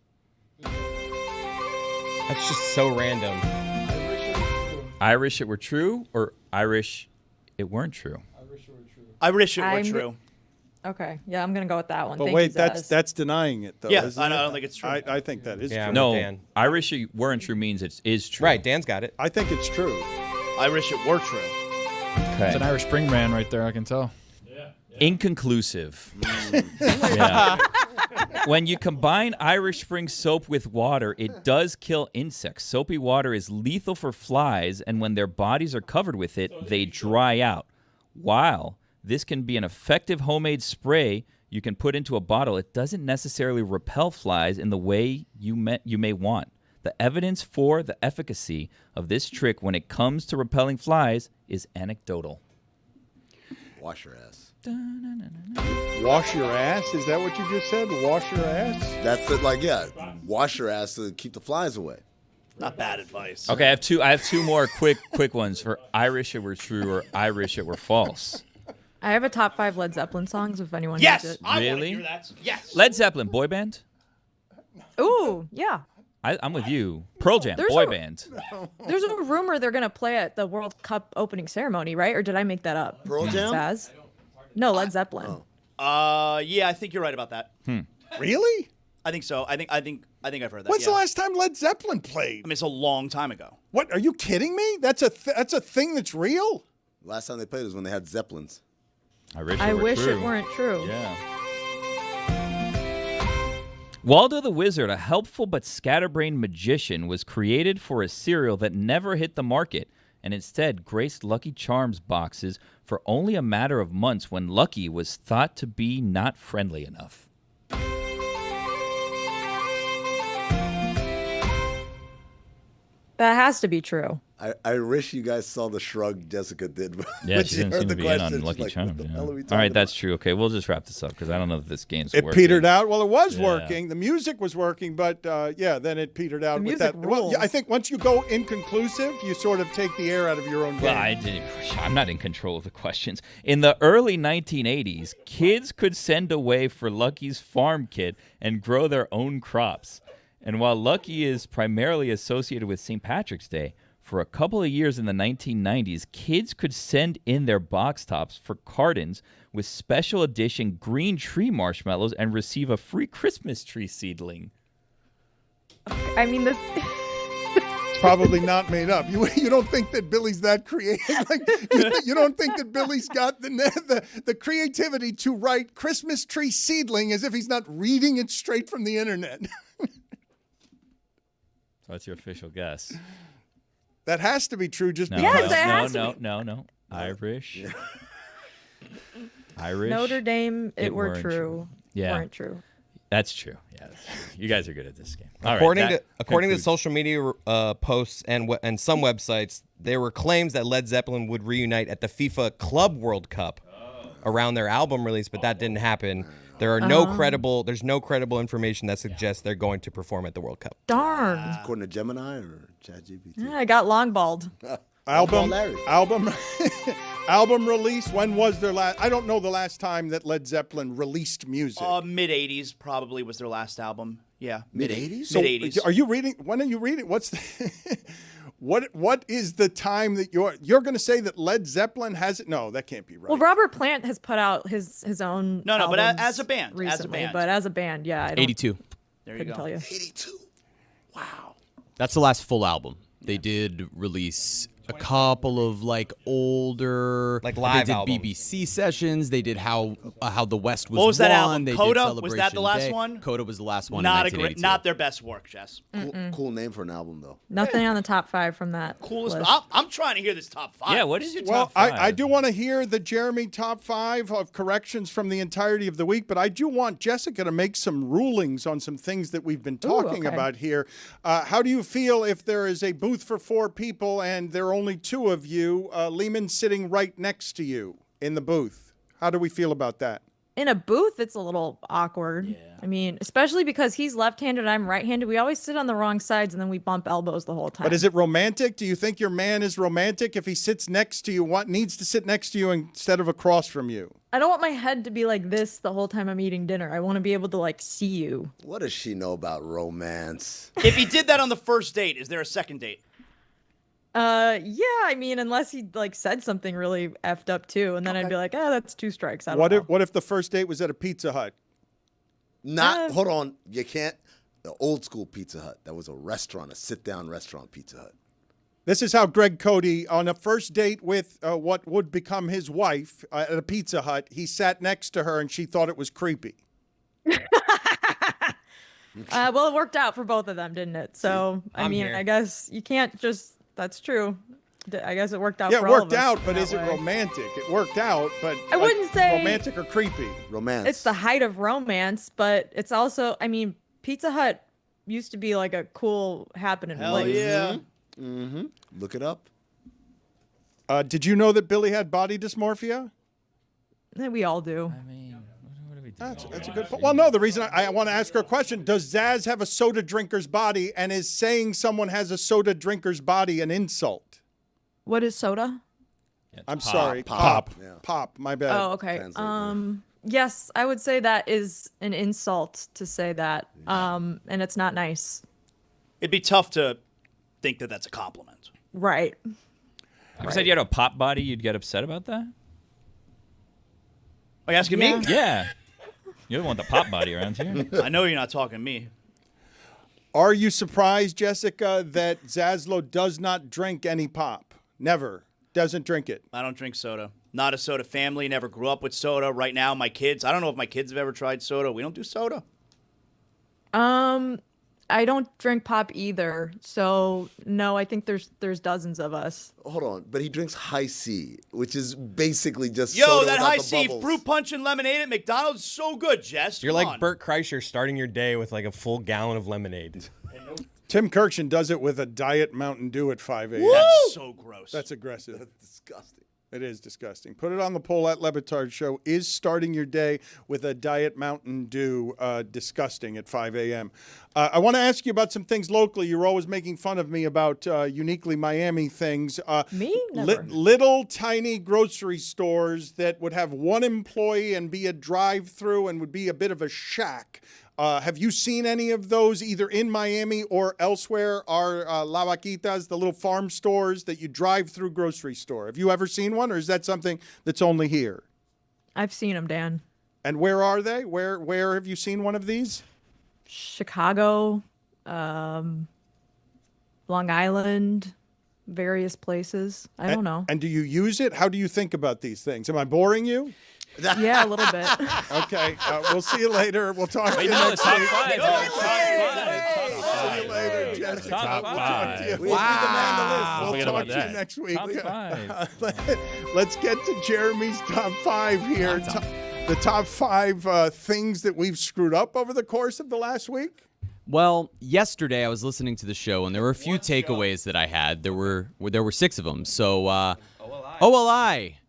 That's just so random. Irish it were true, or Irish it weren't true? I wish it were I'm- true. Okay, yeah, I'm gonna go with that one. But Thank wait, you, Zaz. that's denying it though. Yeah, isn't I it? don't think it's true. I think that is Yeah, true. I'm No, with Dan. Irish it weren't true means it is true. Right, Dan's got it. I think it's true. I wish it were true. It's an Irish Spring man right there, I can tell. Inconclusive. Yeah. When you combine Irish Spring soap with water, it does kill insects. Soapy water is lethal for flies, and when their bodies are covered with it, they dry out. While this can be an effective homemade spray you can put into a bottle, it doesn't necessarily repel flies in the way you may want. The evidence for the efficacy of this trick when it comes to repelling flies is anecdotal. Wash your ass. Wash your ass? Is that what you just said? Wash your ass? That's it. Like, yeah, wash your ass to keep the flies away. Not bad advice. Okay, I have two more quick ones for Irish it were true or Irish it were false. I have a top 5 Led Zeppelin songs if anyone Yes, needs it. I want to Really? hear that. Yes. Led Zeppelin, boy band? Ooh, yeah. I'm with you. Pearl Jam, There's boy a- band. There's a rumor they're gonna play at the World Cup opening ceremony, right? Or did I make that up? Pearl Jam? Zaz? No, Led Zeppelin. Yeah, I think you're right about that. Really? I think so. I think I've heard that. When's yeah. the last time Led Zeppelin played? I mean, it's a long time ago. What? Are you kidding me? That's a thing that's real? Last time they played was when they had Zeppelins. I wish I it were wish true. it weren't true. Yeah. Waldo the Wizard, a helpful but scatterbrained magician, was created for a cereal that never hit the market and instead graced Lucky Charms boxes for only a matter of months when Lucky was thought to be not friendly enough. That has to be true. I wish you guys saw the shrug Jessica did. Yeah, when she didn't heard seem the to be in question. on She's Lucky like, Charms. what the yeah. hell are we All right, talking that's true. Okay, we'll just wrap this up because I don't know if this game's It working. petered out. Well, it was Yeah. working. The music was working, but then it petered out The with music that. Well, rules. yeah, I think once you go inconclusive, you sort of take the air out of your own Well, game. I'm not in control of the questions. In the early 1980s, kids could send away for Lucky's farm kit and grow their own crops. And while Lucky is primarily associated with St. Patrick's Day, for a couple of years in the 1990s, kids could send in their box tops for cartons with special edition green tree marshmallows and receive a free Christmas tree seedling. I mean, this. It's probably not made up. You don't think that Billy's that creative? Like, you don't think that Billy's got the creativity to write Christmas tree seedling as if he's not reading it straight from the internet? What's your official guess? That has to be true. Just No, because. no. Irish. Irish. Notre Dame, it were weren't true. Yeah. Weren't true. That's true. Yeah, you guys are good at this game. All right, According that to concludes- social media posts and some websites, there were claims that Led Zeppelin would reunite at the FIFA Club World Cup around their album release, but that didn't happen. There's no credible information that suggests they're going to perform at the World Cup. Darn. According to Gemini or ChatGPT? Yeah, I got longballed. Album release. When was their last? I don't know the last time that Led Zeppelin released music. Mid 80s probably was their last album. Yeah. Mid 80s? So, Mid 80s. are you reading? When are you reading? What's the? What is the time that you're going to say that Led Zeppelin has it? No, that can't be right. Well, Robert Plant has put out his own. No, but albums as a band. recently, As a band. But as a band, yeah. I don't, 82. There you couldn't go. tell you. 82. That's the last full album. They did release a couple of like older, like live they did albums. BBC sessions. They did how the West was. What was that won. album? They did Cote? Was Celebration that the last Day. one? Cote was the last one. Not in 1982. not their best work, Jess. Cool name for an album, though. Nothing on the top 5 from that. Coolest. list. I'm trying to hear this top 5. Yeah, what is your Well, top 5? I do want to hear the Jeremy top 5 of corrections from the entirety of the week, but I do want Jessica to make some rulings on some things that we've been talking okay. about here. How do you feel if there is a booth for 4 people and there are only 2 of you, Lehman sitting right next to you in the booth? How do we feel about that? In a booth, it's a little awkward. Yeah. I mean, especially because he's left-handed, I'm right-handed. We always sit on the wrong sides, and then we bump elbows the whole time. But is it romantic? Do you think your man is romantic if he sits next to you? What needs to sit next to you instead of across from you? I don't want my head to be like this the whole time I'm eating dinner. I want to be able to like see you. What does she know about romance? If he did that on the first date, is there a second date? Yeah, I mean, unless he like said something really effed up too, and then I'd be like, that's 2 strikes. I don't know. What if the first date was at a Pizza Hut? Hold on. You can't. The old school Pizza Hut. That was a restaurant, a sit-down restaurant Pizza Hut. This is how Greg Cote, on a first date with what would become his wife at a Pizza Hut, he sat next to her and she thought it was creepy. Well, it worked out for both of them, didn't it? So, I mean, here. I guess you can't just. That's true. I guess it worked out. Yeah, for it all of worked us out, but that is it way. romantic? It worked out, but I wouldn't say romantic or creepy. Romance. It's the height of romance, but it's also. I mean, Pizza Hut used to be like a cool happening Hell place. yeah. Mm-hmm. Look it up. Did you know that Billy had body dysmorphia? We all do. I mean, what are we doing? That's a good point. Well, no, the reason I want to ask her a question, does Zaz have a soda drinker's body, and is saying someone has a soda drinker's body an insult? What is soda? I'm sorry. Pop. Pop. Yeah. Pop. My bad. Oh, okay. Translate, yeah. Yes, I would say that is an insult to say that. And it's not nice. It'd be tough to think that that's a compliment. Right. If you said you had a pop body, you'd get upset about that? Are you asking me? Yeah. You don't want the pop body around here. I know you're not talking to me. Are you surprised, Jessica, that Zaslow does not drink any pop? Never. Doesn't drink it. I don't drink soda. Not a soda family. Never grew up with soda. Right now, my kids, I don't know if my kids have ever tried soda. We don't do soda. I don't drink pop either. So no, I think there's dozens of us. Hold on, but he drinks High C, which is basically just Yo, soda that without High the C bubbles. fruit punch and lemonade at McDonald's is so good, Jess. You're Come like on. Bert Kreischer starting your day with like a full gallon of lemonade. Tim Kirkshin does it with a Diet Mountain Dew at 5 a.m. That's so gross. That's aggressive. That's disgusting. It is disgusting. Put it on the poll at Le Batard Show. Is starting your day with a Diet Mountain Dew disgusting at 5 a.m.? I want to ask you about some things locally. You're always making fun of me about uniquely Miami things. Me? Never. Little tiny grocery stores that would have one employee and be a drive-through and would be a bit of a shack. Have you seen any of those either in Miami or elsewhere? Are La Vaquitas, the little farm stores that you drive through grocery store? Have you ever seen one, or is that something that's only here? I've seen them, Dan. And where are they? Where have you seen one of these? Chicago, Long Island, various places. I don't know. And do you use it? How do you think about these things? Am I boring you? Yeah, a little bit. Okay, we'll see you later. We'll talk to you No, next top week. five. See you later, Jessica. Top We'll talk to you. five. We'll Forget talk about to you that. next week. Top five. Let's get to Jeremy's top 5 here. The top 5 things that we've screwed up over the course of the last week. Well, yesterday I was listening to the show, and there were a few takeaways that I had. There were 6 of them. So, OLI.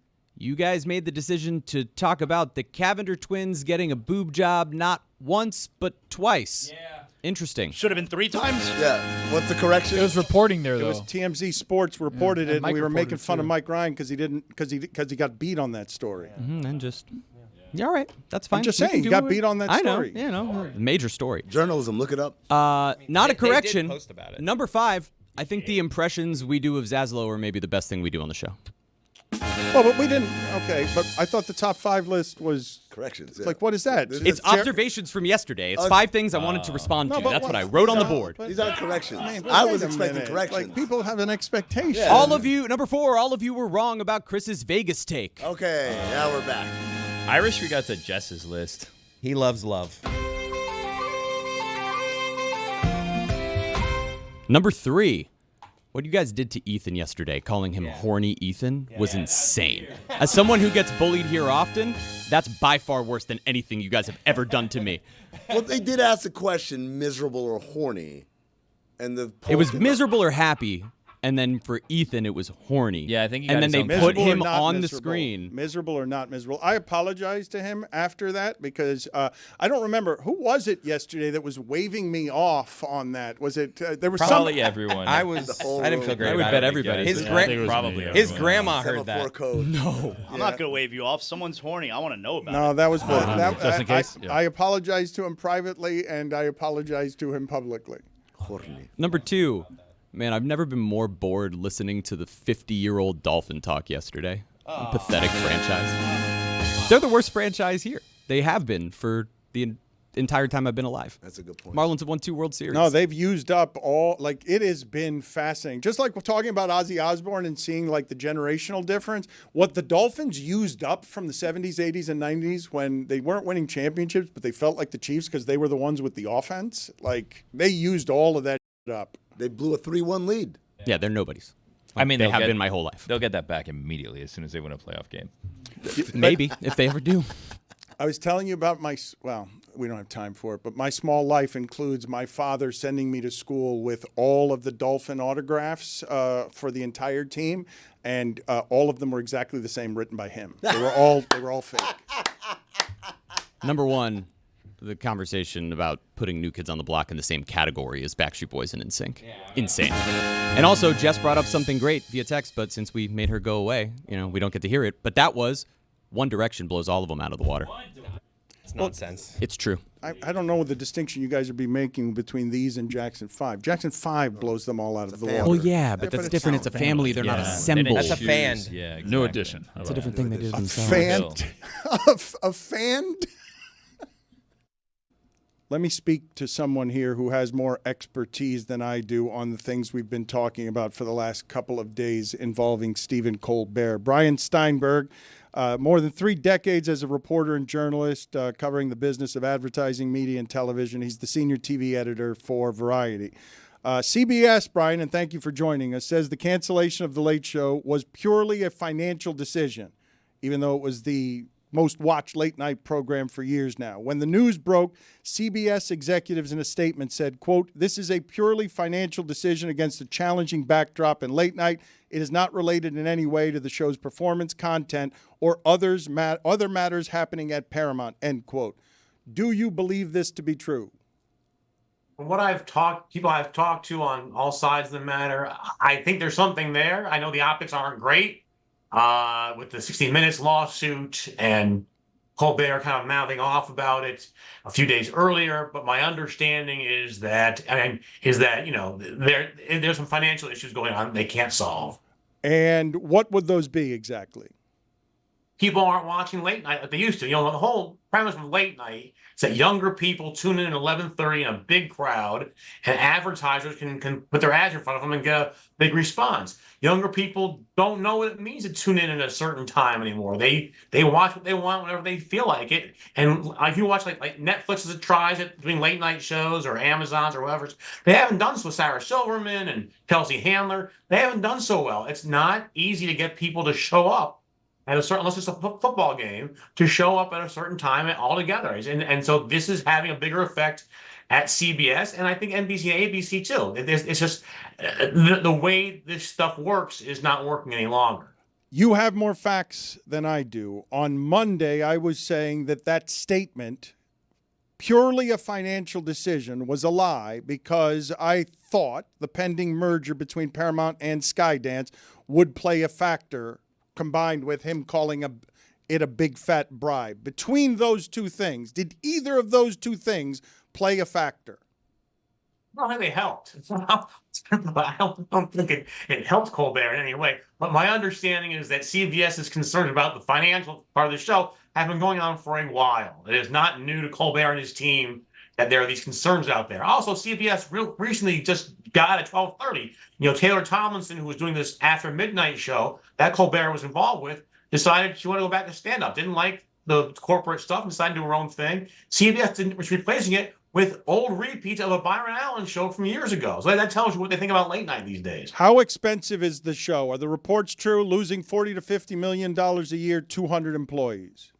You guys made the decision to talk about the Cavender twins getting a boob job not once, but twice. Yeah. Interesting. Should have been 3 times. Yeah. What's the correction? It was reporting there, It though. was TMZ Sports reported it, and Mike we were reported making it, fun of too. Mike Ryan because he got beat on that story. And just, yeah, all right, that's fine. I'm just We can saying, do you got it. beat on that I know, story. major story. Journalism, look it up. Not they a did correction. post about it. Number 5, I think the impressions we do of Zaslow are maybe the best thing we do on the show. Well, but we didn't. Okay, but I thought the top 5 list was corrections. It's like, what is that? It's observations from yesterday. It's 5 things I wanted to respond to. That's what I wrote on the board. These aren't corrections. I was expecting corrections. Like, people have an expectation. Yeah. All of you, number 4, all of you were wrong about Chris's Vegas take. Okay, now we're back. I wish we got to Jess's list. He loves love. Number 3. What you guys did to Ethan yesterday, calling him horny Ethan, was insane. As someone who gets bullied here often, that's by far worse than anything you guys have ever done to me. Well, they did ask the question, miserable or horny, and it was miserable or happy, and then for Ethan, it was horny. Yeah, I think you and got then they his put own him Miserable or not on the miserable? screen. Miserable or not miserable. I apologized to him after that because I don't remember who was it yesterday that was waving me off on that. Was it there was Probably everyone. I didn't feel great. I would about bet it. everybody. His grandma heard that. No, I'm not gonna wave you off. Someone's horny. I want to know about it. No, that was just in case. I apologized to him privately and I apologized to him publicly. horny. Number 2. Man, I've never been more bored listening to the 50-year-old Dolphin talk yesterday. Pathetic franchise. They're the worst franchise here. They have been for the entire time I've been alive. That's a good point. Marlins have won 2 World Series. No, they've used up all, like, it has been fascinating. Just like we're talking about Ozzy Osbourne and seeing, like, the generational difference, what the Dolphins used up from the 70s, 80s, and 90s when they weren't winning championships, but they felt like the Chiefs because they were the ones with the offense, like, they used all of that up. They blew a 3-1 lead. Yeah, they're nobodies. I mean, they have been my whole life. They'll get that back immediately as soon as they win a playoff game. Maybe, if they ever do. I was telling you about well, we don't have time for it, but my small life includes my father sending me to school with all of the Dolphin autographs for the entire team, and all of them were exactly the same, written by him. They were all fake. Number 1, the conversation about putting New Kids on the Block in the same category as Backstreet Boys and NSYNC. Insane. And also, Jess brought up something great via text, but since we made her go away, we don't get to hear it. But that was One Direction blows all of them out of the water. It's nonsense. It's true. I don't know the distinction you guys would be making between these and Jackson 5. Jackson 5 blows them all out of the water. Well, yeah, but that's different. It's a family. They're not assembled. That's a fan. Yeah, exactly. New edition. It's a different thing they did themselves. A fan? Let me speak to someone here who has more expertise than I do on the things we've been talking about for the last couple of days involving Stephen Colbert. Brian Steinberg, more than 3 decades as a reporter and journalist covering the business of advertising, media, and television. He's the senior TV editor for Variety. CBS, Brian, and thank you for joining us, says the cancellation of The Late Show was purely a financial decision, even though it was the most watched late night program for years now. When the news broke, CBS executives in a statement said, quote, "This is a purely financial decision against a challenging backdrop in late night. It is not related in any way to the show's performance, content, or other matters happening at Paramount," end quote. Do you believe this to be true? From what people I've talked to on all sides of the matter, I think there's something there. I know the optics aren't great. With the 60 Minutes lawsuit and Colbert kind of mouthing off about it a few days earlier, but my understanding is that there's some financial issues going on they can't solve. And what would those be exactly? People aren't watching late night like they used to. The whole premise of late night is that younger people tune in at 11:30 in a big crowd, and advertisers can put their ads in front of them and get a big response. Younger people don't know what it means to tune in at a certain time anymore. They watch what they want whenever they feel like it. And if you watch like Netflix as it tries it doing late night shows, or Amazon's or whatever, they haven't done so with Sarah Silverman and Kelsey Handler. They haven't done so well. It's not easy to get people to show up at a certain, unless it's a football game, to show up at a certain time altogether. And so this is having a bigger effect at CBS, and I think NBC and ABC too. It's just the way this stuff works is not working any longer. You have more facts than I do. On Monday, I was saying that statement, purely a financial decision, was a lie because I thought the pending merger between Paramount and Skydance would play a factor, combined with him calling it a big fat bribe. Between those two things, did either of those two things play a factor? don't think they helped. I don't think it helped Colbert in any way. But my understanding is that CBS's concerns about the financial part of the show have been going on for a while. It is not new to Colbert and his team that there are these concerns out there. Also, CBS recently just got at 12:30. Taylor Tomlinson, who was doing this after midnight show that Colbert was involved with, decided she wanted to go back to stand-up. Didn't like the corporate stuff and decided to do her own thing. CBS was replacing it with old repeats of a Byron Allen show from years ago. So that tells you what they think about late night these days. How expensive is the show? Are the reports true? Losing $40 to $50 million a year, 200 employees.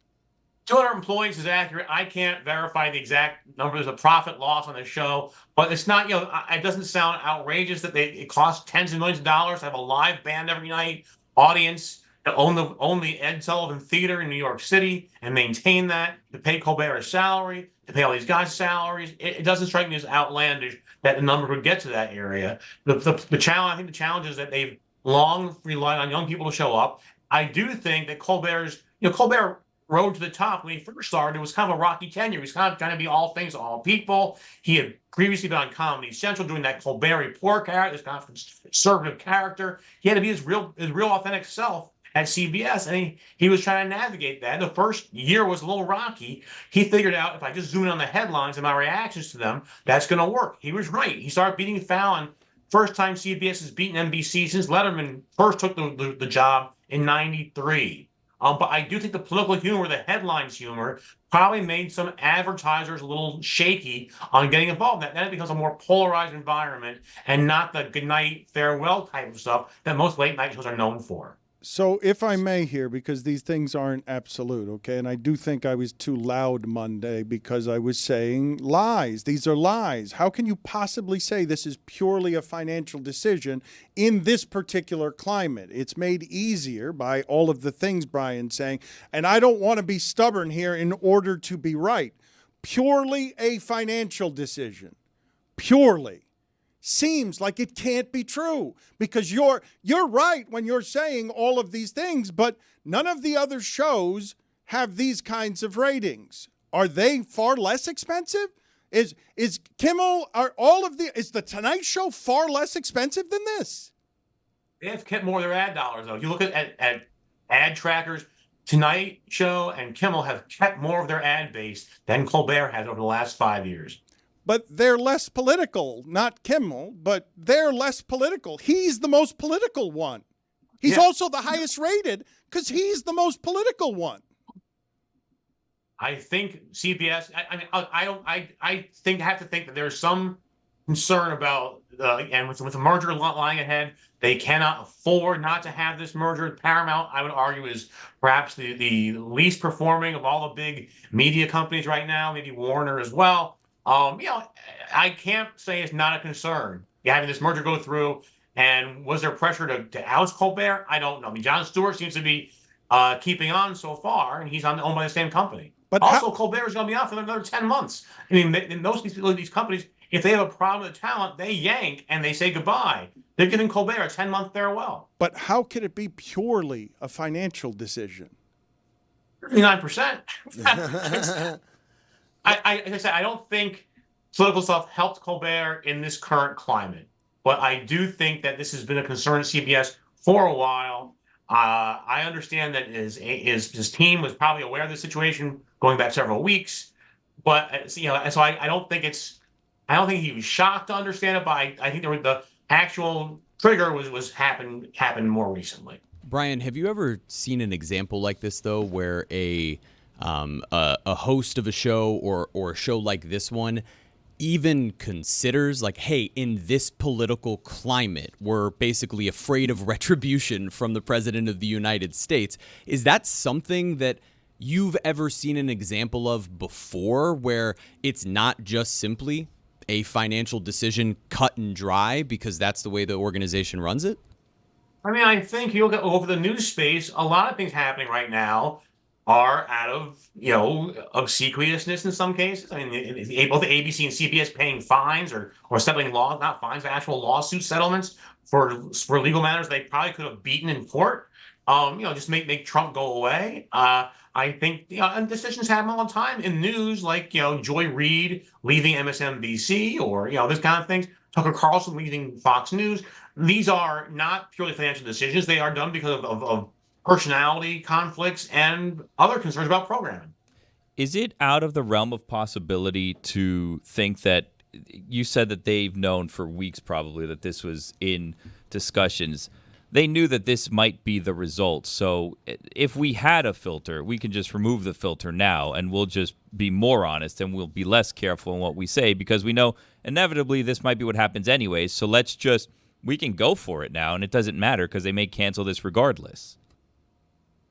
200 employees is accurate. I can't verify the exact number. There's a profit loss on the show, but it's not, it doesn't sound outrageous that it costs tens of millions of dollars to have a live band every night, audience, to own the Ed Sullivan Theater in New York City and maintain that, to pay Colbert a salary, to pay all these guys' salaries. It doesn't strike me as outlandish that the number would get to that area. The challenge, I think the challenge is that they've long relied on young people to show up. I do think that Colbert's road to the top when he first started, it was kind of a rocky tenure. He was kind of trying to be all things to all people. He had previously been on Comedy Central doing that Colbert Report character, this kind of conservative character. He had to be his real authentic self at CBS, and he was trying to navigate that. The first year was a little rocky. He figured out, if I just zoom in on the headlines and my reactions to them, that's going to work. He was right. He started beating Fallon. First time CBS has beaten NBC since Letterman first took the job in '93. But I do think the political humor, the headlines humor, probably made some advertisers a little shaky on getting involved. Then it becomes a more polarized environment and not the goodnight, farewell type of stuff that most late night shows are known for. So if I may here, because these things aren't absolute, okay, and I do think I was too loud Monday because I was saying lies. These are lies. How can you possibly say this is purely a financial decision in this particular climate? It's made easier by all of the things Brian's saying, and I don't want to be stubborn here in order to be right. Purely a financial decision. Purely. Seems like it can't be true because you're right when you're saying all of these things, but none of the other shows have these kinds of ratings. Are they far less expensive? Is Kimmel, is the Tonight Show far less expensive than this? They have kept more of their ad dollars, though. If you look at ad trackers, Tonight Show and Kimmel have kept more of their ad base than Colbert has over the last 5 years. But they're less political, not Kimmel, but they're less political. He's the most political one. He's also the highest rated because he's the most political one. I think CBS, I have to think that there's some concern about, and with the merger lying ahead, they cannot afford not to have this merger. Paramount, I would argue, is perhaps the least performing of all the big media companies right now, maybe Warner as well. I can't say it's not a concern having this merger go through. And was there pressure to oust Colbert? I don't know. I mean, Jon Stewart seems to be keeping on so far, and he's owned by the same company. But also, Colbert is going to be on for another 10 months. I mean, in these companies, if they have a problem with talent, they yank and they say goodbye. They're giving Colbert a 10-month farewell. But how could it be purely a financial decision? 39%. Like I said, I don't think political stuff helped Colbert in this current climate. But I do think that this has been a concern at CBS for a while. I understand that his team was probably aware of the situation going back several weeks. But so I don't think he was shocked to understand it. But I think the actual trigger was happened more recently. Brian, have you ever seen an example like this though, where a host of a show or a show like this one even considers like, hey, in this political climate, we're basically afraid of retribution from the president of the United States? Is that something that you've ever seen an example of before, where it's not just simply a financial decision cut and dry because that's the way the organization runs it? I mean, I think you look at over the news space, a lot of things happening right now are out of obsequiousness in some cases. I mean, both the ABC and CBS paying fines or settling not fines, but actual lawsuit settlements for legal matters they probably could have beaten in court. just make Trump go away. I think and decisions happen all the time in news, like Joy Reid leaving MSNBC, or this kind of things. Tucker Carlson leaving Fox News. These are not purely financial decisions. They are done because of personality conflicts and other concerns about programming. Is it out of the realm of possibility to think that you said that they've known for weeks probably that this was in discussions? They knew that this might be the result. So if we had a filter, we can just remove the filter now and we'll just be more honest and we'll be less careful in what we say because we know inevitably this might be what happens anyways. So we can go for it now and it doesn't matter because they may cancel this regardless.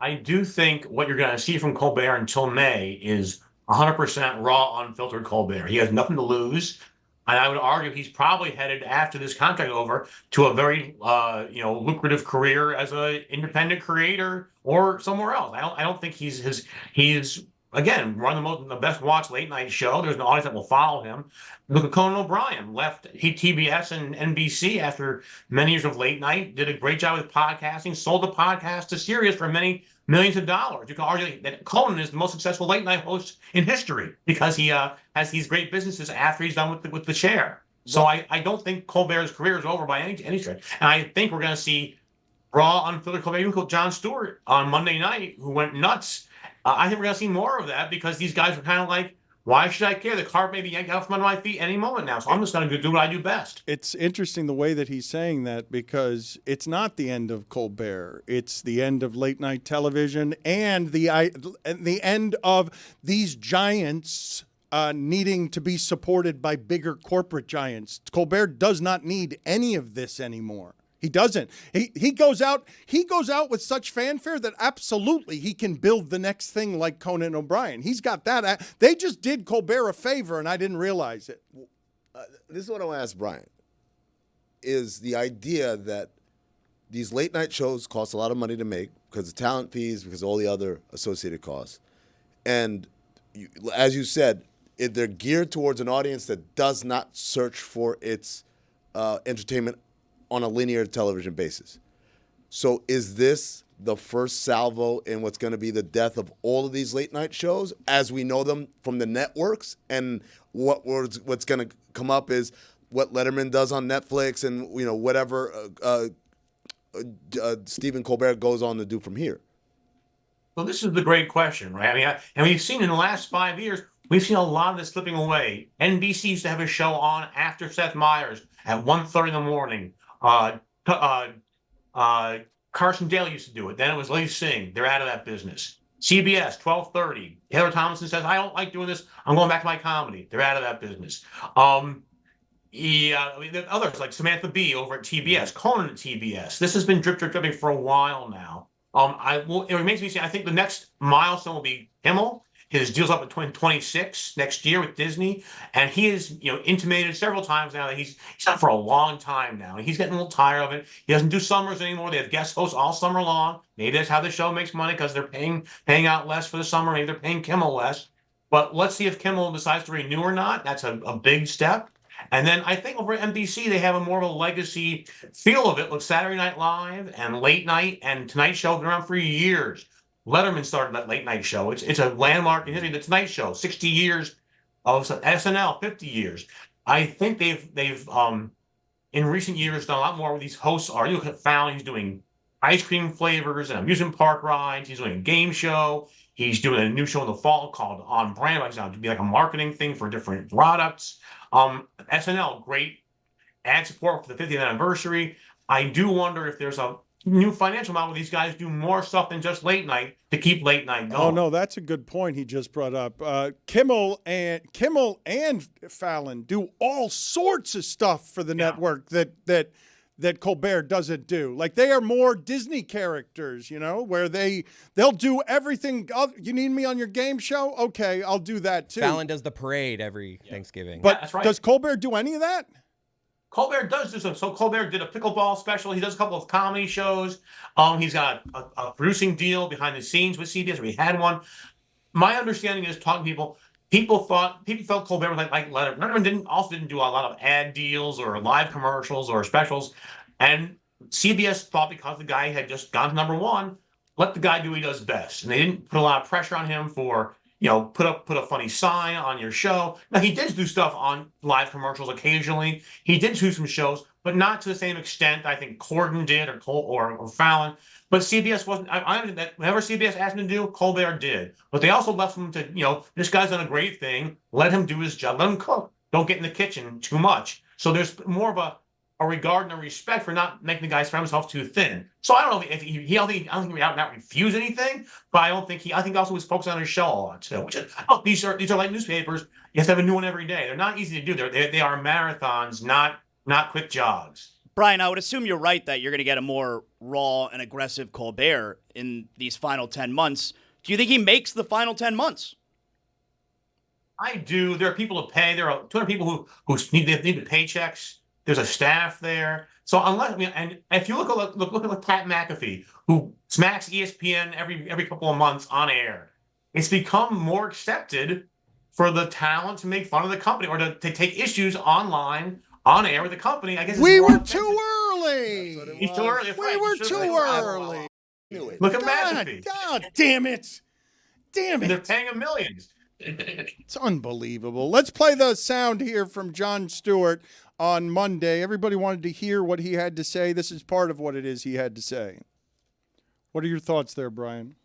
I do think what you're going to see from Colbert until May is 100% raw, unfiltered Colbert. He has nothing to lose. And I would argue he's probably headed after this contract over to a very, lucrative career as an independent creator or somewhere else. I don't think he's again run the best watched late night show. There's an audience that will follow him. Look at Conan O'Brien, left TBS and NBC after many years of late night. Did a great job with podcasting. Sold the podcast to Sirius for many millions of dollars. You can argue that Conan is the most successful late night host in history because he has these great businesses after he's done with the chair. So I don't think Colbert's career is over by any stretch. And I think we're going to see raw, unfiltered Colbert. Even Jon Stewart on Monday night, who went nuts. I think we're going to see more of that because these guys are kind of like, why should I care? The carpet may be yanked out from under my feet any moment now. So I'm just going to do what I do best. It's interesting the way that he's saying that because it's not the end of Colbert. It's the end of late night television and the end of these giants needing to be supported by bigger corporate giants. Colbert does not need any of this anymore. He doesn't. He goes out with such fanfare that absolutely he can build the next thing like Conan O'Brien. He's got that. They just did Colbert a favor, and I didn't realize it. This is what I want to ask Brian. Is the idea that these late night shows cost a lot of money to make because of talent fees, because of all the other associated costs. And as you said, they're geared towards an audience that does not search for its entertainment on a linear television basis. So is this the first salvo in what's going to be the death of all of these late night shows as we know them from the networks? And what's going to come up is what Letterman does on Netflix and whatever Stephen Colbert goes on to do from here. Well, this is the great question, right? And we've seen in the last 5 years, we've seen a lot of this slipping away. NBC used to have a show on after Seth Meyers at 1:30 in the morning. Carson Daly used to do it. Then it was Lee Singh. They're out of that business. CBS, 12:30. Taylor Tomlinson says, I don't like doing this. I'm going back to my comedy. They're out of that business. Others like Samantha Bee over at TBS, Conan at TBS. This has been dripping for a while now. It remains to be seen. I think the next milestone will be Kimmel. His deal's up at 2026 next year with Disney, and he has intimated several times now that he's done for a long time now. He's getting a little tired of it. He doesn't do summers anymore. They have guest hosts all summer long. Maybe that's how the show makes money because they're paying out less for the summer. Maybe they're paying Kimmel less. But let's see if Kimmel decides to renew or not. That's a big step. And then I think over at NBC, they have a more of a legacy feel of it with Saturday Night Live and Late Night and Tonight Show have been around for years. Letterman started that late night show. It's a landmark in history. The Tonight Show, 60 years of SNL, 50 years. I think they've in recent years done a lot more with these hosts. You look at Fallon, he's doing ice cream flavors and amusement park rides. He's doing a game show. He's doing a new show in the fall called On Brand. It's going to be like a marketing thing for different products. SNL, great ad support for the 50th anniversary. I do wonder if there's a new financial model where these guys do more stuff than just late night to keep late night going. Oh no, that's a good point he just brought up. Kimmel and Fallon do all sorts of stuff for the network that Colbert doesn't do. Like they are more Disney characters, where they'll do everything. You need me on your game show? Okay, I'll do that too. Fallon does the parade every Thanksgiving. But that's right. Does Colbert do any of that? Colbert does do some. So Colbert did a pickleball special. He does a couple of comedy shows. He's got a producing deal behind the scenes with CBS. We had one. My understanding is talking to people felt Colbert was like Letterman. Letterman didn't do a lot of ad deals or live commercials or specials. And CBS thought because the guy had just gone to number one, let the guy do what he does best. And they didn't put a lot of pressure on him for, put a funny sign on your show. Now, he did do stuff on live commercials occasionally. He did do some shows, but not to the same extent I think Corden did or Fallon. But CBS wasn't. I understand that whenever CBS asked him to do, Colbert did. But they also left him to, this guy's done a great thing. Let him do his job. Let him cook. Don't get in the kitchen too much. So there's more of a regard and a respect for not making the guy spread himself too thin. So I don't know if I don't think he would not refuse anything, but I think also he's focused on his show a lot too. Which is, these are like newspapers. You have to have a new one every day. They're not easy to do. They are marathons, not quick jogs. Brian, I would assume you're right that you're going to get a more raw and aggressive Colbert in these final 10 months. Do you think he makes the final 10 months? I do. There are people to pay. There are 200 people who need the paychecks. There's a staff there. So and if you look at Pat McAfee, who smacks ESPN every couple of months on air, it's become more accepted for the talent to make fun of the company or to take issues online on air with the company. I guess we were too early. He's too early. We were too early. Look at McAfee. God damn it. Damn it. They're paying him millions. It's unbelievable. Let's play the sound here from Jon Stewart on Monday. Everybody wanted to hear what he had to say. This is part of what it is he had to say. What are your thoughts there, Brian?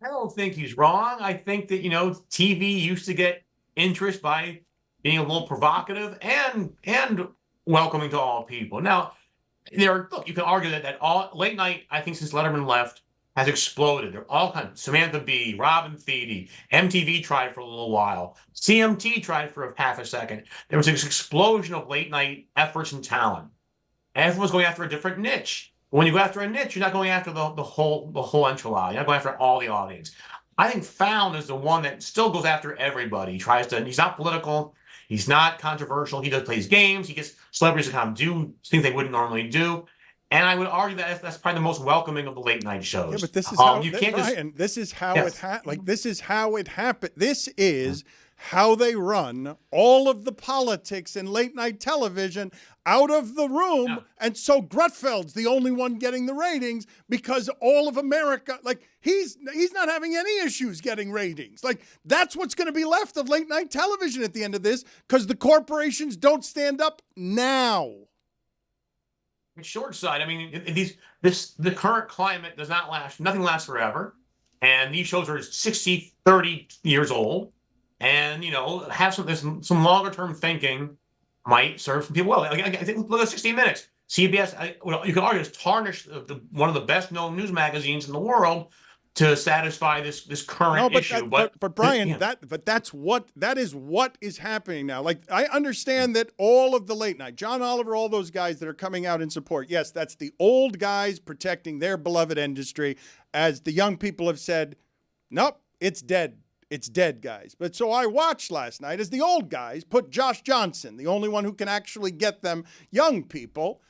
I don't think he's wrong. I think that, TV used to get interest by being a little provocative and welcoming to all people. Now, you can argue that all late night, I think since Letterman left, has exploded. They're all kinds. Samantha Bee, Robin Thede, MTV tried for a little while. CMT tried for half a second. There was this explosion of late night efforts and talent. Everyone's going after a different niche. When you go after a niche, you're not going after the whole enchilada. You're not going after all the audience. I think Fallon is the one that still goes after everybody. He's not political. He's not controversial. He plays games. He gets celebrities to kind of do things they wouldn't normally do. And I would argue that that's probably the most welcoming of the late night shows. Yeah, but this is how this is how it happened. This is how they run all of the politics in late night television out of the room. Yeah. And so Grutfeld's the only one getting the ratings because all of America, he's not having any issues getting ratings. That's what's going to be left of late night television at the end of this because the corporations don't stand up now. Short side. I mean, the current climate does not last. Nothing lasts forever. And these shows are 60, 30 years old. And, have some longer term thinking might serve some people well. I think, look at 60 Minutes. CBS, you can argue, has tarnished one of the best known news magazines in the world to satisfy this current issue. But Brian, that is what is happening now. I understand that all of the late night, John Oliver, all those guys that are coming out in support. Yes, that's the old guys protecting their beloved industry. As the young people have said, nope, it's dead. It's dead, guys. But so I watched last night as the old guys put Josh Johnson, the only one who can actually get them young people,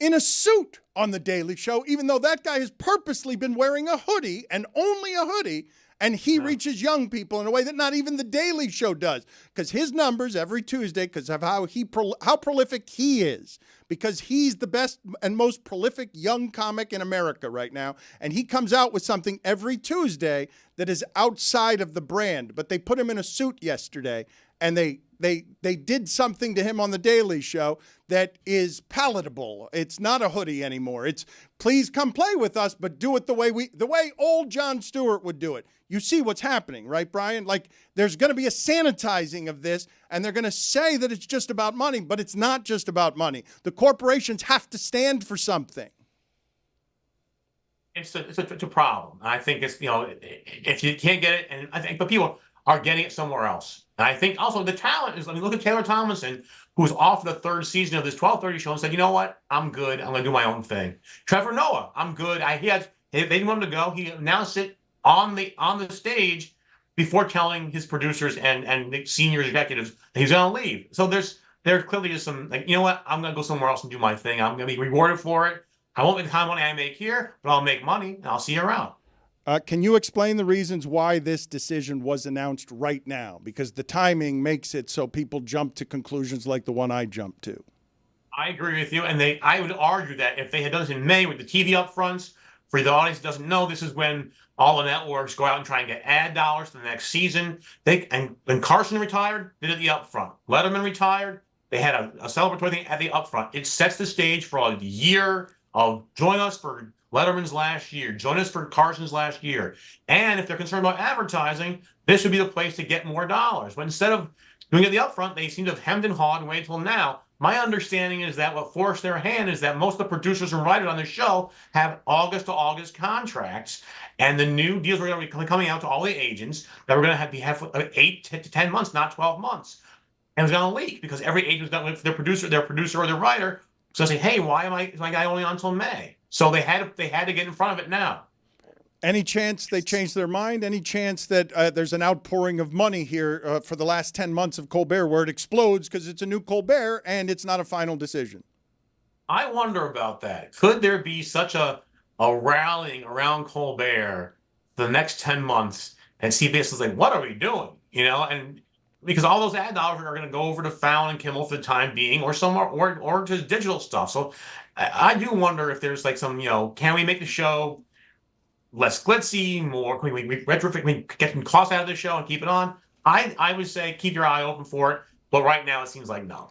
in a suit on The Daily Show, even though that guy has purposely been wearing a hoodie and only a hoodie, and he reaches young people in a way that not even The Daily Show does. Because his numbers every Tuesday, because of how prolific he is, because he's the best and most prolific young comic in America right now, and he comes out with something every Tuesday that is outside of the brand. But they put him in a suit yesterday, and they did something to him on The Daily Show that is palatable. It's not a hoodie anymore. It's please come play with us, but do it the way old Jon Stewart would do it. You see what's happening, right, Brian? There's going to be a sanitizing of this, and they're going to say that it's just about money, but it's not just about money. The corporations have to stand for something. It's a problem. I think it's, if you can't get it, but people are getting it somewhere else. And I think also the talent is, look at Taylor Tomlinson, who was offered a third season of this 12:30 show and said, you know what? I'm good. I'm going to do my own thing. Trevor Noah, I'm good. They didn't want him to go. He announced it on the stage before telling his producers and the senior executives that he's going to leave. So there clearly is some, you know what? I'm going to go somewhere else and do my thing. I'm going to be rewarded for it. I won't make the kind of money I make here, but I'll make money and I'll see you around. Can you explain the reasons why this decision was announced right now? Because the timing makes it so people jump to conclusions like the one I jumped to. I agree with you. And I would argue that if they had done this in May with the TV upfronts, For the audience that doesn't know, this is when all the networks go out and try and get ad dollars for the next season. And when Carson retired, they did the upfront. Letterman retired, they had a celebratory thing at the upfront. It sets the stage for a year of join us for Letterman's last year, join us for Carson's last year. And if they're concerned about advertising, this would be the place to get more dollars. But instead of doing it at the upfront, they seem to have hemmed and hawed and waited until now. My understanding is that what forced their hand is that most of the producers and writers on the show have August to August contracts, and the new deals are going to be coming out to all the agents that we're going to have 8 to 10 months, not 12 months. And it was going to leak because every agent was going to wait for their producer or their writer. So say, hey, why is my guy only on until May? So they had to get in front of it now. Any chance they change their mind? Any chance that there's an outpouring of money here for the last 10 months of Colbert where it explodes because it's a new Colbert and it's not a final decision? I wonder about that. Could there be such a rallying around Colbert for the next 10 months and CBS is like, what are we doing? And because all those ad dollars are going to go over to Fallon and Kimmel for the time being or somewhere or to digital stuff. So I do wonder if there's like some, can we make the show less glitzy, more, can we retrofit, can we get some costs out of the show and keep it on? I would say keep your eye open for it, but right now it seems like no.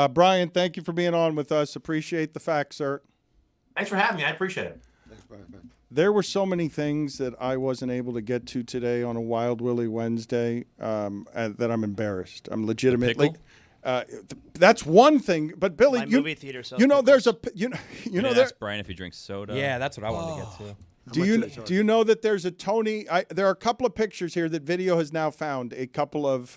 Brian, thank you for being on with us. Appreciate the facts, sir. Thanks for having me. I appreciate it. Thanks, Brian. There were so many things that I wasn't able to get to today on a Wild Willie Wednesday that I'm embarrassed. I'm legitimately. That's one thing, but Billy, movie theater there's a ask Brian if he drinks soda. Yeah, that's what I wanted to get to. Do you know that there's a Tony? There are a couple of pictures here that video has now found a couple of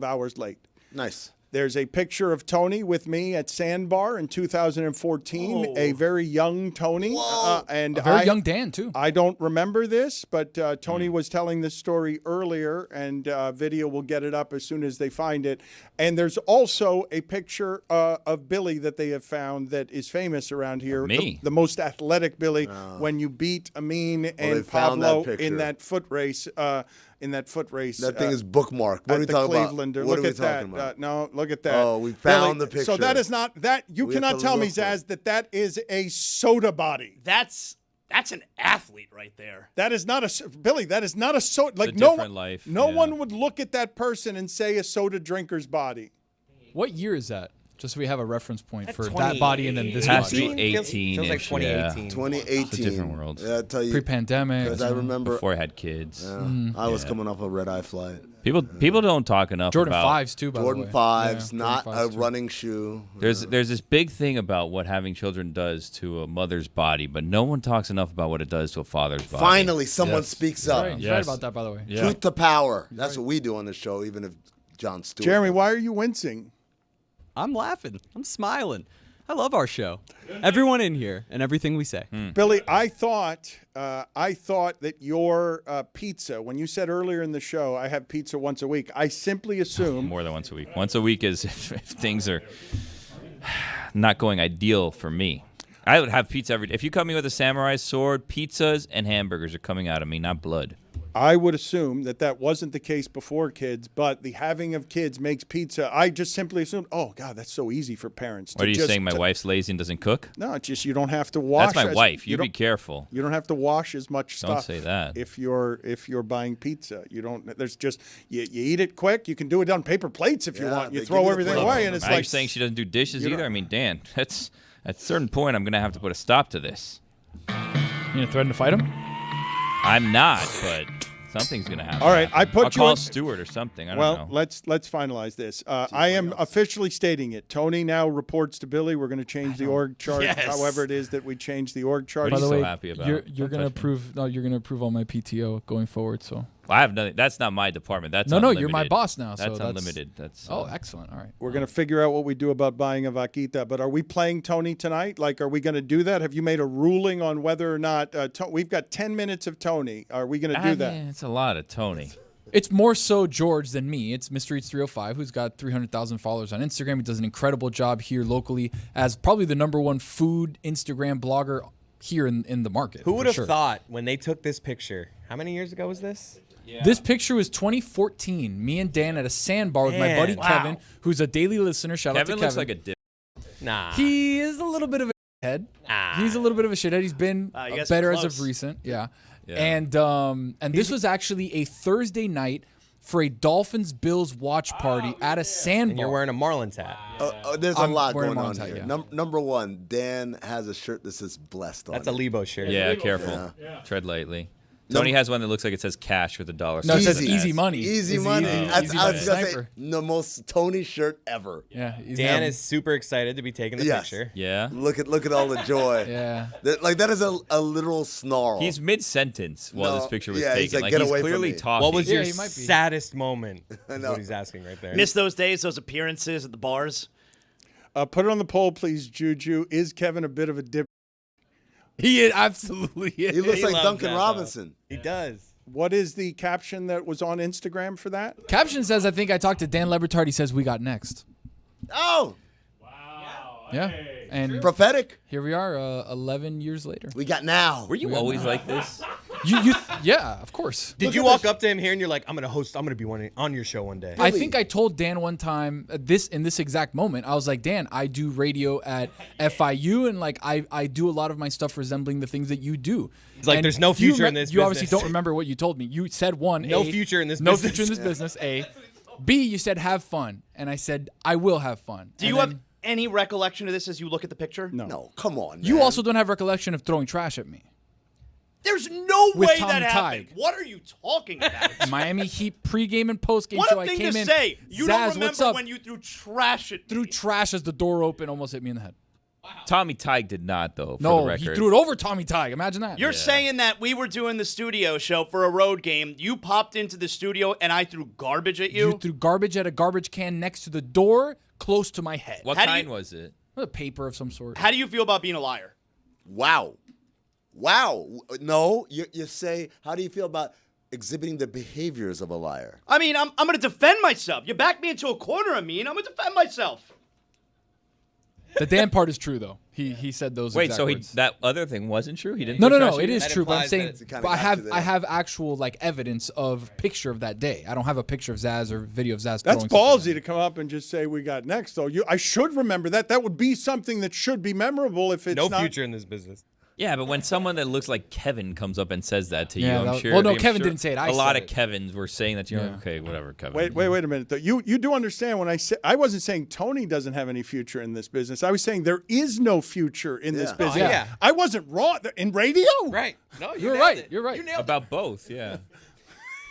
hours late. Nice. There's a picture of Tony with me at Sandbar in 2014, a very young Tony. And a very young Dan, too. I don't remember this, but Tony was telling this story earlier, and video will get it up as soon as they find it. And there's also a picture of Billy that they have found that is famous around here. Me? The most athletic Billy when you beat Amin and Pablo in that foot race. That thing is bookmarked. What are we talking Cleveland. about? What look are we at that. talking about? No, look at that. Oh, we found the picture. So that is not that. You cannot tell me, Zaz, that is a soda body. That's an athlete right there. That is not a Billy. That is not a soda. Like life. No one would look at that person and say a soda drinker's body. What year is that? Just so we have a reference point for that body and then this body. Has to be 18. Feels like 2018. 2018. It's a different world. Yeah, I tell you. Pre-pandemic. Because I remember before I had kids. I was coming off a red-eye flight. People don't talk enough Jordan about 5s too, by the way. Jordan 5s, not Jordan 5s a too. running shoe. There's this big thing about what having children does to a mother's body, but no one talks enough about what it does to a father's body. Finally, someone speaks up. Right. He's right about that, by the way. Yeah. Truth to power. That's what we do on the show, even if Jon Stewart. Jeremy, why are you wincing? I'm laughing. I'm smiling. I love our show. Everyone in here and everything we say. Billy, I thought that your pizza, when you said earlier in the show, I have pizza once a week, I simply assumed. More than once a week. Once a week is if things are not going ideal for me. I would have pizza every day. If you cut me with a samurai sword, pizzas and hamburgers are coming out of me, not blood. I would assume that wasn't the case before kids, but the having of kids makes pizza. I just simply assumed, oh, God, that's so easy for parents. What are you saying, my wife's lazy and doesn't cook? No, it's just you don't have to wash. That's my wife. You be careful. You don't have to wash as much Don't stuff. say that. If you're buying pizza, you don't. There's just you eat it quick. You can do it on paper plates if you want. You throw everything away, and it's Are like you saying she doesn't do dishes either? I mean, Dan, that's at a certain point, I'm going to have to put a stop to this. You gonna threaten to fight him? I'm not, but something's going to happen. All right, I put I'll you call in- Stewart or something. I don't know. Well, let's finalize this. I am officially stating it. Tony now reports to Billy. We're going to change the org chart. Yes. However it is that we change the org chart. What By are the you way, so happy about? you're gonna approve. No, you're gonna approve all my PTO going forward. So I have nothing. That's not my department. That's no, unlimited. you're my boss now. That's so unlimited. That's excellent. All right. We're going to figure out what we do about buying a Vaquita. But are we playing Tony tonight? Like, are we going to do that? Have you made a ruling on whether or not we've got 10 minutes of Tony? Are we going to do that? It's a lot of Tony. It's more so George than me. It's Mr. Eats 305, who's got 300,000 followers on Instagram. He does an incredible job here locally as probably the #1 food Instagram blogger here in the market. Who would have thought when they took this picture? How many years ago was this? This picture was 2014. Me and Dan at a sandbar with my buddy Kevin, who's a daily listener. Shout out to Kevin. Kevin looks like a dick. Nah. He is a little bit of a head. He's a little bit of a shithead. He's been better as of recent. Yeah. And this was actually a Thursday night for a Dolphins-Bills watch party at a sandbar. And you're wearing a Marlins hat. There's a lot wearing going a on Marlins here. hat, yeah. Number one, Dan has a shirt that says blessed on That's it. a Lebo shirt. Yeah, careful. Tread lightly. Tony has one that looks like it says cash with $1. No, it says easy money. Easy money. I was going to say the most Tony shirt ever. Yeah. Dan is super excited to be taking the picture. Yeah. Look at all the joy. Yeah. That is a literal snarl. He's mid-sentence while this picture was yeah, taken. he's like, get he's away from clearly me. talking. What was your saddest moment? Is what he's asking right there. Miss those days, those appearances at the bars? Put it on the poll, please, Juju. Is Kevin a bit of a dip? He is absolutely. He looks like Duncan Robinson. He does. What is the caption that was on Instagram for that? Caption says, I think I talked to Dan Le Batard. He says, we got next. Oh. Yeah. And prophetic. Here we are 11 years later. We got now. Were you always like this? Yeah, of course. Did you walk up to him here and you're like, I'm going to be on your show one day? I think I told Dan one time in this exact moment, I was like, Dan, I do radio at FIU and like I do a lot of my stuff resembling the things that you do. He's like, there's no future in this You business. obviously don't remember what you told me. You said No future in this no business. future in this business, A. B, you said have fun. And I said, I will have fun. Do you have any recollection of this as you look at the picture? No, come on, man. You also don't have recollection of throwing trash at me. There's no With way Tommy that happened. Tighe. What are you talking about? Miami Heat pregame and postgame What show. a thing I came to in. say. You Zaz, don't what's remember up? when you threw trash at Threw trash as the door opened, almost hit me in the head. Tommy Tighe did not, though, for the No, record. he threw it over Tommy Tighe. Imagine that. You're saying that we were doing the studio show for a road game. You popped into the studio and I threw garbage at you? You threw garbage at a garbage can next to the door, close to my head. What kind was it? A paper of some sort. How do you feel about being a liar? Wow. No, you say, how do you feel about exhibiting the behaviors of a liar? I mean, I'm going to defend myself. You backed me into a corner of me, and I'm going to defend myself. The Dan part is true, though. He said those. Wait, exact so words. that other thing wasn't true? He didn't. No, throw no, trash it at you? is true. But I'm saying, but I have actual like evidence of picture of that day. I don't have a picture of Zaz or video of Zaz. That's throwing ballsy to come up and just say we got next, though. I should remember that. That would be something that should be memorable if it's no not. future in this business. Yeah, but when someone that looks like Kevin comes up and says that to you, Yeah, I'm that was- sure. well, no, I'm Kevin sure didn't say it. I a lot said of Kevins were saying that. You're like, okay, whatever, Kevin. Wait a minute, though. You do understand when I say I wasn't saying Tony doesn't have any future in this business. I was saying there is no future in this business. Oh, yeah. I wasn't wrong in radio. Right. No, You're right. You're right. About both, yeah.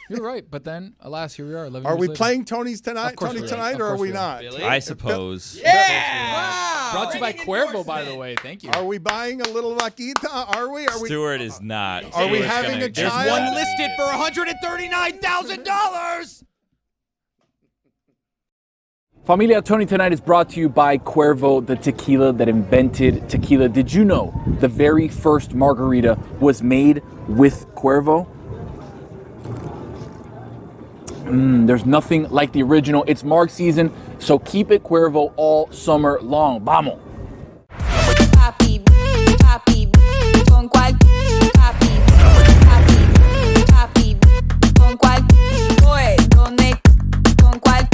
You're right. But then, alas, here we are. 11 Are years we later. playing Tony's tonight? Of course Tony we are. tonight, Of or are course we we are. not? I suppose. Yeah. Brought to you by Cuervo, by the way. Thank you. Are we buying a little Vaquita? Are we? Stewart is not. Are we Stewart's having gonna a get child? that. listed for $139,000. Familia, Tony Tonight is brought to you by Cuervo, the tequila that invented tequila. Did you know the very first margarita was made with Cuervo? There's nothing like the original. It's marg season, so keep it Cuervo all summer long. Vamos. Papi, con cual papi, con cual boy, con cual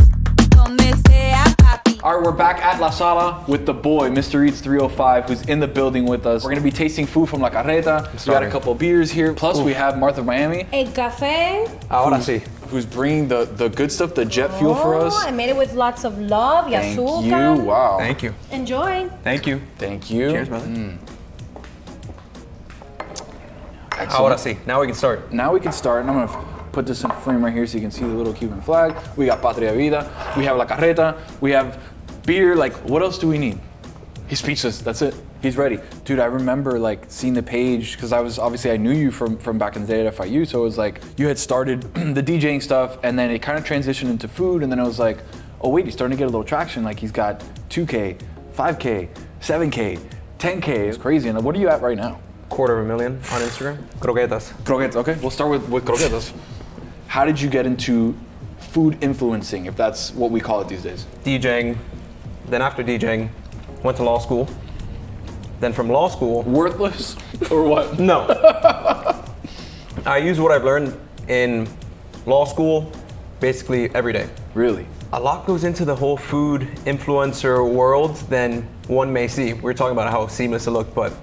sea papi. All right, we're back at La Sala with the boy, Mr. Eats 305, who's in the building with us. We're gonna be tasting food from La Carreta. We got a couple of beers here. Plus, we have Martha of Miami. El café. Ahora sí. Who's bringing the good stuff, the jet fuel for us. I made it with lots of love y Thank azúcar. you. Wow. Thank you. Enjoy. Thank you. Thank you. Cheers, brother. Excellent. Ahora sí. Now we can start. Now we can start, and I'm gonna put this in frame right here so you can see the little Cuban flag. We got Patria Vida. We have La Carreta. We have beer. Like, what else do we need? He's speechless. That's it. He's ready. Dude, I remember like seeing the page because I knew you from back in the day at FIU. So it was like you had started the DJing stuff and then it kind of transitioned into food. And then I was like, oh wait, he's starting to get a little traction. Like he's got 2K, 5K, 7K, 10K. It's crazy. And what are you at right now? 250,000 on Instagram. Croquetas. Croquetas. Okay, we'll start with croquetas. How did you get into food influencing, if that's what we call it these days? DJing. Then after DJing, went to law school. Then from law school. Worthless? Or what? No. I use what I've learned in law school basically every day. Really? A lot goes into the whole food influencer world than one may see. We're talking about how seamless it looked, but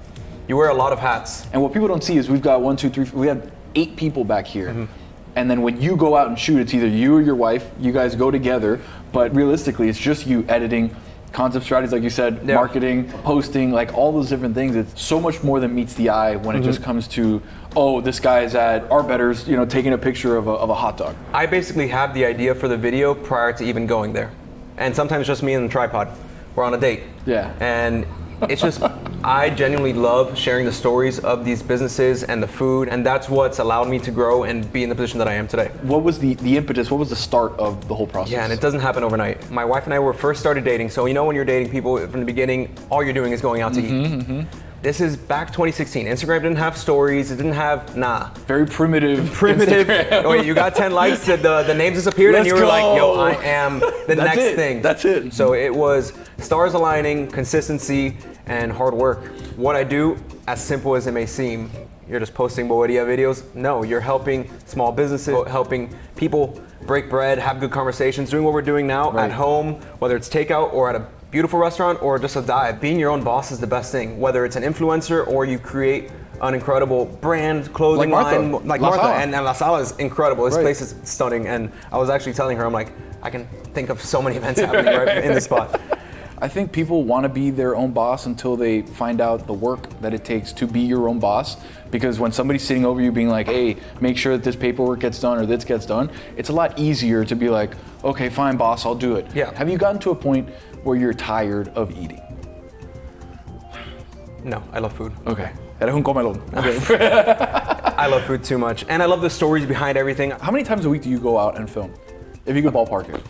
you wear a lot of hats. And what people don't see is we've got 1, 2, 3, we have 8 people back here. And then when you go out and shoot, it's either you or your wife, you guys go together, but realistically, it's just you editing, concept strategies, like you said, marketing, posting, like all those different things. It's so much more than meets the eye when it just comes to, oh, this guy's at Arbetter's, you know, taking a picture of a hot dog. I basically have the idea for the video prior to even going there. And sometimes just me and the tripod. We're on a date. Yeah. And it's just, I genuinely love sharing the stories of these businesses and the food, and that's what's allowed me to grow and be in the position that I am today. What was the impetus, what was the start of the whole process? Yeah, and it doesn't happen overnight. My wife and I were first started dating, so you know when you're dating people from the beginning, all you're doing is going out to eat. This is back 2016. Instagram didn't have stories, it didn't have, Very primitive. Oh, you got 10 likes, the names disappeared, and you were like, yo, I am the next thing. That's it. So it was stars aligning, consistency, and hard work. What I do, as simple as it may seem, you're just posting Boedia videos. No, you're helping small businesses, helping people break bread, have good conversations, doing what we're doing now at home, whether it's takeout or at a beautiful restaurant or just a dive. Being your own boss is the best thing, whether it's an influencer or you create an incredible brand, clothing line, like Martha. And La Sala is incredible. This place is stunning. And I was actually telling her, I'm like, I can think of so many events happening right in this spot. I think people want to be their own boss until they find out the work that it takes to be your own boss. Because when somebody's sitting over you being like, hey, make sure that this paperwork gets done or this gets done, it's a lot easier to be like, okay, fine, boss, I'll do it. Yeah. Have you gotten to a point where you're tired of eating? No, I love food. Okay. Eres un comelón. Okay. I love food too much. And I love the stories behind everything. How many times a week do you go out and film? If you could ballpark it.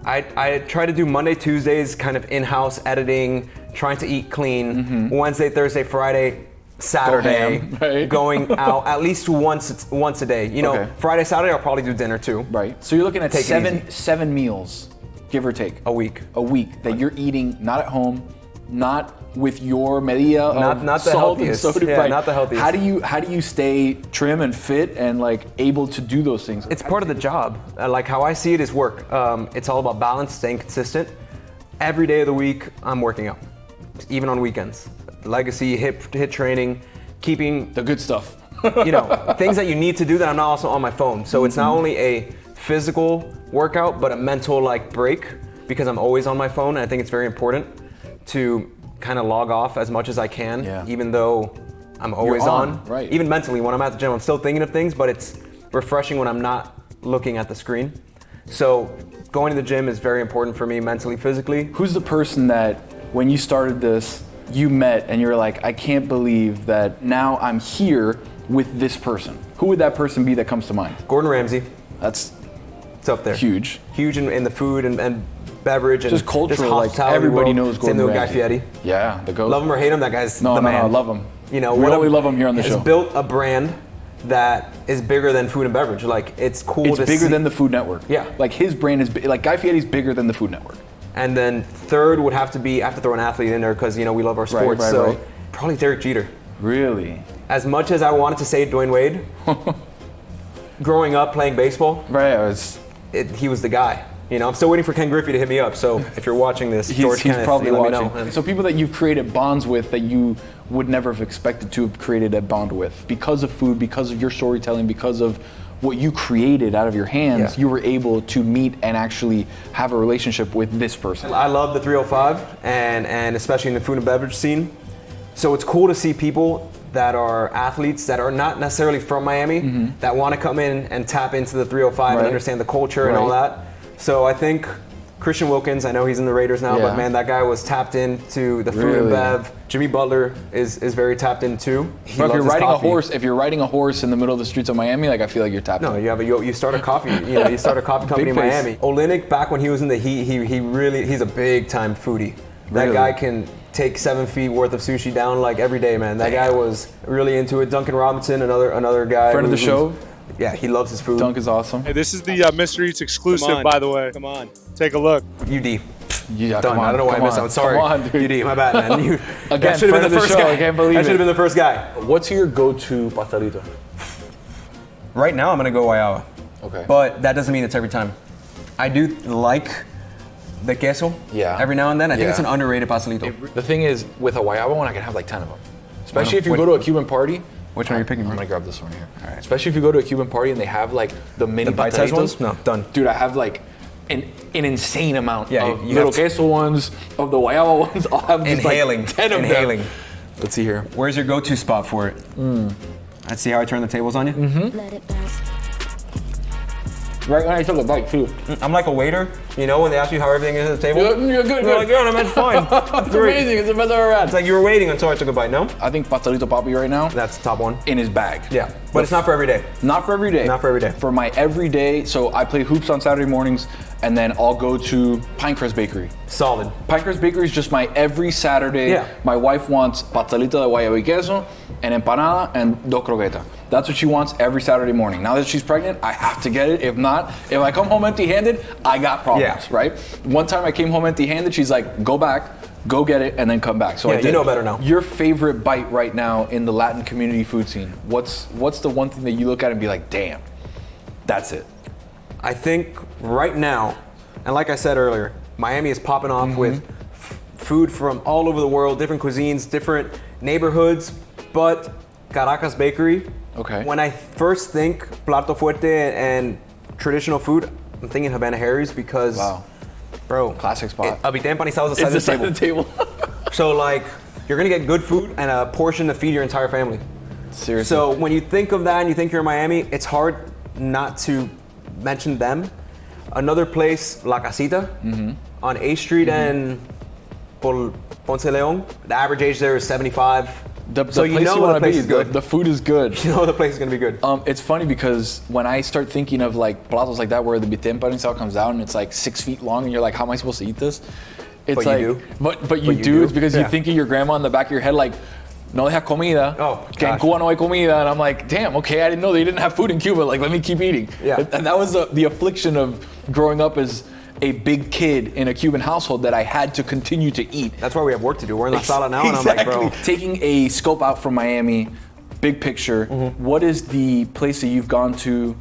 I try to do Monday, Tuesdays, kind of in-house editing, trying to eat clean. Wednesday, Thursday, Friday, Saturday, going out at least once a day. You know, Friday, Saturday, I'll probably do dinner too. Right. So you're looking at seven meals, give or take. A week. A week that you're eating not at home, not with your medida of not the salt and healthiest. sodium. Yeah, not the healthiest. How do you stay trim and fit and like able to do those things? It's part of the job. Like how I see it is work. It's all about balance, staying consistent. Every day of the week, I'm working out, even on weekends. Legacy, hit training, keeping the good stuff. You know, things that you need to do that I'm not also on my phone. So it's not only a physical workout, but a mental like break because I'm always on my phone. And I think it's very important to kind of log off as much as I can, even though I'm always on. Right. Even mentally, when I'm at the gym, I'm still thinking of things, but it's refreshing when I'm not looking at the screen. So going to the gym is very important for me mentally, physically. Who's the person that when you started this, you met and you're like, I can't believe that now I'm here with this person? Who would that person be that comes to mind? Gordon Ramsay. It's up there. Huge. Huge in the food and beverage and just cultural, like hospitality everybody world. knows Gordon Same with Guy Ramsay. Fieri. Yeah, the GOAT. Love him or hate him, that guy's the man. No, I love him. You know, we only love him here on the show. Has built a brand that is bigger than food and beverage. Like it's cool to see. It's bigger than the Food Network. Yeah. Like his brand is like Guy Fieri's bigger than the Food Network. And then third would have to be, I have to throw an athlete in there because you know we love our sports. So probably Derek Jeter. Really? As much as I wanted to say Dwayne Wade, growing up playing baseball, he was the guy. You know, I'm still waiting for Ken Griffey to hit me up. So if you're watching this, George Kenneth, probably let watching. me know. So people that you've created bonds with that you would never have expected to have created a bond with because of food, because of your storytelling, because of what you created out of your hands, you were able to meet and actually have a relationship with this person. I love the 305 and especially in the food and beverage scene. So it's cool to see people that are athletes that are not necessarily from Miami that want to come in and tap into the 305 and understand the culture and all that. So I think Christian Wilkins, I know he's in the Raiders now, but man, that guy was tapped into the food and bev. Jimmy Butler is very tapped in too. But if you're riding a horse in the middle of the streets of Miami, like I feel like you're tapped in. No, you start a coffee, you start a coffee company in Miami. Olenek, back when he was in the Heat, he's a big time foodie. That guy can take 7 feet worth of sushi down like every day, man. That guy was really into it. Duncan Robinson, another guy. Friend of the show. Yeah, he loves his food. Dunk is awesome. Hey, this is the Mr. Eats exclusive, by the way. Come on. Take a look. UD. Yeah, done. I don't know why I missed out. Sorry. Come on, dude. UD, my bad, man. Again, that should have been the first guy. I can't believe that should have been the first guy. What's your go-to pastelito? Right now, I'm going to go guayaba. Okay. But that doesn't mean it's every time. I do like the queso. Yeah. Every now and then. I think it's an underrated pastelito. The thing is, with a guayaba one, I can have like 10 of them. Especially if you go to a Cuban party. Which one are you picking? I'm gonna grab this one here. All right. Especially if you go to a Cuban party and they have like the mini bite-sized ones? pastelitos. No, done. Dude, I have like an insane amount of you little have to- queso ones, of the guayaba ones. I'll have just Inhaling. like 10 of Inhaling. them. Let's see here. Where's your go-to spot for it? Let's see how I turn the tables on you. Right when I took a bite too. I'm like a waiter, you know, when they ask you how everything is at the table. You're good. You're like, yeah, no, man, it's fine. It's amazing. It's the best I've ever had. It's like you were waiting until I took a bite, no? I think Pastelito Papi right now. That's the top one. In his bag. Yeah, but it's not for every day. Not for every day. Not for every day. For my everyday, so I play hoops on Saturday mornings, and then I'll go to Pinecrest Bakery. Solid. Pinecrest Bakery is just my every Saturday. Yeah. My wife wants pastelito de guayaba y queso, an empanada, and dos croquetas. That's what she wants every Saturday morning. Now that she's pregnant, I have to get it. If not, if I come home empty-handed, I got problems, right? One time I came home empty-handed, she's like, go back, go get it, and then come back. So Yeah, I did. you know better now. Your favorite bite right now in the Latin community food scene? What's the one thing that you look at and be like, damn, that's it? I think right now, and like I said earlier, Miami is popping off with food from all over the world, different cuisines, different neighborhoods, but Caracas Bakery. Okay. When I first think plato fuerte and traditional food, I'm thinking Havana Harry's because, bro, classic spot. Habité empanizado is the side of the table. So like, you're gonna get good food and a portion to feed your entire family. Seriously. So when you think of that and you think you're in Miami, it's hard not to mention them. Another place, La Casita, on A Street and Ponce Leon. The average age there is 75. The So you place know you the want to place be, is good. The food is good. You know the place is gonna be good. It's funny because when I start thinking of like platos like that where the bitén empanizado comes out and it's like 6 feet long and you're like, how am I supposed to eat this? It's But like, you do. But you do. It's because you think of your grandma in the back of your head like, no deja comida. Oh, que en Cuba no hay comida. And I'm like, damn, okay, I didn't know they didn't have food in Cuba. Like, let me keep eating. Yeah. And that was the affliction of growing up as a big kid in a Cuban household that I had to continue to eat. That's why we have work to do. We're in La Sala now, and I'm like, bro. Taking a scope out from Miami, big picture, what is the place that you've gone to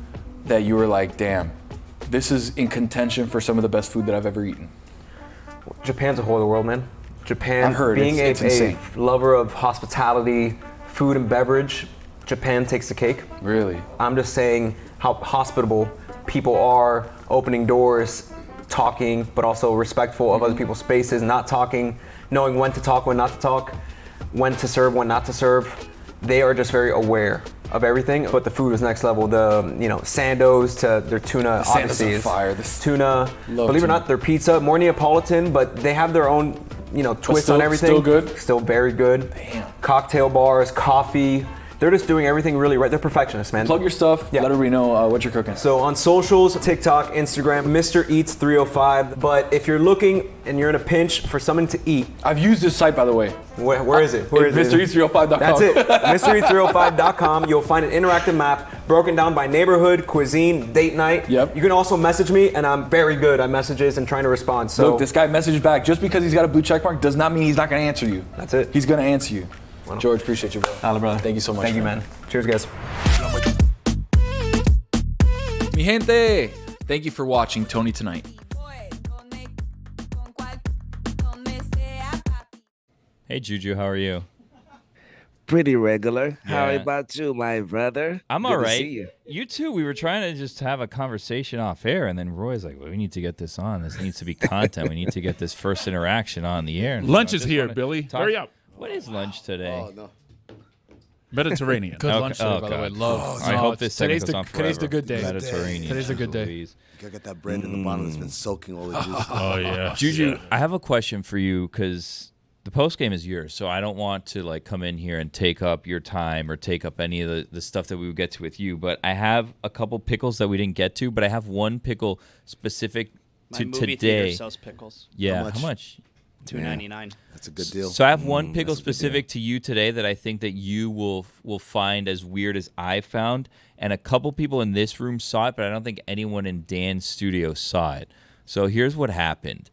that you were like, damn, this is in contention for some of the best food that I've ever eaten? Japan's a whole other world, man. Japan, I heard being it's a insane. lover of hospitality, food and beverage, Japan takes the cake. Really? I'm just saying how hospitable people are, opening doors, talking, but also respectful of other people's spaces, not talking, knowing when to talk, when not to talk, when to serve, when not to serve. They are just very aware of everything, but the food is next level. The, Sandos to their tuna, Sandos obviously are is fire. tuna. Believe it or tuna. not, their pizza, more Neapolitan, but they have their own, twist still- on everything. still good? Still very good. Damn. Cocktail bars, coffee. They're just doing everything really right. They're perfectionists, man. Plug your stuff. Let everybody know what you're cooking. So on socials, TikTok, Instagram, Mr. Eats 305. But if you're looking and you're in a pinch for something to eat, I've used this site, by the way. Where is it? Where is it? MrEats305.com. That's it. MrEats305.com. You'll find an interactive map broken down by neighborhood, cuisine, date night. Yep. You can also message me, and I'm very good at messages and trying to respond. So Look, this guy messaged back. Just because he's got a blue check mark does not mean he's not going to answer you. That's it. He's going to answer you. George, appreciate you, bro. Holla, brother. Thank you so much. Thank you, man. Cheers, guys. Mi gente, thank you for watching Tony Tonight. Hey, Juju, how are you? Pretty regular. How Yeah. about you, my brother? I'm Good all to right. see you. You too. We were trying to just have a conversation off air, and then Roy's like, well, we need to get this on. This needs to be content. We need to get this first interaction on the air. And Lunch so I is just here, wanna Billy. talk- Hurry up. What is lunch today? Oh, no. Mediterranean. Good Okay. lunch today, by the way. God. Love. I hope this segment today's goes on today's the forever. good day. Mediterranean. Today's the good day. Louise. You gotta get that bread in the bottom that's been soaking all the juice. Oh, yeah. Juju, I have a question for you because the post game is yours, so I don't want to come in here and take up your time or take up any of the stuff that we would get to with you. But I have a couple pickles that we didn't get to, but I have one pickle specific to My movie today. theater sells pickles. Yeah, how much? $2.99. That's a good deal. So I have one pickle specific to you today that I think that you will find as weird as I found, and a couple people in this room saw it, but I don't think anyone in Dan's studio saw it. So here's what happened.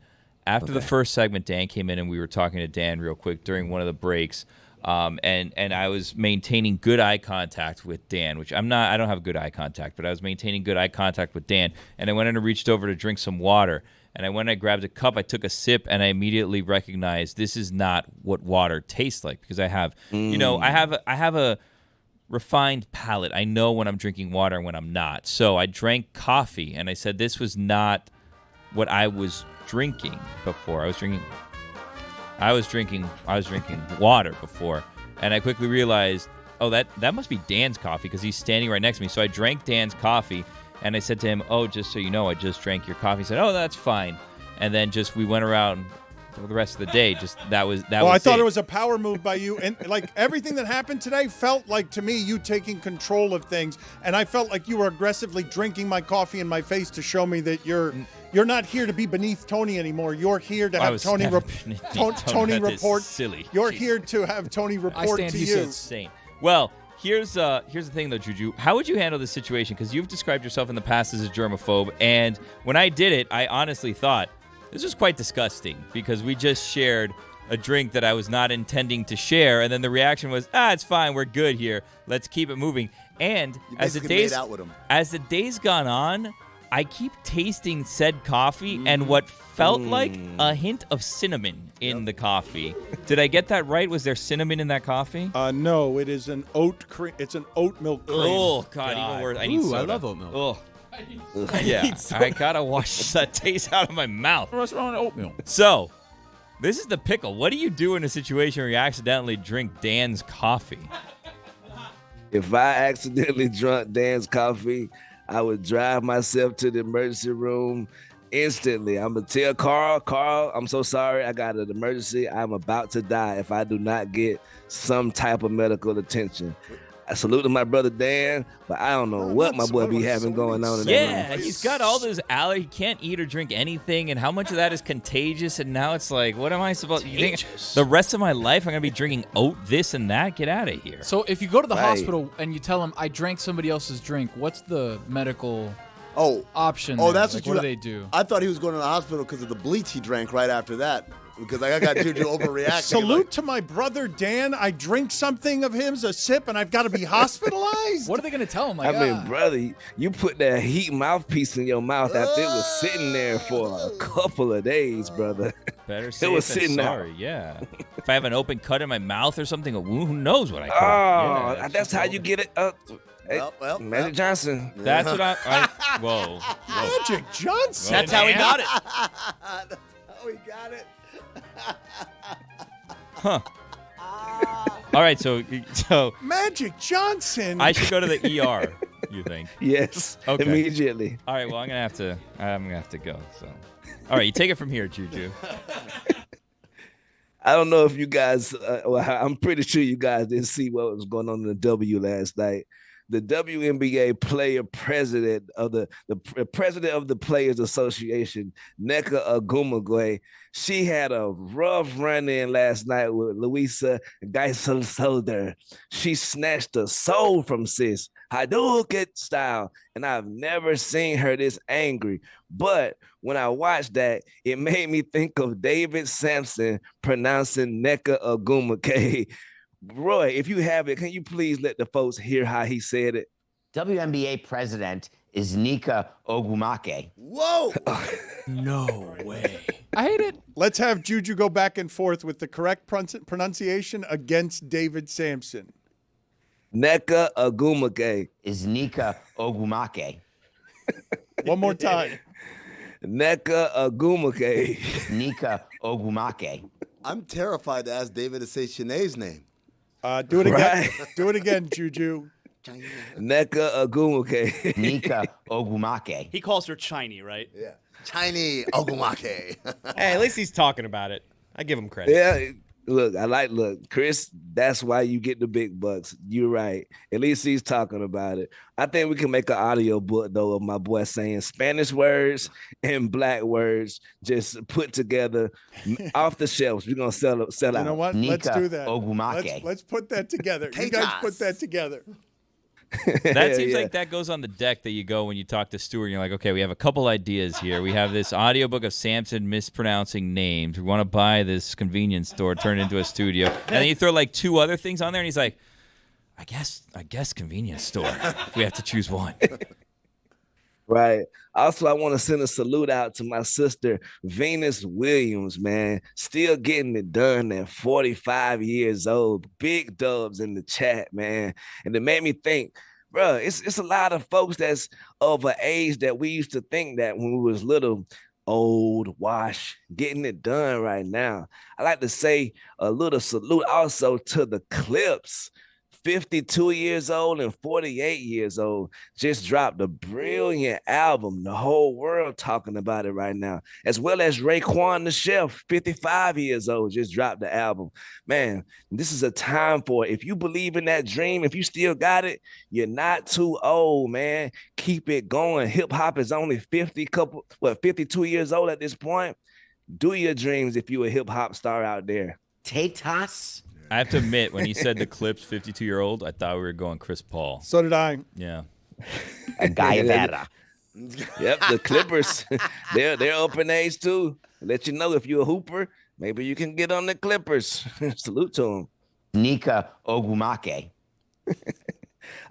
After the first segment, Dan came in and we were talking to Dan real quick during one of the breaks. And I was maintaining good eye contact with Dan, which I don't have good eye contact, but I was maintaining good eye contact with Dan. And I went in and reached over to drink some water. And I grabbed a cup, I took a sip, and I immediately recognized this is not what water tastes like, because I have, I have a refined palate. I know when I'm drinking water and when I'm not. So I drank coffee, and I said this was not what I was drinking before. I was drinking water before, and I quickly realized, oh, that must be Dan's coffee, because he's standing right next to me. So I drank Dan's coffee, and I said to him, oh, just so you know, I just drank your coffee. He said, oh, that's fine. And then we went around for the rest of the day. I thought it was a power move by you, and like everything that happened today felt like, to me, you taking control of things, and I felt like you were aggressively drinking my coffee in my face to show me that you're not here to be beneath Tony anymore. You're here to have Tony report. Silly. You're here to have Tony report to you. Insane. Well, here's the thing though, Juju. How would you handle this situation? Because you've described yourself in the past as a germaphobe, and when I did it, I honestly thought this was quite disgusting, because we just shared a drink that I was not intending to share, and then the reaction was, it's fine, we're good here, let's keep it moving. And as the days gone on, I keep tasting said coffee and what felt like a hint of cinnamon in the coffee. Did I get that right? Was there cinnamon in that coffee? No, it is an it's an oat milk cream. Oh God, even worse. I need soda. I love oat milk. Oh. I gotta wash that taste out of my mouth. What's wrong with oatmeal? So, this is the pickle. What do you do in a situation where you accidentally drink Dan's coffee? If I accidentally drunk Dan's coffee, I would drive myself to the emergency room instantly. I'm going to tell Carl, I'm so sorry. I got an emergency. I'm about to die if I do not get some type of medical attention. I salute to my brother Dan, but I don't know what my boy be having going on in that room. He's got all those allergies. He can't eat or drink anything, and how much of that is contagious, and now it's like, what am I supposed to think? The rest of my life I'm going to be drinking oat this and that? Get out of here. So if you go to the hospital and you tell them, I drank somebody else's drink, what's the medical option there? That's like, what do they do? I thought he was going to the hospital because of the bleach he drank right after that. Because I got Juju overreacting. Salute to my brother Dan. I drink something of his, a sip, and I've got to be hospitalized. What are they going to tell him? Like, I mean, brother, you put that heat mouthpiece in your mouth after it was sitting there for a couple of days, brother. Better safe than sorry. Yeah. If I have an open cut in my mouth or something, a wound, who knows what I caught? Yeah, that's how you get it up. Magic Johnson. That's what I whoa. Magic Johnson. That's how he got it. That's how he got it. Huh. All right, so Magic Johnson. I should go to the ER. You think? Yes. Okay. Immediately. All right. Well, I'm gonna have to go. So, all right, you take it from here, Juju. I don't know if you guys. I'm pretty sure you guys didn't see what was going on in the W last night. The WNBA player president of the president of the Players Association, Nneka Ogwumike, she had a rough run-in last night with Louisa Geisel-Solder. She snatched a soul from sis, Hadouken style, and I've never seen her this angry. But when I watched that, it made me think of David Sampson pronouncing Nneka Ogwumike. Roy, if you have it, can you please let the folks hear how he said it? WNBA president is Nneka Ogwumike. Whoa! No way. I hate it. Let's have Juju go back and forth with the correct pronunciation against David Sampson. Nneka Ogwumike. Is Nneka Ogwumike. One more time. Nneka Ogwumike. Nneka Ogwumike. I'm terrified to ask David to say Shanae's name. Do it again. Right. Do it again, Juju. Nneka Ogwumike. Nneka Ogwumike. He calls her Chinese, right? Yeah. Chinese Ogwumike. Hey, at least he's talking about it. I give him credit. Yeah. Look, Chris, that's why you get the big bucks. You're right. At least he's talking about it. I think we can make an audio book, though, of my boy saying Spanish words and black words just put together off the shelves. We're going to sell out. You know what? Nneka Let's do that. Ogwumike. Let's put that together. You guys put that together. That seems like that goes on the deck that you go when you talk to Stuart. And you're like, okay, we have a couple ideas here. We have this audiobook of Samson mispronouncing names. We want to buy this convenience store, turn it into a studio. And then you throw like 2 other things on there, and he's like, I guess convenience store. If we have to choose one. Right. Also, I want to send a salute out to my sister, Venus Williams, man. Still getting it done at 45 years old. Big dubs in the chat, man. And it made me think, bro, it's a lot of folks that's of an age that we used to think that when we was little, old, wash, getting it done right now. I like to say a little salute also to the Clips. 52 years old and 48 years old, just dropped a brilliant album. The whole world talking about it right now. As well as Raekwon the Chef, 55 years old, just dropped the album. Man, this is a time for it. If you believe in that dream, if you still got it, you're not too old, man. Keep it going. Hip hop is only 52 years old at this point. Do your dreams if you're a hip hop star out there. Tatas. I have to admit, when he said the Clips 52-year-old, I thought we were going Chris Paul. So did I. Yeah. A guy better. Yep, the Clippers. they're up in age too. Let you know if you're a hooper, maybe you can get on the Clippers. Salute to them. Nika Ogumake.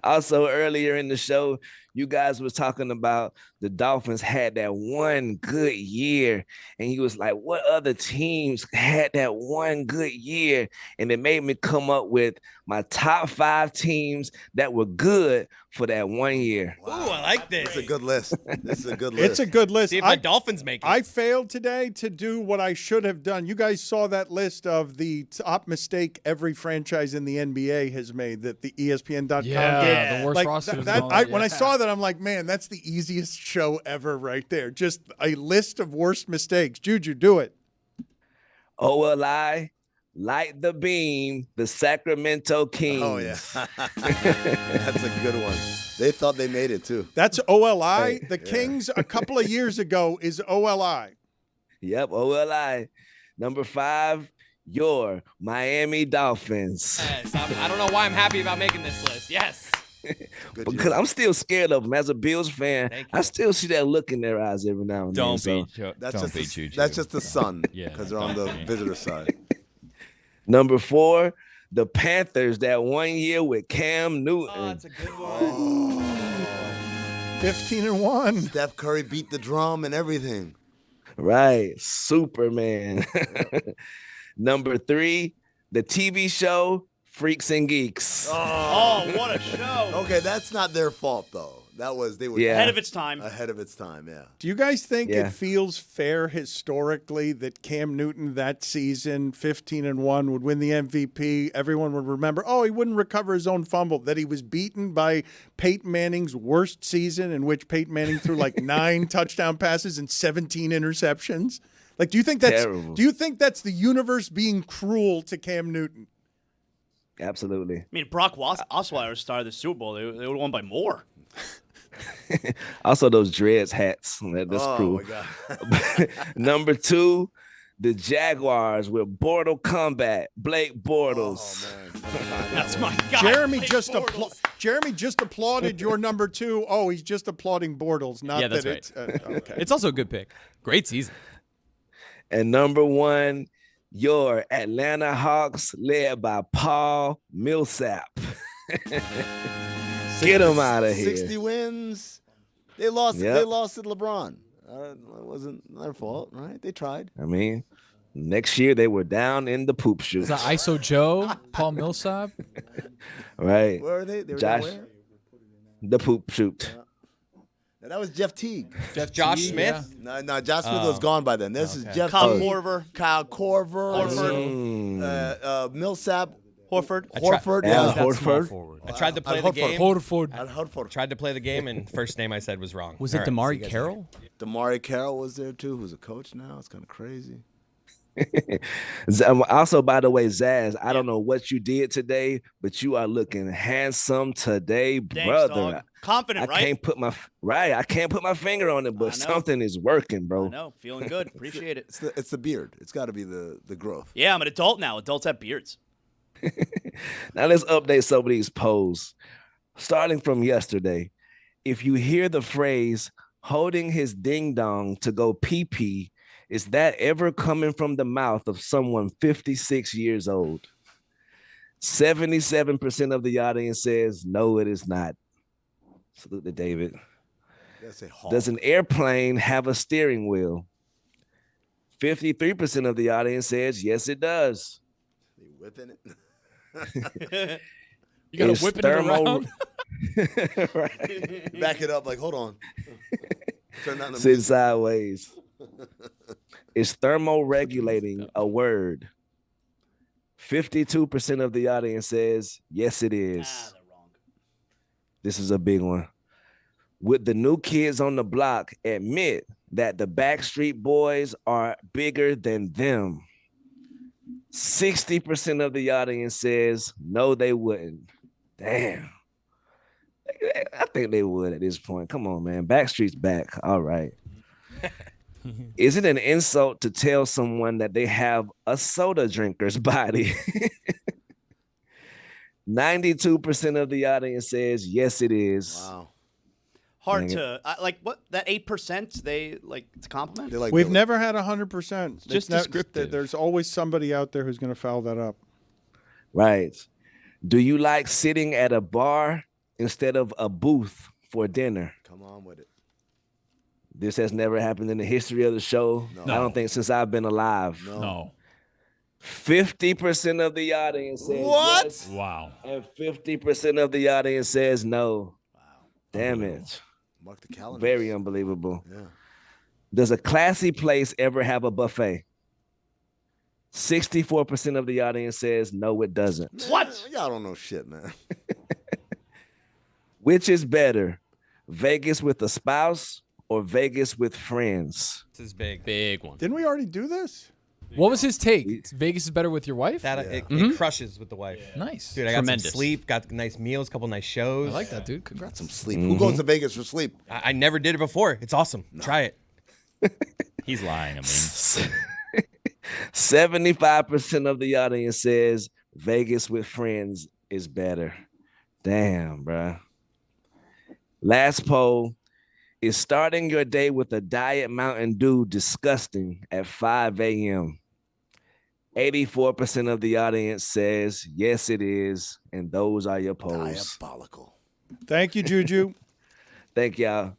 Also, earlier in the show, you guys was talking about the Dolphins had that one good year. And he was like, what other teams had that one good year? And it made me come up with my top 5 teams that were good for that one year. Wow. Ooh, I like this. It's a good list. It's a good list. It's a good list. See if my Dolphins make it. I failed today to do what I should have done. You guys saw that list of the top mistake every franchise in the NBA has made that the ESPN.com did. Yeah, the worst rosters. When I saw that, I'm like, man, that's the easiest show ever right there. Just a list of worst mistakes. Juju, do it. OLI, Light the Beam, the Sacramento Kings. Oh, yeah. That's a good one. They thought they made it, too. That's OLI. The Kings a couple of years ago is OLI. Yep, OLI. Number 5, your Miami Dolphins. Yes, I don't know why I'm happy about making this list. Yes. Because I'm still scared of them. As a Bills fan, I still see that look in their eyes every now and then. That's just the sun, because they're on the visitor side. Number 4, the Panthers, that one year with Cam Newton. Oh, that's a good one. 15-1. Steph Curry beat the drum and everything. Right. Superman. Number 3, the TV show Freaks and Geeks. Oh, what a show. Okay, that's not their fault, though. They were ahead of its time. Ahead of its time, yeah. Do you guys think it feels fair historically that Cam Newton that season, 15-1, would win the MVP? Everyone would remember, he wouldn't recover his own fumble, that he was beaten by Peyton Manning's worst season in which Peyton Manning threw like 9 touchdown passes and 17 interceptions? Like, do you think that's the universe being cruel to Cam Newton? Absolutely. I mean, Brock Osweiler started the Super Bowl. They would have won by more. Also, those dreads hats. That's cool. My God. Number 2, the Jaguars with Bortles Combat, Blake Bortles. Oh, That's my guy. Jeremy just applauded your number 2. Oh, he's just applauding Bortles, not Yeah, that's that right. it's okay. It's also a good pick. Great season. And number 1, your Atlanta Hawks, led by Paul Millsap. Get him out of here. 60 wins. They lost. Yep. They lost to LeBron. It wasn't their fault, right? They tried. I mean, next year they were down in the poop chute. Is that ISO Joe, Paul Millsap? Right. Where are they? They were Josh, down where? the poop chute. Yeah, that was Jeff Teague. Josh Smith? Yeah. No, Josh Smith was gone by then. This is Jeff Kyle Teague. Korver. Kyle Korver. Millsap. Horford. Horford. Horford. I tried to play the game. Horford. Tried to play the game, and first name I said was wrong. Was it All right, Damari see you guys Carroll? Damari Carroll was there too, who's a coach now. It's kind of crazy. Also, by the way, Zaz, I don't know what you did today, but you are looking handsome today, brother. Dog. Confident, right? I can't put my finger on it, but something is working, bro. I know, feeling good. Appreciate it. It's the beard. It's got to be the growth. Yeah, I'm an adult now. Adults have beards. Now let's update some of these polls. starting from yesterday, if you hear the phrase holding his ding dong to go pee pee, is that ever coming from the mouth of someone 56 years old? 77% of the audience says no, it is not. Salute to David. Does an airplane have a steering wheel? 53% of the audience says yes, it does. You whipping it? You gotta whip it around. Right. Back it up. Like, hold on. Turn down the Sit music. sideways. Is thermoregulating a word? 52% of the audience says yes, it is. They're wrong. This is a big one. Would the new kids on the block admit that the Backstreet Boys are bigger than them? 60% of the audience says no, they wouldn't. Damn. I think they would at this point. Come on, man. Backstreet's back. All right. Is it an insult to tell someone that they have a soda drinker's body? 92% of the audience says yes, it is. Wow. Hard to like what that 8%. They like it's a compliment. They like We've never had 100%. Just descriptive. There's always somebody out there who's going to foul that up. Right. Do you like sitting at a bar instead of a booth for dinner? Come on with it. This has never happened in the history of the show. No. I don't think since I've been alive. No. 50% of the audience says What? yes, Wow. and 50% of the audience says no. Wow. Damn it. Mark the calendar. Very unbelievable. Yeah. Does a classy place ever have a buffet? 64% of the audience says no, it doesn't. What? Y'all don't know shit, man. Which is better, Vegas with a spouse or Vegas with friends? This is big. Big one. Didn't we already do this? What was his take? Vegas is better with your wife? That it crushes with the wife. Nice. Dude, I got Tremendous. some sleep, got nice meals, couple nice shows. I like that, dude. Congrats. Some sleep. Who goes to Vegas for sleep? I never did it before. It's awesome. Try it. He's lying. I mean, 75% of the audience says Vegas with friends is better. Damn, bruh. Last poll. Is starting your day with a Diet Mountain Dew disgusting at 5 a.m.? 84% of the audience says yes, it is. And those are your polls. Diabolical. Thank you, Juju. Thank y'all.